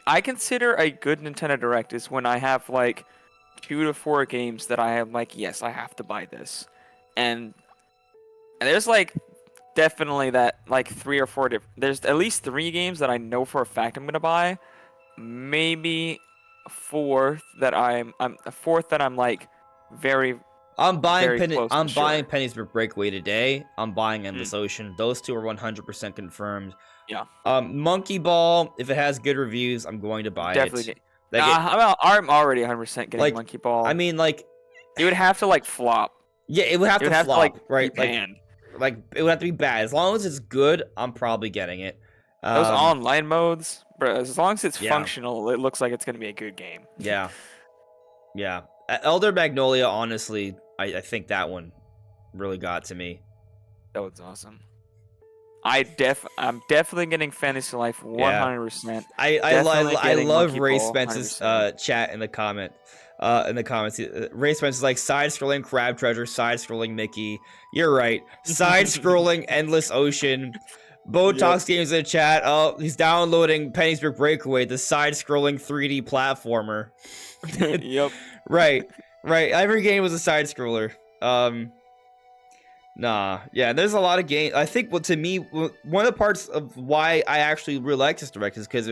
I consider a good Nintendo Direct is when I have like 2 to 4 games that I am like, yes, I have to buy this, and there's like definitely that like 3 or 4 there's at least 3 games that I know for a fact I'm gonna buy, maybe a fourth that I'm like very. I'm buying very close to I'm sure. buying Penny's Breakaway today. I'm buying Endless Ocean. Those 2 are 100% confirmed. Yeah. Monkey Ball, if it has good reviews, I'm going to buy Definitely. it. Like I'm already 100% getting like, Monkey Ball. I mean, like, it would have to like flop. Yeah, it would have to flop, like, right? be banned. Like it would have to be bad. As long as it's good, I'm probably getting it. Those online modes, bro. As long as it's Yeah. functional, it looks like it's gonna be a good game. Yeah. Yeah. Elder Magnolia, honestly, I think that one really got to me. That was awesome. I'm definitely getting Fantasy Life 100%. I love Monkey Ray Ball, Spence's 100%. chat in the comments. Ray Spence is like side-scrolling Crab Treasure, side-scrolling Mickey. You're right. Side-scrolling Endless Ocean. Botox Games in the chat. Oh, he's downloading Penny's Breakaway, the side-scrolling 3D platformer. Yep. Right. Every game was a side-scroller. Nah, yeah, there's a lot of games. I think, to me, one of the parts of why I actually really like this Direct is because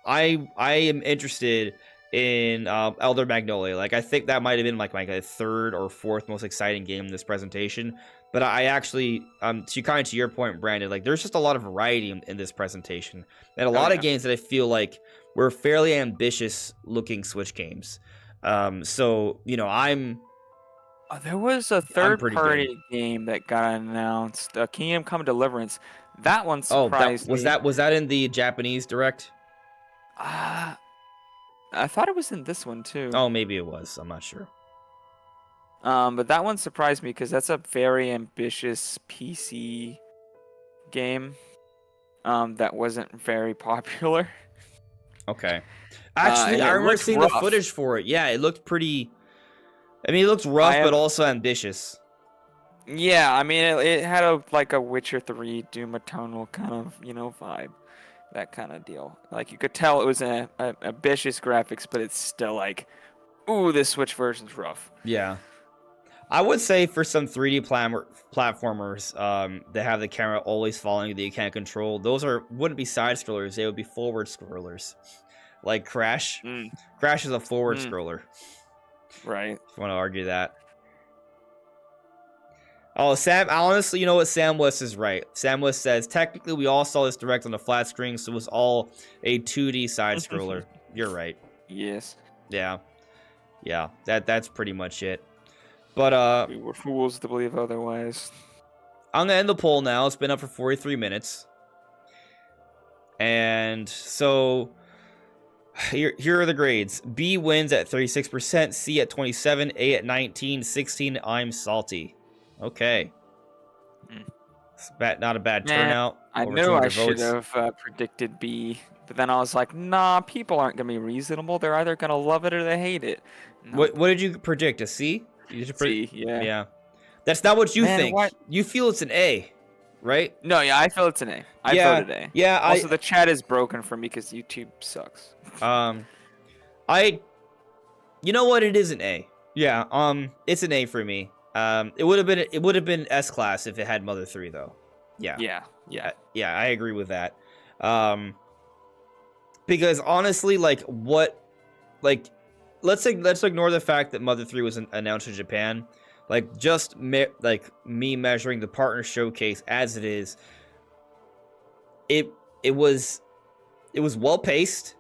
I am interested in Elder Magnolia. Like, I think that might have been like my 3rd or 4th most exciting game in this presentation. But I actually, to your point, Brandon, like there's just a lot of variety in this presentation, and a lot of games that I feel like were fairly ambitious looking Switch games. So I'm. There was a third-party game that got announced, Kingdom Come Deliverance. That one surprised me. Was that in the Japanese Direct? I thought it was in this one too. Oh, maybe it was. I'm not sure. But that one surprised me because that's a very ambitious PC game. That wasn't very popular. Okay. Actually, I remember seeing the footage for it. Yeah, it looked pretty. I mean, it looked rough, but also ambitious. Yeah, I mean, it had a Witcher 3 Doom Eternal kind of vibe, that kind of deal. Like you could tell it was a ambitious graphics, but it's still like, ooh, this Switch version's rough. Yeah, I would say for some 3D platformers, that have the camera always following you that you can't control, those wouldn't be side scrollers; they would be forward scrollers. Like Crash. Crash is a forward scroller. Right. If you want to argue that. Oh, Sam, honestly, you know what? Sam West is right. Sam West says, technically, we all saw this Direct on a flat screen, so it was all a 2D side-scroller. You're right. Yes. Yeah. Yeah, that's pretty much it. But, we were fools to believe otherwise. I'm going to end the poll now. It's been up for 43 minutes. And so... Here are the grades. B wins at 36%, C at 27%, A at 19%, 16%, I'm salty. Okay. It's not a bad turnout. I knew I should have predicted B, but then I was like, nah, people aren't going to be reasonable. They're either going to love it or they hate it. No. What did you predict? A C? C, yeah. Yeah. That's not what you think. What? You feel it's an A, right? No, yeah, I feel it's an A. I voted A. Yeah, also, the chat is broken for me because YouTube sucks. You know what? It is an A. Yeah, it's an A for me. It would have been S class if it had Mother 3 though. Yeah. Yeah, I agree with that. Because honestly, let's ignore the fact that Mother 3 was announced in Japan. Like just like me measuring the partner showcase as it is, it was well paced,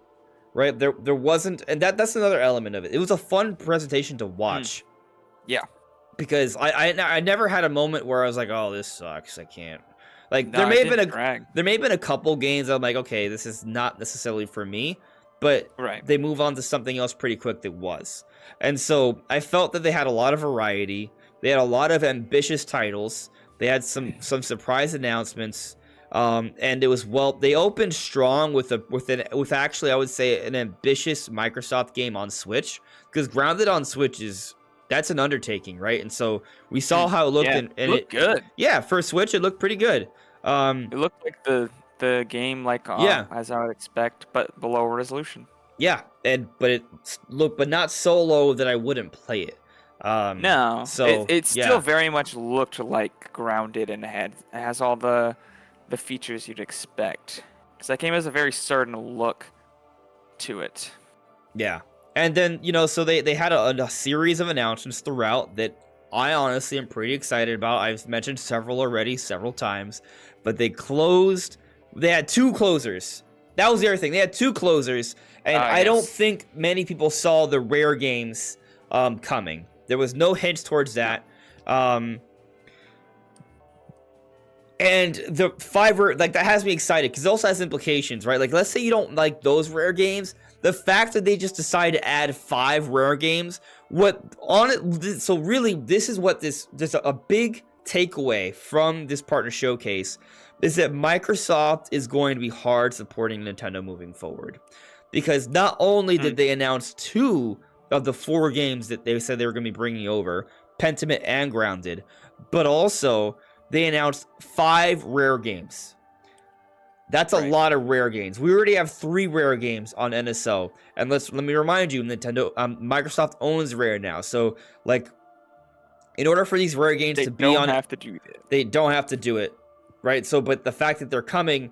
right? There wasn't, and that's another element of it. It was a fun presentation to watch. Yeah, because I never had a moment where I was like, oh, this sucks. I can't. Like No, there it may have didn't been drag. there may have been a couple games I'm like, okay, this is not necessarily for me, but Right. they move on to something else pretty quick that was. And so I felt that they had a lot of variety. They had a lot of ambitious titles. They had some surprise announcements. And it was they opened strong with actually I would say an ambitious Microsoft game on Switch, because Grounded on Switch that's an undertaking, right? And so we saw how it looked, Yeah, and it looked good. Yeah, for Switch it looked pretty good. It looked like the game, like Yeah. as I would expect, but below resolution. Yeah, but not so low that I wouldn't play it. No, so it still yeah. very much looked like Grounded, and it has all the features you'd expect. Because that game has a very certain look to it. Yeah. And then, so they had a series of announcements throughout that I honestly am pretty excited about. I've mentioned several already, several times. But they had two closers. That was the other thing. They had two closers. And I don't think many people saw the rare games coming. There was no hints towards that. And the 5 that has me excited because it also has implications, right? Like, let's say you don't like those rare games. The fact that they just decided to add 5 rare games, so really, this is what there's a big takeaway from this partner showcase is that Microsoft is going to be hard supporting Nintendo moving forward. Because not only did they announce 2 of the 4 games that they said they were going to be bringing over, Pentiment and Grounded, but also they announced 5 rare games. That's a lot of rare games. We already have 3 rare games on NSO, and let me remind you, Microsoft owns Rare now. So, like, in order for these rare games to be on, they don't have to do it. They don't have to do it, right? So, but the fact that they're coming,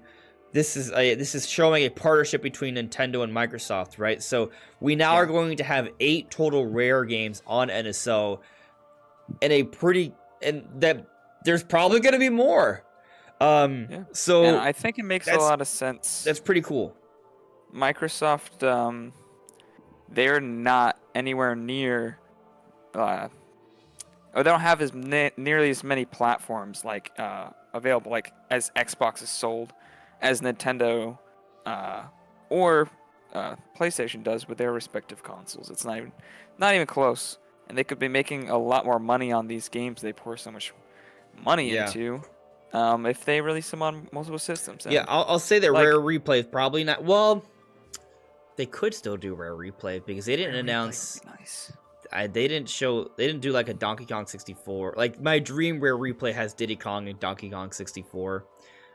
this is showing a partnership between Nintendo and Microsoft, right? So we now are going to have 8 total rare games on NSO, and that there's probably going to be more. So and I think it makes a lot of sense. That's pretty cool. Microsoft, they're not anywhere near, or they don't have as nearly as many platforms available, like as Xbox is sold, as Nintendo or PlayStation does with their respective consoles. It's not even close, and they could be making a lot more money on these games they pour so much money into. If they release them on multiple systems. Yeah, I'll say that Rare Replay is probably not. Well, they could still do Rare Replay because they didn't announce. Nice. They didn't do like a Donkey Kong 64. Like my dream Rare Replay has Diddy Kong and Donkey Kong 64,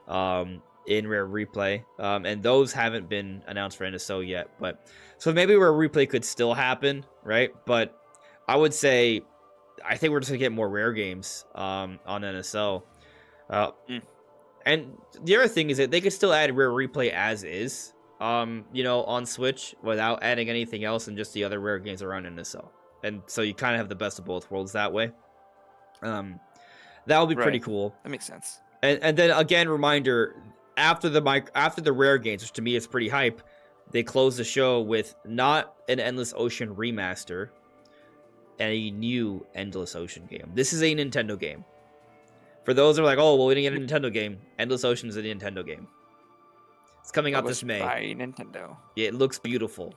in Rare Replay, and those haven't been announced for NSO yet. But so maybe Rare Replay could still happen, right? But I would say, I think we're just gonna get more rare games on NSO. And the other thing is that they could still add Rare Replay as is, on Switch without adding anything else and just the other rare games around NSO. And so you kind of have the best of both worlds that way. That would be pretty cool. That makes sense. And then again, reminder, after the rare games, which to me is pretty hype, they close the show with not an Endless Ocean remaster, and a new Endless Ocean game. This is a Nintendo game. For those who are like, oh, well, we didn't get a Nintendo game, Endless Ocean is a Nintendo game. It's coming out this May. By Nintendo. It looks beautiful.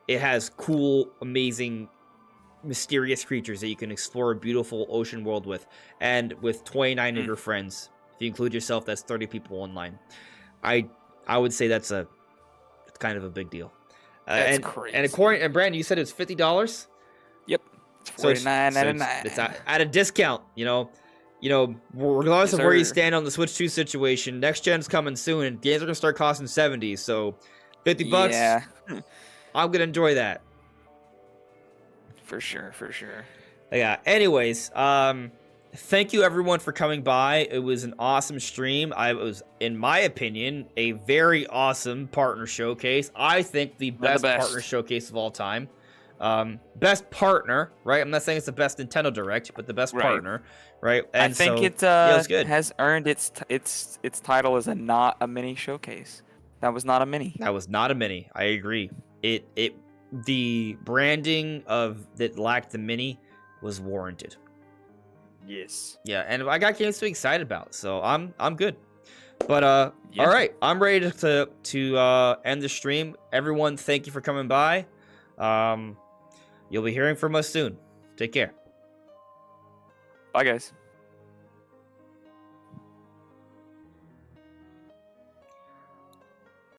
It has cool, amazing, mysterious creatures that you can explore a beautiful ocean world with, and with 29 of your friends. If you include yourself, that's 30 people online. I would say that's kind of a big deal. That's crazy. And Brandon, you said it's $50. Yep, it's $49.99. It's at a discount. Regardless of where you stand on the Switch 2 situation, next gen's coming soon, and games are gonna start costing $70. So, $50. Yeah, I'm gonna enjoy that. For sure. Yeah. Anyways, thank you everyone for coming by. It was an awesome stream. It was, in my opinion, a very awesome partner showcase. I think the best partner showcase of all time. Best partner, right? I'm not saying it's the best Nintendo Direct, but the best Right. partner, right? I And think so, it was good. has earned its title as a not a mini showcase. That was not a mini. That was not a mini. I agree. The branding of that lacked the mini was warranted. Yes. Yeah, and I got games to be excited about, so I'm good. But Yeah. all right, I'm ready to end the stream. Everyone, thank you for coming by. You'll be hearing from us soon. Take care. Bye, guys.